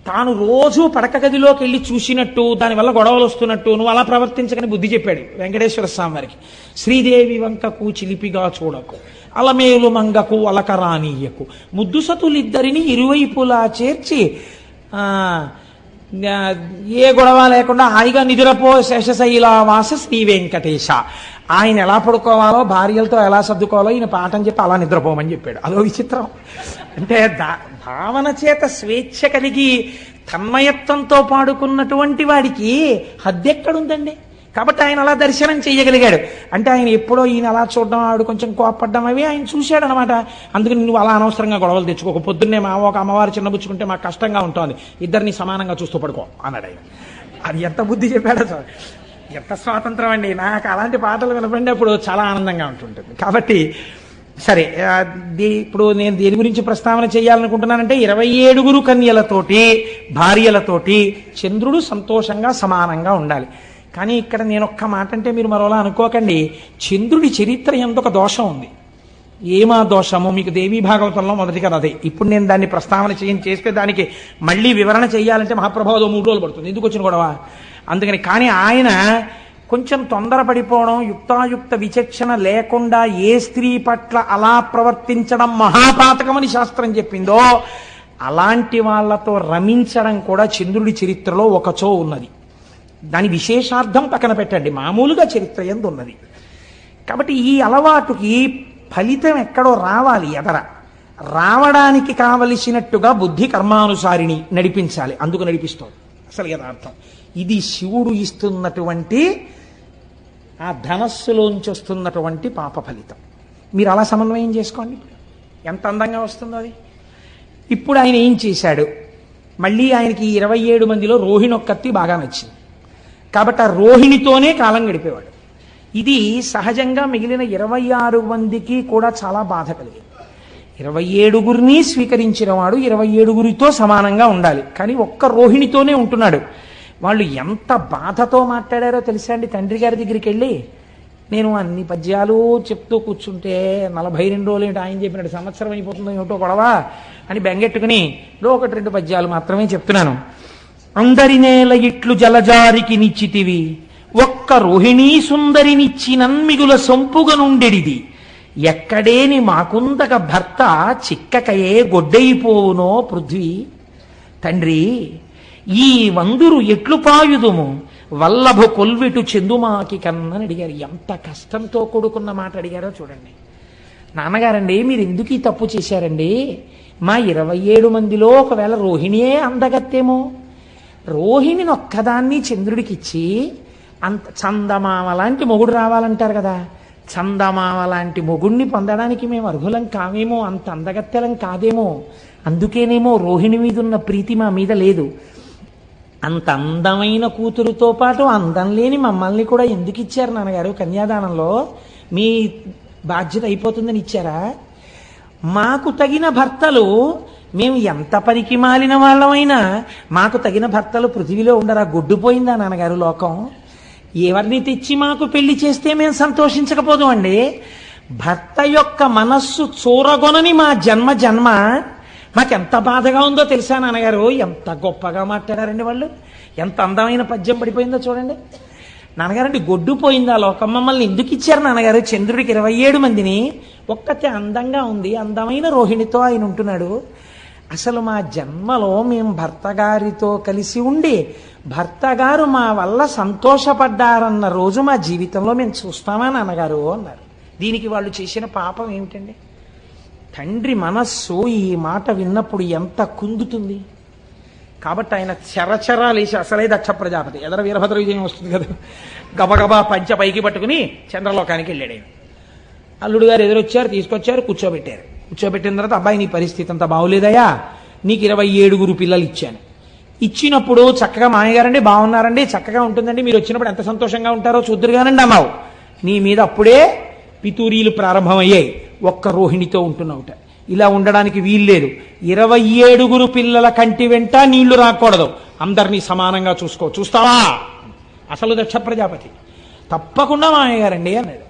తాను రోజు పడక గదిలోకి వెళ్ళి చూసినట్టు, దానివల్ల గొడవలు వస్తున్నట్టు నువ్వు అలా ప్రవర్తించకని బుద్ధి చెప్పాడు వెంకటేశ్వర స్వామి వారికి. శ్రీదేవి వంకకు చిలిపిగా చూడకు, అలమేలు మంగకు అలకరానీయకు, ముద్దుసతులిద్దరిని ఇరువైపులా చేర్చి ఏ గొడవ లేకుండా హాయిగా నిదురపో శేషశైలావాస శ్రీ వెంకటేశ. ఆయన ఎలా పడుకోవాలో, భార్యలతో ఎలా సర్దుకోవాలో ఈయన పాఠం చెప్పి అలా నిద్రపోమని చెప్పాడు. అదో విచిత్రం. అంటే భావన చేత స్వేచ్ఛ కలిగి తన్మయత్వంతో పాడుకున్నటువంటి వాడికి హద్దెక్కడుందండి? కాబట్టి ఆయన అలా దర్శనం చేయగలిగాడు. అంటే ఆయన ఎప్పుడో ఈయన అలా చూడడం, ఆవిడ కొంచెం కోపడ్డం అవి ఆయన చూశాడు అనమాట. అందుకని నువ్వు అలా అనవసరంగా గొడవలు తెచ్చుకోక, పొద్దున్నే ఒక అమ్మవారు చిన్నబుచ్చుకుంటే మాకు కష్టంగా ఉంటుంది, ఇద్దరిని సమానంగా చూస్తూ పడుకో అన్నాడు ఆయన. అది ఎంత బుద్ధి చెప్పాడో సార్, ఎంత స్వాతంత్రం అండి. నాకు అలాంటి పాటలు వినపడినప్పుడు చాలా ఆనందంగా ఉంటుంటుంది. కాబట్టి సరే, ఇప్పుడు నేను దేని గురించి ప్రస్తావన చేయాలనుకుంటున్నానంటే 27 కన్యలతోటి భార్యలతోటి చంద్రుడు సంతోషంగా సమానంగా ఉండాలి. కానీ ఇక్కడ నేను ఒక్క మాట అంటే మీరు మరోలా అనుకోకండి. చంద్రుడి చరిత్ర ఎంతొక దోషం ఉంది. ఏమా దోషము? మీకు దేవీ భాగవతంలో మొదటి కదా అదే. ఇప్పుడు నేను దాన్ని ప్రస్తావన చేస్తే దానికి మళ్ళీ వివరణ చేయాలంటే మహాప్రభావం 3 రోజులు పడుతుంది. ఎందుకు వచ్చిన గొడవ? అందుకని. కానీ ఆయన కొంచెం తొందరపడిపోవడం, యుక్తాయుక్త విచక్షణ లేకుండా ఏ స్త్రీ పట్ల అలా ప్రవర్తించడం మహాపాతకమని శాస్త్రం చెప్పిందో అలాంటి వాళ్లతో రమించడం కూడా చంద్రుడి చరిత్రలో ఒకచో ఉన్నది. దాని విశేషార్థం పక్కన పెట్టండి, మామూలుగా చరిత్ర యందు ఉన్నది. కాబట్టి ఈ అలవాటుకి ఫలితం ఎక్కడో రావాలి, ఎదర రావడానికి కావలసినట్టుగా బుద్ధి కర్మానుసారిని నడిపించాలి. అందుకు నడిపిస్తోంది అసలు యథార్థం. ఇది శివుడు ఇస్తున్నటువంటి ఆ ధనస్సులోంచి వస్తున్నటువంటి పాప ఫలితం. మీరు అలా సమన్వయం చేసుకోండి, ఎంత అందంగా వస్తుందో అది. ఇప్పుడు ఆయన ఏం చేశాడు? మళ్ళీ ఆయనకి 27 మందిలో రోహిణి ఒక్కత్తి బాగా నచ్చింది కాబట్టి ఆ రోహిణితోనే కాలం గడిపేవాడు. ఇది సహజంగా మిగిలిన 26 మందికి కూడా చాలా బాధ కలిగింది. 27 స్వీకరించిన వాడు 27 సమానంగా ఉండాలి, కానీ ఒక్క రోహిణితోనే ఉంటున్నాడు. వాళ్ళు ఎంత బాధతో మాట్లాడారో తెలుసా అండి? తండ్రి గారి దగ్గరికి వెళ్ళి, నేను అన్ని పద్యాలు చెప్తూ కూర్చుంటే 42 రోజులు ఏంటి, ఆయన చెప్పినట్టు సంవత్సరం అయిపోతుందో ఏమిటో గొడవ అని బెంగెట్టుకుని 1-2 పద్యాలు మాత్రమే చెప్తున్నాను. అందరి నేల ఇట్లు జలజారికి నిచ్చితివి, ఒక్క రోహిణీ సుందరినిచ్చి నన్మిగుల సొంపుగా నుండెడిది, ఎక్కడేని మాకుందక భర్త చిక్కకయే గొడ్డైపోవునో పృథ్వీ. తండ్రి, ఈ వందురు ఎట్లు పాయుదుము వల్లభ కొల్విటు చెందుమాకి కన్నని అడిగారు. ఎంత కష్టంతో కూడుకున్న మాట అడిగారో చూడండి. నాన్నగారండి, మీరు ఎందుకు ఈ తప్పు చేశారండి? మా 27 మందిలో ఒకవేళ రోహిణియే అందగత్తేమో, రోహిణిని ఒక్కదాన్ని చంద్రుడికిచ్చి అంత చందమామ లాంటి మొగుడు రావాలంటారు కదా, చందమామ లాంటి మొగుణ్ణి పొందడానికి మేము అర్హులం కావేమో, అంత అందగత్తెలం కాదేమో, అందుకేనేమో రోహిణి మీద ఉన్న ప్రీతి మా మీద లేదు. అంత అందమైన కూతురుతో పాటు అందం లేని మమ్మల్ని కూడా ఎందుకు ఇచ్చారు నాన్నగారు? కన్యాదానంలో మీ బాధ్యత అయిపోతుందని ఇచ్చారా? మాకు తగిన భర్తలు, మేము ఎంత పనికి మాలిన వాళ్ళమైనా మాకు తగిన భర్తలు పృథివీలో ఉండరా? గొడ్డుపోయిందా నాన్నగారు లోకం? ఎవరిని తెచ్చి మాకు పెళ్లి చేస్తే మేము సంతోషించకపోదు అండి. భర్త యొక్క మనస్సు చూరగొనని మా జన్మ మాకెంత బాధగా ఉందో తెలుసా నాన్నగారు? ఎంత గొప్పగా మాట్లాడారండి వాళ్ళు, ఎంత అందమైన పద్యం పడిపోయిందో చూడండి. నాన్నగారండి, గొడ్డుపోయిందా లోకం? మమ్మల్ని ఎందుకు ఇచ్చారు నాన్నగారు? చంద్రుడికి 27 మందిని, ఒక్కతే అందంగా ఉంది, అందమైన రోహిణితో ఆయన ఉంటున్నాడు. అసలు మా జన్మలో మేము భర్త గారితో కలిసి ఉండి భర్త గారు మా వల్ల సంతోషపడ్డారన్న రోజు మా జీవితంలో మేము చూస్తామా నాన్నగారు అన్నారు. దీనికి వాళ్ళు చేసిన పాపం ఏమిటండి? తండ్రి మనస్సు ఈ మాట విన్నప్పుడు ఎంత కుందుతుంది. కాబట్టి ఆయన చరచరాలేసి అసలే దక్ష ప్రజాపతి ఎదర వీరభద్ర విజయం వస్తుంది కదా, గబగబా పంచ పైకి పట్టుకుని చంద్రలోకానికి వెళ్ళాడు. ఆయన అల్లుడు గారు ఎదురొచ్చారు, తీసుకొచ్చారు, కూర్చోబెట్టారు. కూర్చోబెట్టిన తర్వాత అబ్బాయి నీ పరిస్థితి అంతా బాగోలేదయా, నీకు 27 పిల్లలు ఇచ్చాను. ఇచ్చినప్పుడు చక్కగా మామయ్యగారండి బాగున్నారండి, చక్కగా ఉంటుందండి, మీరు వచ్చినప్పుడు ఎంత సంతోషంగా ఉంటారో చూద్దురుగానండి అన్నావు. నీ మీద అప్పుడే పితూరీలు ప్రారంభమయ్యాయి. ఒక్క రోహిణితో ఉంటున్నావుట. ఇలా ఉండడానికి వీల్లేదు. 27 పిల్లల కంటి వెంట నీళ్లు రాకూడదు, అందరినీ సమానంగా చూసుకో. చూస్తావా? అసలు దక్ష ప్రజాపతి. తప్పకుండా మామయ్యగారండి అన్నాడు.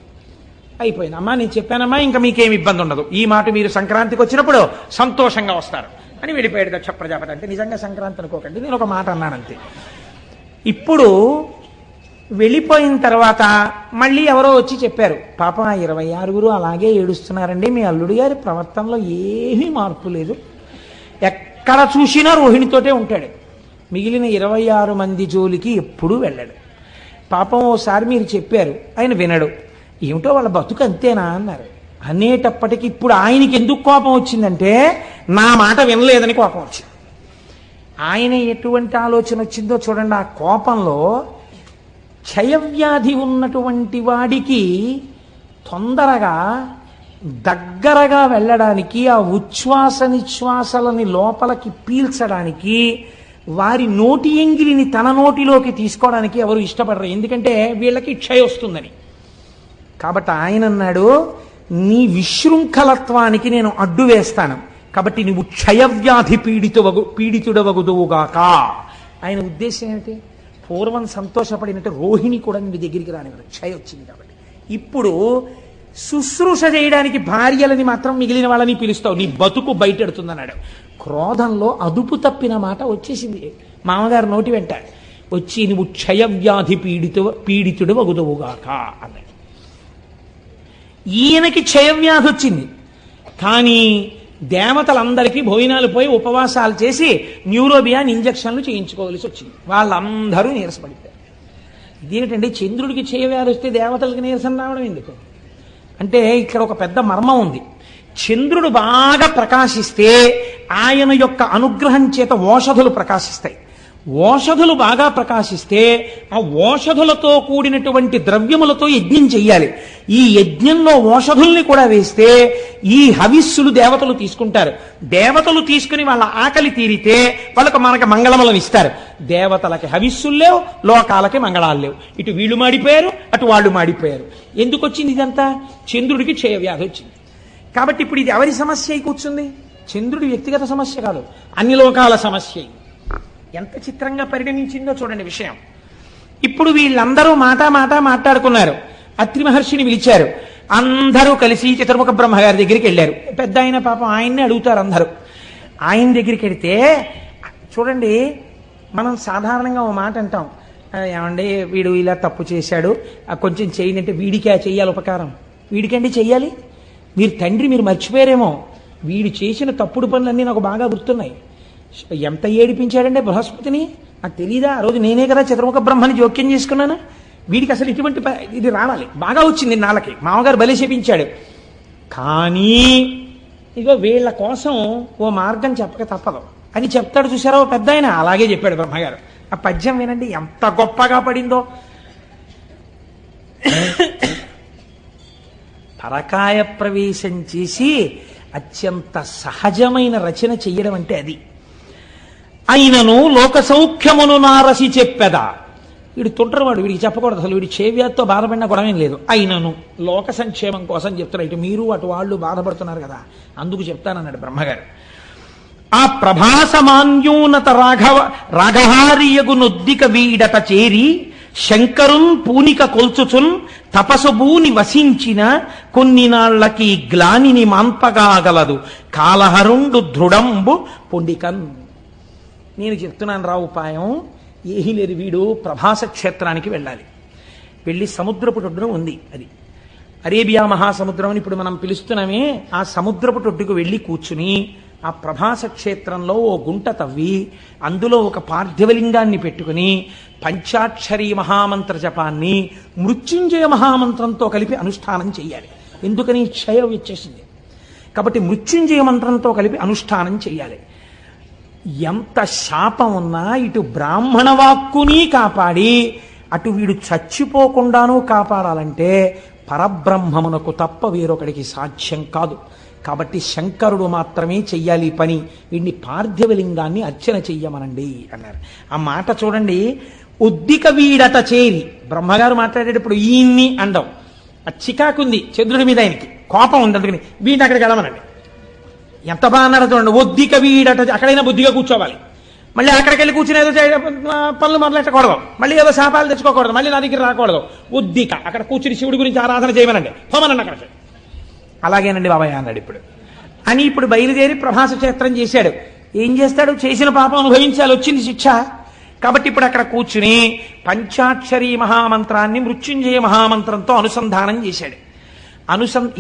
అయిపోయింది. అమ్మా నేను చెప్పానమ్మా, ఇంకా మీకేమి ఇబ్బంది ఉండదు, ఈ మాట మీరు సంక్రాంతికి వచ్చినప్పుడు సంతోషంగా వస్తారు అని వెళ్ళిపోయాడు దక్ష ప్రజాపతి. అంటే నిజంగా సంక్రాంతి అనుకోకండి, నేను ఒక మాట అన్నానంతే. ఇప్పుడు వెళ్ళిపోయిన తర్వాత మళ్ళీ ఎవరో వచ్చి చెప్పారు, పాపం ఆ 26 అలాగే ఏడుస్తున్నారండి, మీ అల్లుడి గారి ప్రవర్తనలో ఏమీ మార్పు లేదు, ఎక్కడ చూసినా రోహిణితోటే ఉంటాడు, మిగిలిన 26 మంది జోలికి ఎప్పుడూ వెళ్ళాడు. పాపం ఓసారి మీరు చెప్పారు, ఆయన వినడు, ఏమిటో వాళ్ళ బతుకు అంతేనా అన్నారు. అనేటప్పటికి ఇప్పుడు ఆయనకి ఎందుకు కోపం వచ్చిందంటే నా మాట వినలేదని కోపం వచ్చింది. ఆయన ఎటువంటి ఆలోచన వచ్చిందో చూడండి. ఆ కోపంలో క్షయవ్యాధి ఉన్నటువంటి వాడికి తొందరగా దగ్గరగా వెళ్ళడానికి, ఆ ఉచ్ఛ్వాస నిశ్వాసలని లోపలికి పీల్చడానికి, వారి నోటి ఎంగిలిని తన నోటిలోకి తీసుకోవడానికి ఎవరు ఇష్టపడరు, ఎందుకంటే వీళ్ళకి క్షయ వస్తుందని. కాబట్టి ఆయన అన్నాడు, నీ విశృంఖలత్వానికి నేను అడ్డు వేస్తాను, కాబట్టి నువ్వు క్షయవ్యాధి పీడితుడవగుదువుగాక. ఆయన ఉద్దేశం ఏమిటి? పూర్వం సంతోషపడినట్టు రోహిణి కూడా నీ దగ్గరికి రానివ్వదు, క్షయ వచ్చింది కాబట్టి. ఇప్పుడు శుశ్రూష చేయడానికి భార్యలని మాత్రం మిగిలిన వాళ్ళని పిలుస్తావు, నీ బతుకు బయటెడుతుందన్నాడు. క్రోధంలో అదుపు తప్పిన మాట వచ్చేసింది మామగారు నోటి వెంట. వచ్చి నువ్వు క్షయవ్యాధి పీడితుడు వగుదువుగాక అన్నాడు. ఈయనకి క్షయవ్యాధి వచ్చింది, కానీ దేవతలందరికీ భోజనాలు పోయి ఉపవాసాలు చేసి న్యూరోబియాన్ ఇంజక్షన్లు చేయించుకోవాల్సి వచ్చింది. వాళ్ళందరూ నీరసపడిపోయారు. ఇదేమిటండి, చంద్రుడికి క్షయవ్యాధి వస్తే దేవతలకి నీరసం రావడం ఎందుకు అంటే ఇక్కడ ఒక పెద్ద మర్మం ఉంది. చంద్రుడు బాగా ప్రకాశిస్తే ఆయన యొక్క అనుగ్రహం చేత ఓషధులు ప్రకాశిస్తాయి. ఓషధులు బాగా ప్రకాశిస్తే ఆ ఓషధులతో కూడినటువంటి ద్రవ్యములతో యజ్ఞం చెయ్యాలి. ఈ యజ్ఞంలో ఓషధుల్ని కూడా వేస్తే ఈ హవిస్సులు దేవతలు తీసుకుంటారు. దేవతలు తీసుకుని వాళ్ళ ఆకలి తీరితే వాళ్ళకు మనకు మంగళములను ఇస్తారు. దేవతలకి హవిస్సులు లేవు, లోకాలకి మంగళాలు లేవు. ఇటు వీళ్ళు మాడిపోయారు, అటు వాళ్ళు మాడిపోయారు. ఎందుకు వచ్చింది ఇదంతా? చంద్రుడికి క్షయవ్యాధి వచ్చింది. కాబట్టి ఇప్పుడు ఇది ఎవరి సమస్య అయి కూర్చుంది? చంద్రుడి వ్యక్తిగత సమస్య కాదు, అన్ని లోకాల సమస్య. ఎంత చిత్రంగా పరిణమించిందో చూడండి విషయం. ఇప్పుడు వీళ్ళందరూ మాట మాట్లాడుకున్నారు. అత్రి మహర్షిని పిలిచారు. అందరూ కలిసి చతుర్ముఖ బ్రహ్మగారి దగ్గరికి వెళ్ళారు. పెద్ద ఆయన పాపం ఆయన్ని అడుగుతారు అందరూ. ఆయన దగ్గరికి వెడితే చూడండి, మనం సాధారణంగా ఓ మాట అంటాం, ఏమండి వీడు ఇలా తప్పు చేశాడు, కొంచెం చేయనంటే వీడికి చెయ్యాలి ఉపకారం. వీడికండి చెయ్యాలి? మీరు తండ్రి, మీరు మర్చిపోయారేమో, వీడు చేసిన తప్పుడు పనులన్నీ నాకు బాగా గుర్తున్నాయి. ఎంత ఏడిపించాడంటే బృహస్పతిని, నాకు తెలీదా? ఆ రోజు నేనే కదా చతుర్ముఖ బ్రహ్మని జోక్యం చేసుకున్నాను. వీడికి అసలు ఇటువంటి ఇది రావాలి, బాగా వచ్చింది నాళ్ళకి, మామగారు బలి చేపించాడు. కానీ ఇగో వీళ్ళ కోసం ఓ మార్గం చెప్పక తప్పదు అని చెప్తాడు. చూసారా ఓ పెద్ద ఆయన, అలాగే చెప్పాడు బ్రహ్మగారు. ఆ పద్యం వినండి ఎంత గొప్పగా పడిందో. పరకాయ ప్రవేశం చేసి అత్యంత సహజమైన రచన చెయ్యడం అంటే అది. అయినను లోక సౌఖ్యమును నారసి చెప్పెదా. వీడు తుంటరవాడు, వీడికి చెప్పకూడదు అసలు, వీడి క్షయవ్యాధితో బాధపడినా గొడవేం లేదు. అయినను లోక సంక్షేమం కోసం చెప్తున్నారు. ఇటు మీరు అటు వాళ్ళు బాధపడుతున్నారు కదా, అందుకు చెప్తానన్నాడు బ్రహ్మగారు. ఆ ప్రభాసమాన్యూనత రాఘహారియగు నొద్దిక వీడత చేరి శంకరున్ పూనిక కొల్చుచున్ తపసుభూని వసించిన కొన్ని నాళ్లకి గ్లానిని మాన్పగాగలదు కాలహరుండు దృఢంబు పొండికన్. నేను చెప్తున్నాను రా ఉపాయం, ఏహీ లేదు. వీడు ప్రభాస క్షేత్రానికి వెళ్ళాలి. వెళ్ళి సముద్రపు ఒడ్డున ఉంది, అది అరేబియా మహాసముద్రం అని ఇప్పుడు మనం పిలుస్తున్నామే, ఆ సముద్రపు ఒడ్డుకు వెళ్ళి కూర్చుని ఆ ప్రభాస క్షేత్రంలో ఓ గుంట తవ్వి అందులో ఒక పార్థివలింగాన్ని పెట్టుకుని పంచాక్షరీ మహామంత్ర జపాన్ని మృత్యుంజయ మహామంత్రంతో కలిపి అనుష్ఠానం చేయాలి. ఎందుకని? క్షయం వచ్చేసింది కాబట్టి మృత్యుంజయ మంత్రంతో కలిపి అనుష్ఠానం చేయాలి. ఎంత శాపం ఉన్నా ఇటు బ్రాహ్మణ వాక్కుని కాపాడి అటు వీడు చచ్చిపోకుండానూ కాపాడాలంటే పరబ్రహ్మమునకు తప్ప వేరొకడికి సాధ్యం కాదు. కాబట్టి శంకరుడు మాత్రమే చెయ్యాలి ఈ పని. వీడిని పార్థివలింగాన్ని అర్చన చెయ్యమనండి అన్నారు. ఆ మాట చూడండి. ఉద్దిక వీడత చేరి బ్రహ్మగారు మాట్లాడేటప్పుడు ఈయన్ని అండం. ఆ చికాకుంది చంద్రుడి మీద, ఆయనకి కోపం ఉంది, అందుకని వీడిని అక్కడికి వెళ్ళమనండి. ఎంత బాగా అన్నారో చూడండి. ఒద్దిక వీడట, అక్కడైనా బుద్ధిగా కూర్చోవాలి. మళ్ళీ అక్కడికి వెళ్ళి కూర్చుని ఏదో పనులు మొదలెట్టకూడదు, మళ్ళీ ఏదో శాపాలు తెచ్చుకోకూడదు, మళ్ళీ నా దగ్గర రాకూడదు. ఉద్దిక అక్కడ కూర్చుని శివుడి గురించి ఆరాధన చేయమనండి, పోమనండి అక్కడికి. అలాగేనండి బాబాయ్ అన్నాడు ఇప్పుడు అని. ఇప్పుడు బయలుదేరి ప్రభాస క్షేత్రం చేశాడు. ఏం చేస్తాడు? చేసిన పాపం అనుభవించాలి, వచ్చింది శిక్ష. కాబట్టి ఇప్పుడు అక్కడ కూర్చుని పంచాక్షరీ మహామంత్రాన్ని మృత్యుంజయ మహామంత్రంతో అనుసంధానం చేశాడు.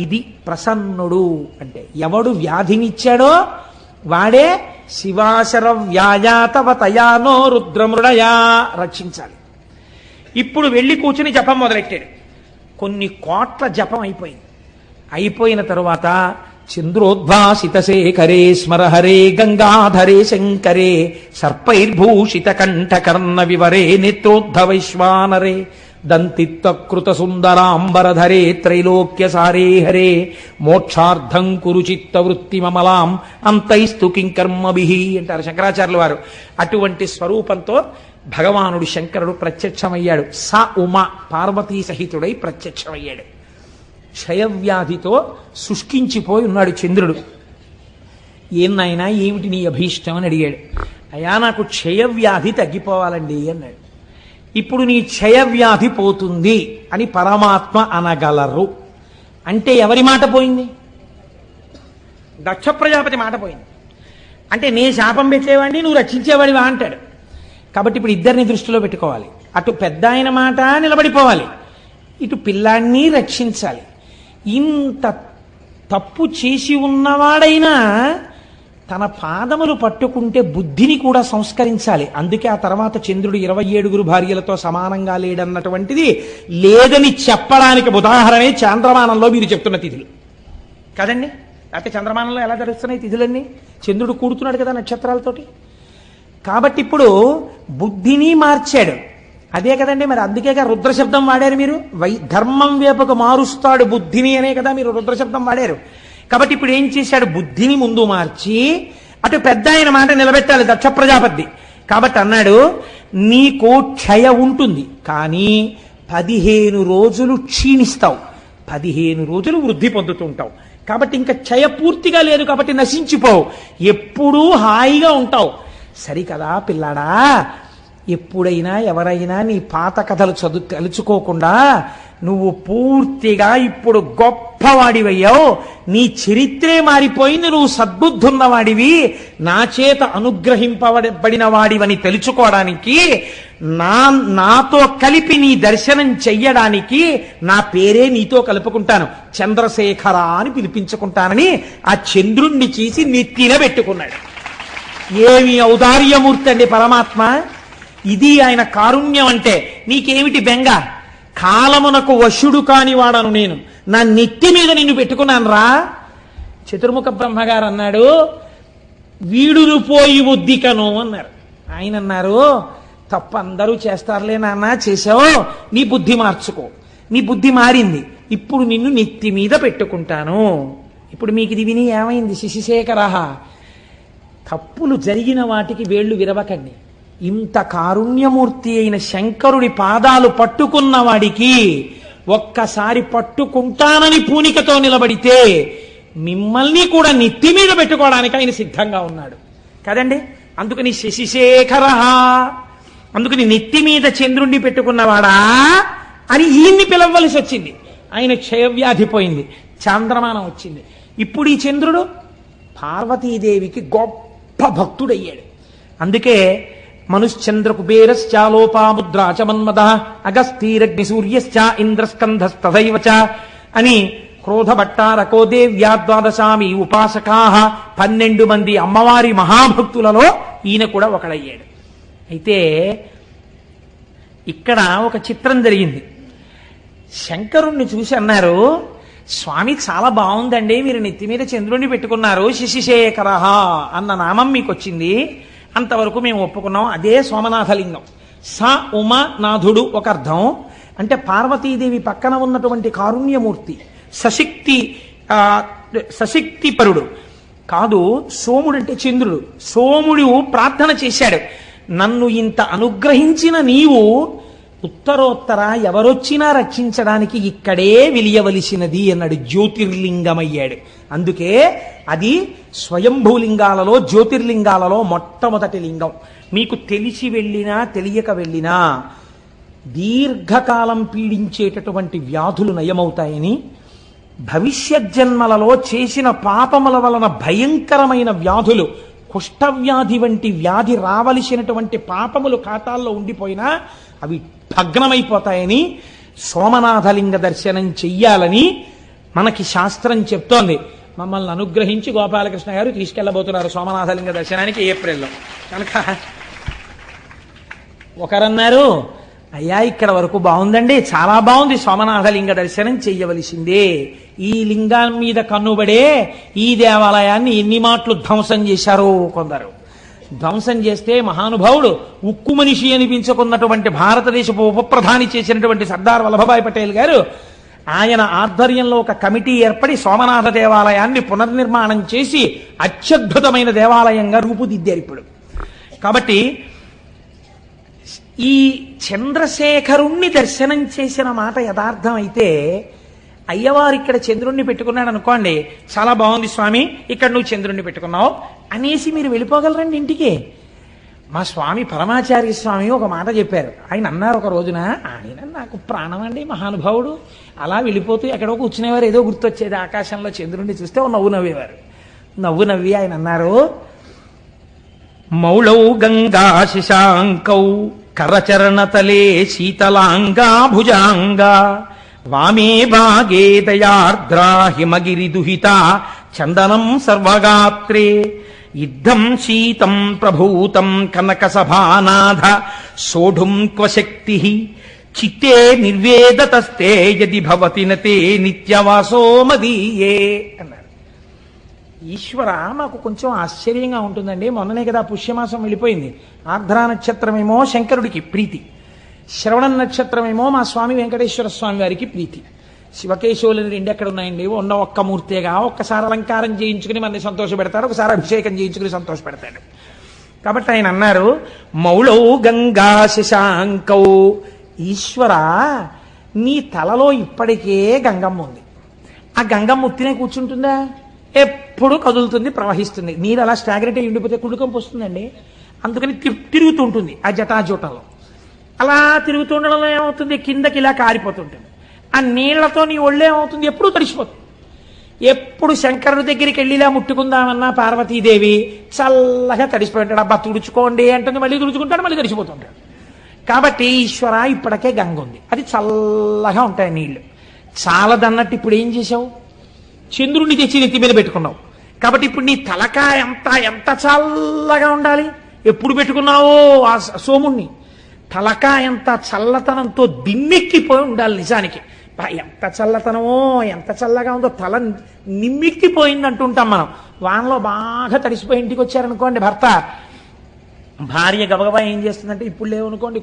ఇది ప్రసన్నుడు అంటే ఎవడు వ్యాధినిచ్చాడో వాడే శివాశర వ్యాయాతవతయానో రుద్రమృడయా రక్షించాలి. ఇప్పుడు వెళ్ళి కూర్చుని జపం మొదలెట్టాడు. కొన్ని కోట్ల జపం అయిపోయింది. అయిపోయిన తరువాత చంద్రోద్భాసిత శేఖరే స్మరహరే గంగాధరే శంకరే సర్పైర్భూషిత కంఠకర్ణ వివరే నేత్రోద్ధవైశ్వానరే దంతిత్వకృత సుందరాంబరధరే త్రైలోక్య సారే హరే మోక్షార్థం కురు చిత్త వృత్తి మమలాం అంతైస్తు కింకర్మభిః అంటారు శంకరాచార్యుల వారు. అటువంటి స్వరూపంతో భగవానుడు శంకరుడు ప్రత్యక్షమయ్యాడు. స ఉమ పార్వతీ సహితుడై ప్రత్యక్షమయ్యాడు. క్షయవ్యాధితో శుష్కించిపోయి ఉన్నాడు చంద్రుడు. ఏం నాయనా ఏమిటి నీ అభీష్టం అని అడిగాడు. అయ్యా నాకు క్షయవ్యాధి తగ్గిపోవాలండి అన్నాడు. ఇప్పుడు నీ క్షయవ్యాధి పోతుంది అని పరమాత్మ అనగలరు అంటే ఎవరి మాట పోయింది? దక్ష ప్రజాపతి మాట పోయింది. అంటే నే శాపం పెట్టేవాడిని, నువ్వు రక్షించేవాడివా అంటాడు. కాబట్టి ఇప్పుడు ఇద్దరిని దృష్టిలో పెట్టుకోవాలి. అటు పెద్ద ఆయన మాట నిలబడిపోవాలి, ఇటు పిల్లాన్ని రక్షించాలి. ఇంత తప్పు చేసి ఉన్నవాడైనా తన పాదములు పట్టుకుంటే బుద్ధిని కూడా సంస్కరించాలి. అందుకే ఆ తర్వాత చంద్రుడు 27 భార్యలతో సమానంగా లేడన్నటువంటిది లేదని చెప్పడానికి ఉదాహరణే చాంద్రమానంలో మీరు చెప్తున్న తిథులు కదండి. లేకపోతే చంద్రమానంలో ఎలా జరుగుతున్నాయి తిథులన్నీ? చంద్రుడు కూడుతున్నాడు కదా నక్షత్రాలతోటి. కాబట్టి ఇప్పుడు బుద్ధిని మార్చాడు. అదే కదండి, మరి అందుకేగా రుద్రశబ్దం వాడారు మీరు. ధర్మం వైపుకు మారుస్తాడు బుద్ధిని అనే కదా మీరు రుద్రశబ్దం వాడారు. కాబట్టి ఇప్పుడు ఏం చేశాడు? బుద్ధిని ముందు మార్చి అటు పెద్ద ఆయన మాట నిలబెట్టాలి దక్ష ప్రజాపతి. కాబట్టి అన్నాడు, నీకు క్షయ ఉంటుంది కానీ 15 రోజులు క్షీణిస్తావు, 15 రోజులు వృద్ధి పొందుతుంటావు. కాబట్టి ఇంకా క్షయ పూర్తిగా లేదు కాబట్టి నశించిపోవు, ఎప్పుడూ హాయిగా ఉంటావు. సరికదా పిల్లాడా, ఎప్పుడైనా ఎవరైనా నీ పాత కథలు తలుచుకోకుండా నువ్వు పూర్తిగా ఇప్పుడు గొప్పవాడివయ్యావు, నీ చరిత్రే మారిపోయింది, నువ్వు సద్బుద్ధున్నవాడివి, నా చేత అనుగ్రహింపబడిన వాడివని తెలుసుకోవడానికి, నాతో కలిపి నీ దర్శనం చెయ్యడానికి నా పేరే నీతో కలుపుకుంటాను, చంద్రశేఖర అని పిలిపించుకుంటానని ఆ చంద్రుణ్ణి చేసి నెత్తిన పెట్టుకున్నాడు. ఏమి ఔదార్యమూర్తి అండి పరమాత్మ. ఇది ఆయన కారుణ్యం అంటే. నీకేమిటి బెంగ? కాలమునకు వశుడు కాని వాడను నేను, నా నెత్తి మీద నిన్ను పెట్టుకున్నాను రా. చతుర్ముఖ బ్రహ్మగారు అన్నాడు, వీడును పోయి ఉద్దికను అన్నారు. ఆయన అన్నారు, తప్ప అందరూ చేస్తారులే నాన్న, చేసావు, నీ బుద్ధి మార్చుకో. నీ బుద్ధి మారింది, ఇప్పుడు నిన్ను నెత్తి మీద పెట్టుకుంటాను. ఇప్పుడు మీకు ఇది విని ఏమైంది? శశిశేఖర, తప్పులు జరిగిన వాటికి వేళ్లు విరవకండి. ఇంత కారుణ్యమూర్తి అయిన శంకరుడి పాదాలు పట్టుకున్న వాడికి ఒక్కసారి పట్టుకుంటానని పూనికతో నిలబడితే మిమ్మల్ని కూడా నెత్తి మీద పెట్టుకోవడానికి ఆయన సిద్ధంగా ఉన్నాడు కదండి. అందుకని శశిశేఖర, అందుకని నెత్తి మీద చంద్రుణ్ణి పెట్టుకున్నవాడా అని ఈయన్ని పిలవలసి వచ్చింది. ఆయన క్షయవ్యాధి పోయింది, చాంద్రమానం వచ్చింది. ఇప్పుడు ఈ చంద్రుడు పార్వతీదేవికి గొప్ప భక్తుడయ్యాడు. అందుకే మనుశ్చంద్ర కుబేరశ్చాలోపాముద్రాచ మన్మద అగస్తీరగ్ని సూర్యశ్చ ఇంద్రస్కంధస్తథైవ చ అని క్రోధభట్టారకో దేవ్యా ద్వాదశామి ఉపాసకా 12 మంది అమ్మవారి మహాభక్తులలో ఈయన కూడా ఒకడయ్యాడు. అయితే ఇక్కడ ఒక చిత్రం జరిగింది. శంకరుణ్ణి చూసి అన్నారు, స్వామి చాలా బాగుందండి, మీరు నెత్తి మీద చంద్రుణ్ణి పెట్టుకున్నారు, శశిశేఖర అన్న నామం మీకు వచ్చింది, అంతవరకు మేము ఒప్పుకున్నాం. అదే సోమనాథలింగం. స ఉమానాథుడు ఒక అర్థం, అంటే పార్వతీదేవి పక్కన ఉన్నటువంటి కారుణ్యమూర్తి, సశక్తిపరుడు కాదు. సోముడు అంటే చంద్రుడు. సోముడు ప్రార్థన చేశాడు, నన్ను ఇంత అనుగ్రహించిన నీవు ఉత్తరోత్తర ఎవరొచ్చినా రక్షించడానికి ఇక్కడే విలియవలసినది అన్నాడు. జ్యోతిర్లింగమయ్యాడు. అందుకే అది స్వయంభూలింగాలలో జ్యోతిర్లింగాలలో మొట్టమొదటి లింగం. మీకు తెలిసి వెళ్ళినా తెలియక వెళ్ళినా దీర్ఘకాలం పీడించేటటువంటి వ్యాధులు నయమవుతాయని, భవిష్యత్ జన్మలలో చేసిన పాపముల వలన భయంకరమైన వ్యాధులు, కుష్ఠవ్యాధి వంటి వ్యాధి రావలసినటువంటి పాపములు ఖాతాల్లో ఉండిపోయినా అవి భగ్నమైపోతాయని, సోమనాథలింగ దర్శనం చెయ్యాలని మనకి శాస్త్రం చెప్తోంది. మమ్మల్ని అనుగ్రహించి గోపాలకృష్ణ గారు తీసుకెళ్లబోతున్నారు సోమనాథలింగ దర్శనానికి ఏప్రిల్లో. కనుక ఒకరన్నారు, అయ్యా ఇక్కడ వరకు బాగుందండి, చాలా బాగుంది, సోమనాథలింగ దర్శనం చెయ్యవలసిందే. ఈ లింగం మీద కన్నుబడే ఈ దేవాలయాన్ని ఎన్ని మాటలు ధ్వంసం చేశారో కొందరు. ధ్వంసం చేస్తే మహానుభావుడు ఉక్కు మనిషి అనిపించుకున్నటువంటి భారతదేశపు ఉప ప్రధాని చేసినటువంటి సర్దార్ వల్లభభాయ్ పటేల్ గారు, ఆయన ఆధ్వర్యంలో ఒక కమిటీ ఏర్పడి సోమనాథ దేవాలయాన్ని పునర్నిర్మాణం చేసి అత్యద్భుతమైన దేవాలయంగా రూపుదిద్దారు ఇప్పుడు. కాబట్టి ఈ చంద్రశేఖరుణ్ణి దర్శనం చేసిన మాట యథార్థం అయితే, అయ్యవారు ఇక్కడ చంద్రుణ్ణి పెట్టుకున్నాడు అనుకోండి, చాలా బాగుంది స్వామి, ఇక్కడ నువ్వు చంద్రుణ్ణి పెట్టుకున్నావు అనేసి మీరు వెళ్ళిపోగలరండి ఇంటికి. మా స్వామి పరమాచార్య స్వామి ఒక మాట చెప్పారు. ఆయన అన్నారు ఒక రోజున, ఆయన నాకు ప్రాణం అండి మహానుభావుడు, అలా వెళ్ళిపోతూ ఎక్కడో కూర్చునేవారు, ఏదో గుర్తొచ్చేది, ఆకాశంలో చంద్రుణ్ణి చూస్తే ఓ నవ్వు నవ్వేవారు. నవ్వు నవ్వి ఆయన అన్నారు, మౌళౌ గంగా శశాంకౌ కరచరణతలే శీతలాంగా భుజాంగా వామే భాగే దయార్ద్రా హిమగిరి దుహిత చందనం సర్వగాత్రే యుద్ధం శీతం ప్రభూతం కనక సభానాథ సోఢుం క్వశక్తి చిత్తే నిర్వేదతస్తే యది భవతి నతే నిత్యవాసో మదీయే అన్నారు. ఈశ్వర, మాకు కొంచెం ఆశ్చర్యంగా ఉంటుందండి, మొన్ననే కదా పుష్యమాసం వెళ్ళిపోయింది. ఆర్ద్రా నక్షత్రమేమో శంకరుడికి ప్రీతి, శ్రవణ నక్షత్రమేమో మా స్వామి వెంకటేశ్వర స్వామి వారికి ప్రీతి. శివకేశవులని రెండు ఎక్కడ ఉన్నాయండి? ఉన్న ఒక్క మూర్తిగా. ఒక్కసారి అలంకారం చేయించుకుని మనని సంతోష పెడతాడు, ఒకసారి అభిషేకం చేయించుకుని సంతోష పెడతాడు. కాబట్టి ఆయన అన్నారు, మౌళౌ గంగా శశాంకౌ, ఈశ్వర నీ తలలో ఇప్పటికే గంగమ్మ ఉంది. ఆ గంగమ్మ ఉత్తినే కూర్చుంటుందా? ఎప్పుడు కదులుతుంది, ప్రవహిస్తుంది. నీరు అలా స్టాగ్నెట్ అయి ఉండిపోతే కుడుకంపు వస్తుందండి. అందుకని తిరుగుతుంటుంది ఆ జటాజూటంలో. అలా తిరుగుతుండడంలో ఏమవుతుంది, కిందకి ఇలా కారిపోతుంటుంది. ఆ నీళ్లతో నీ ఒళ్ళే ఏమవుతుంది, ఎప్పుడూ తడిసిపోతుంది. ఎప్పుడు శంకరుడి దగ్గరికి వెళ్ళి ఇలా ముట్టుకుందామన్నా పార్వతీదేవి చల్లగా తడిసిపోయి ఉంటాడు. అబ్బా తుడుచుకోండి అంటుంది, మళ్ళీ తుడుచుకుంటాడు, మళ్ళీ తడిసిపోతుంటాడు. కాబట్టి ఈశ్వర ఇప్పటికే గంగ ఉంది, అది చల్లగా ఉంటాయి నీళ్లు. చాలదన్నట్టు ఇప్పుడు ఏం చేసావు, చంద్రుడిని తెచ్చి నెత్తి మీద పెట్టుకున్నావు. కాబట్టి ఇప్పుడు నీ తలకాయ ఎంత చల్లగా ఉండాలి. ఎప్పుడు పెట్టుకున్నావో ఆ సోముణ్ణి, తలకాయ ఎంత చల్లతనంతో దిమ్మెక్కిపోయి ఉండాలి. నిజానికి ఎంత చల్లతనమో, ఎంత చల్లగా ఉందో, తల నిమ్మెక్కిపోయింది అంటుంటాం మనం. వానలో బాగా తడిసిపోయి ఇంటికి వచ్చారనుకోండి భర్త, భార్య గబగబా ఏం చేస్తుందంటే, ఇప్పుడు లేవనుకోండి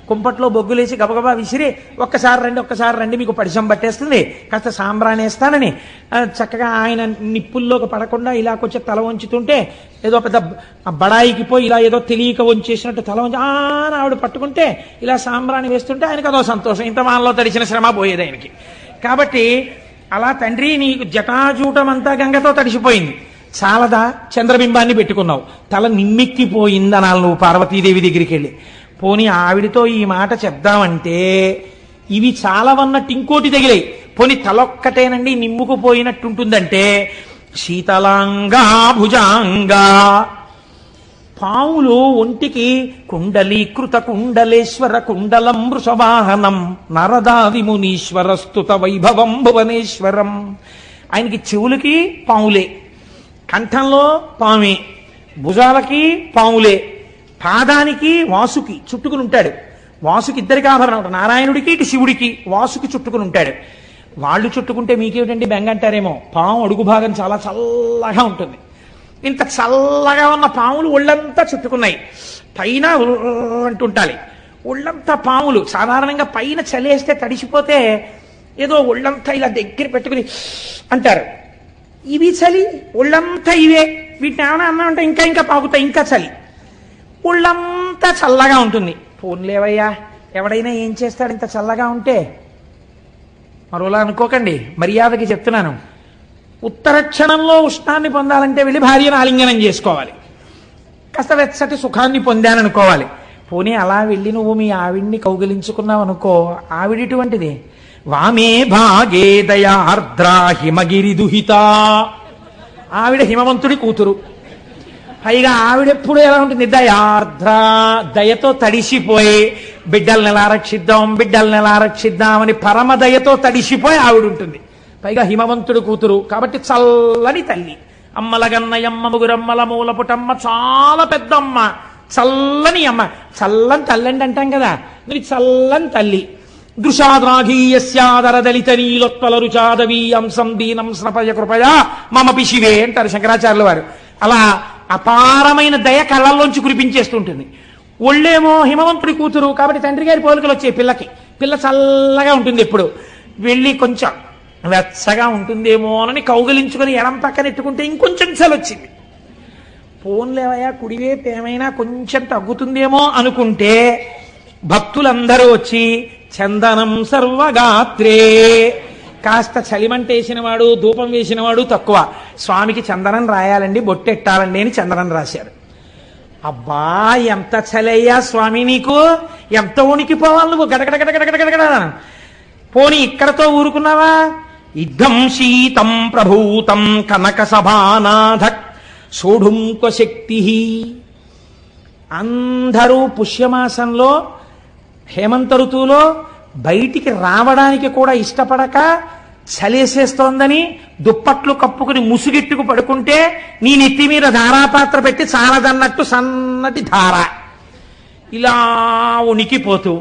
కుంపట్లో బొగ్గులేసి గబగబా విసిరి ఒక్కసారి రండి మీకు పడిశం పట్టేస్తుంది, కాస్త సాంబ్రాణి వేస్తానని చక్కగా ఆయన నిప్పుల్లోకి పడకుండా ఇలా కొంచెం తల వంచుతుంటే, ఏదో పెద్ద బడాయికి పోయి ఇలా ఏదో తెలియక వంచేసినట్టు తల వంచి ఆవిడ పట్టుకుంటే ఇలా సాంబ్రాణి వేస్తుంటే ఆయనకు అదో సంతోషం. ఇంత వానలో తడిచిన శ్రమ పోయేది ఆయనకి. కాబట్టి అలా తండ్రి నీకు జటాజూటమంతా గంగతో తడిసిపోయింది, చాలదా చంద్రబింబాన్ని పెట్టుకున్నావు, తల నిమ్మెక్కిపోయిందనాలి నువ్వు పార్వతీదేవి దగ్గరికి వెళ్ళి. పోనీ ఆవిడితో ఈ మాట చెప్దామంటే ఇవి చాలవన్నట్టు ఇంకోటి తగిలాయి. పోనీ తలొక్కటేనండి నిమ్ముకుపోయినట్టుంటుందంటే శీతలాంగా భుజాంగా, పాములు ఒంటికి కుండలీకృత కుండలేశ్వర కుండలం వృషవాహనం నరదాది మునీశ్వర స్తుత వైభవం భువనేశ్వరం. ఆయనకి చెవులకి పాములే, కంఠంలో పామే, భుజాలకి పాములే, పాదానికి వాసుకి చుట్టుకుని ఉంటాడు. వాసుకి ఇద్దరికి ఆభరణం ఉంటుంది, నారాయణుడికి ఇటు శివుడికి వాసుకి చుట్టుకుని ఉంటాడు. వాళ్ళు చుట్టుకుంటే మీకేమిటండి బెంగ అంటారేమో. పాము అడుగు భాగం చాలా చల్లగా ఉంటుంది. ఇంత చల్లగా ఉన్న పాములు ఒళ్ళంతా చుట్టుకున్నాయి. పైన అంటుంటాలి ఒళ్ళంతా పాములు. సాధారణంగా పైన చలేస్తే తడిసిపోతే ఏదో ఒళ్ళంతా ఇలా దగ్గర పెట్టుకుని అంటారు. ఇవి చలి, ఒళ్ళంతా ఇవే. వీటిని ఏమైనా అన్నా అంటే ఇంకా ఇంకా పాకుతాయి, ఇంకా చలి. ఒళ్ళంతా చల్లగా ఉంటుంది. పోన్లేవయ్యా, ఎవడైనా ఏం చేస్తాడు ఇంత చల్లగా ఉంటే? మరోలా అనుకోకండి, మర్యాదకి చెప్తున్నాను. ఉత్తర క్షణంలో ఉష్ణాన్ని పొందాలంటే వెళ్ళి భార్యను ఆలింగనం చేసుకోవాలి, కాస్త వెచ్చటి సుఖాన్ని పొందాననుకోవాలి. పోనీ అలా వెళ్ళి నువ్వు మీ ఆవిడ్ని కౌగిలించుకున్నావు అనుకో, ఆవిడిటువంటిది. వామే భాగే దయార్ద్రా హిమగిరి దుహిత. ఆవిడ హిమవంతుడి కూతురు. పైగా ఆవిడెప్పుడు ఎలా ఉంటుంది? దయార్ద్ర, దయతో తడిసిపోయి బిడ్డల్ని ఎలా రక్షిద్దాం బిడ్డల్ని ఎలా రక్షిద్దాం అని పరమ దయతో తడిసిపోయి ఆవిడ ఉంటుంది. పైగా హిమవంతుడు కూతురు కాబట్టి చల్లని తల్లి. అమ్మలగన్నయమ్మ ముగురమ్మల మూలపుటమ్మ, చాలా పెద్ద అమ్మ, చల్లని అమ్మ. చల్లని తల్లండి అంటాం కదా, మరి చల్లని తల్లి. దృశాద్రాఘీయస్యాదర దళిత నీలోత్పల రుచాదవీ అంశం దీనం స్నపయ కృపయా మమ పిశివే అంటారు శంకరాచార్యుల వారు. అలా అపారమైన దయ కళ్ళల్లోంచి కురిపించేస్తుంటుంది. ఒళ్ళేమో హిమవంతుడి కూతురు కాబట్టి తండ్రి గారి పోలికలు వచ్చాయి పిల్లకి. పిల్ల చల్లగా ఉంటుంది ఎప్పుడు. వెళ్ళి కొంచెం వెచ్చగా ఉంటుందేమో అని కౌగిలించుకొని ఎడం పక్కన ఎట్టుకుంటే ఇంకొంచెం చలొచ్చింది. పోన్లేవయ్యా, కుడివైపు ఏమైనా కొంచెం తగ్గుతుందేమో అనుకుంటే భక్తులందరూ వచ్చి చందనం సర్వగాత్రే, కాస్త చలిమంటేసిన వాడు ధూపం వేసిన వాడు తక్కువ, స్వామికి చందనం రాయాలండి బొట్టెట్టాలండి అని చందనం రాశారు. అబ్బా ఎంత చలయ్యా స్వామి నీకు, ఎంత ఉనికిపోవాలి నువ్వు, గడగడగడగడగడగడ. పోనీ ఇక్కడతో ఊరుకున్నావా? ఇద్దం శీతం ప్రభూతం కనక సభానాథ సోఢుంక శక్తి. అందరూ పుష్యమాసంలో హేమంత ఋతువులో బయటికి రావడానికి కూడా ఇష్టపడక చలేసేస్తోందని దుప్పట్లు కప్పుకుని ముసుగెట్టుకు పడుకుంటే నీ నెత్తి మీద ధారాపాత్ర పెట్టి చాలదన్నట్టు సన్నటి ధార ఇలా ఉనికిపోతూ,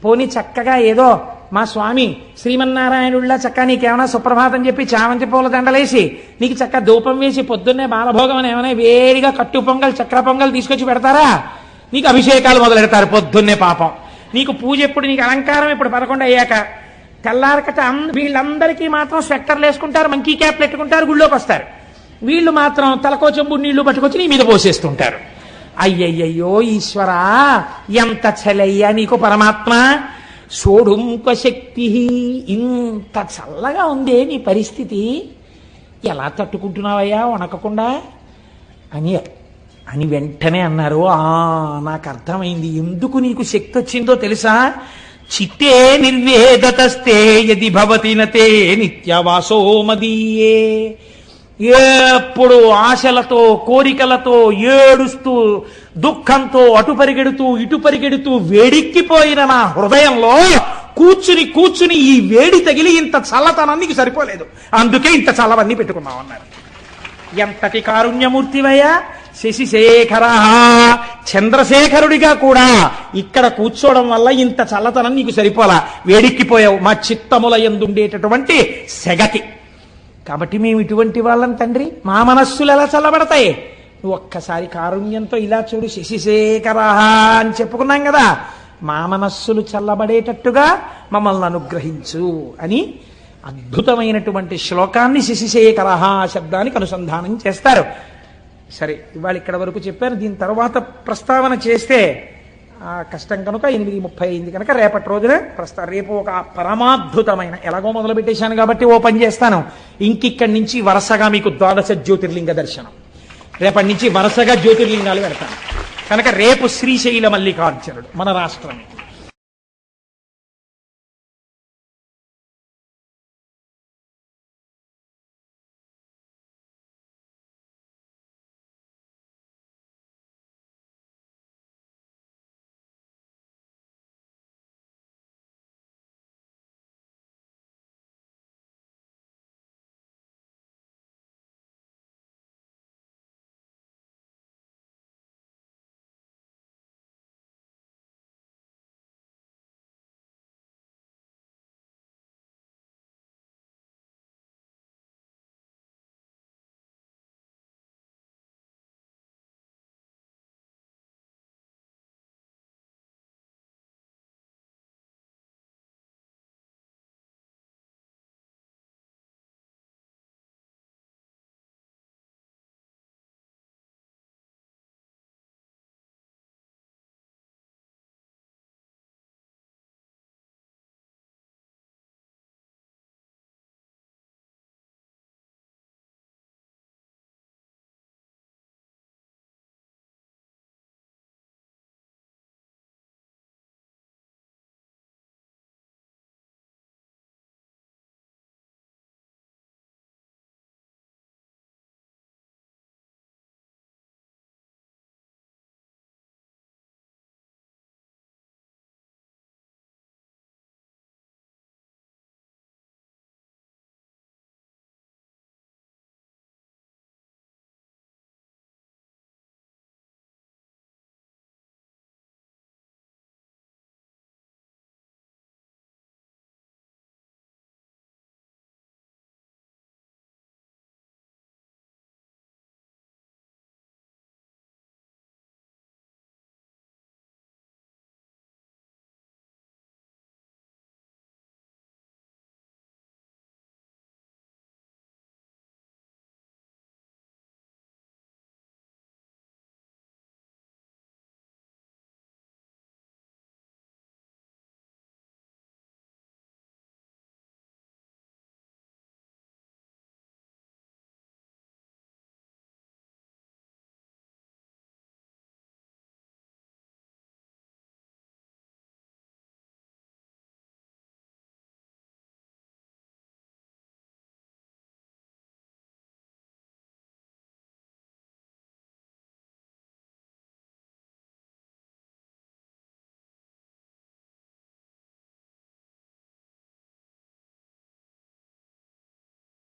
పోని చక్కగా ఏదో మా స్వామి శ్రీమన్నారాయణుడిలా చక్కగా నీకేమైనా సుప్రభాతం చెప్పి చామంతి పూల దండలేసి నీకు చక్క ధూపం వేసి పొద్దున్నే బాలభోగం అని ఏమైనా వేడిగా కట్టు పొంగల్ చక్ర పొంగల్ తీసుకొచ్చి పెడతారా? నీకు అభిషేకాలు మొదలెడతారు పొద్దున్నే. పాపం నీకు పూజ ఎప్పుడు, నీకు అలంకారం ఇప్పుడు 11 అయ్యాక. తెల్లారకట వీళ్ళందరికీ మాత్రం స్వెట్టర్లు వేసుకుంటారు, మంకీ క్యాప్లు పెట్టుకుంటారు, గుళ్ళోకి వస్తారు. వీళ్ళు మాత్రం తలకో చెంబు నీళ్లు పట్టుకొచ్చి నీ మీద పోసేస్తుంటారు. అయ్యయ్యో ఈశ్వరా, ఎంత చలయ్యా నీకు పరమాత్మ. సోఢుంక శక్తి, ఇంత చల్లగా ఉందే నీ పరిస్థితి, ఎలా తట్టుకుంటున్నావయ్యా వణకకుండా అని వెంటనే అన్నారు. నాకు అర్థమైంది ఎందుకు నీకు శక్తి వచ్చిందో తెలుసా? చిత్తే నిర్వేదతస్తే యది భవతి నతే నిత్యవాసో మదీయే. ఎప్పుడు ఆశలతో కోరికలతో ఏడుస్తూ దుఃఖంతో అటు పరిగెడుతూ ఇటు పరిగెడుతూ వేడిక్కిపోయిన నా హృదయంలో కూర్చుని కూర్చుని ఈ వేడి తగిలి ఇంత చల్లతనానికి సరిపోలేదు, అందుకే ఇంత చల్లవన్నీ పెట్టుకున్నావు అన్నారు. ఎంతటి కారుణ్యమూర్తివయ్యా శశిశేఖర. చంద్రశేఖరుడిగా కూడా ఇక్కడ కూర్చోవడం వల్ల ఇంత చల్లతనం నీకు సరిపోలా, వేడిక్కిపోయావు మా చిత్తముల యందుండేటటువంటి సెగకి. కాబట్టి మేము ఇటువంటి వాళ్ళం తండ్రి, మా మనస్సులు ఎలా చల్లబడతాయి? నువ్వు ఒక్కసారి కారుణ్యంతో ఇలా చూడు, శశిశేఖర అని చెప్పుకున్నాం కదా, మా మనస్సులు చల్లబడేటట్టుగా మమ్మల్ని అనుగ్రహించు అని అద్భుతమైనటువంటి శ్లోకాన్ని శశిశేఖర శబ్దానికి అనుసంధానం చేస్తారు. సరే, ఇవాళ ఇక్కడ వరకు చెప్పారు. దీని తర్వాత ప్రస్తావన చేస్తే కష్టం కనుక 8:30 అయింది కనుక రేపటి రోజున రేపు ఒక పరమాద్భుతమైన, ఎలాగో మొదలు పెట్టేశాను కాబట్టి ఓ పని చేస్తాను, ఇంకిక్కడి నుంచి వరుసగా మీకు 12 జ్యోతిర్లింగ దర్శనం, రేపటి నుంచి వరుసగా జ్యోతిర్లింగాలు పెడతాను కనుక రేపు శ్రీశైల మల్లికార్జునుడు మన రాష్ట్రం.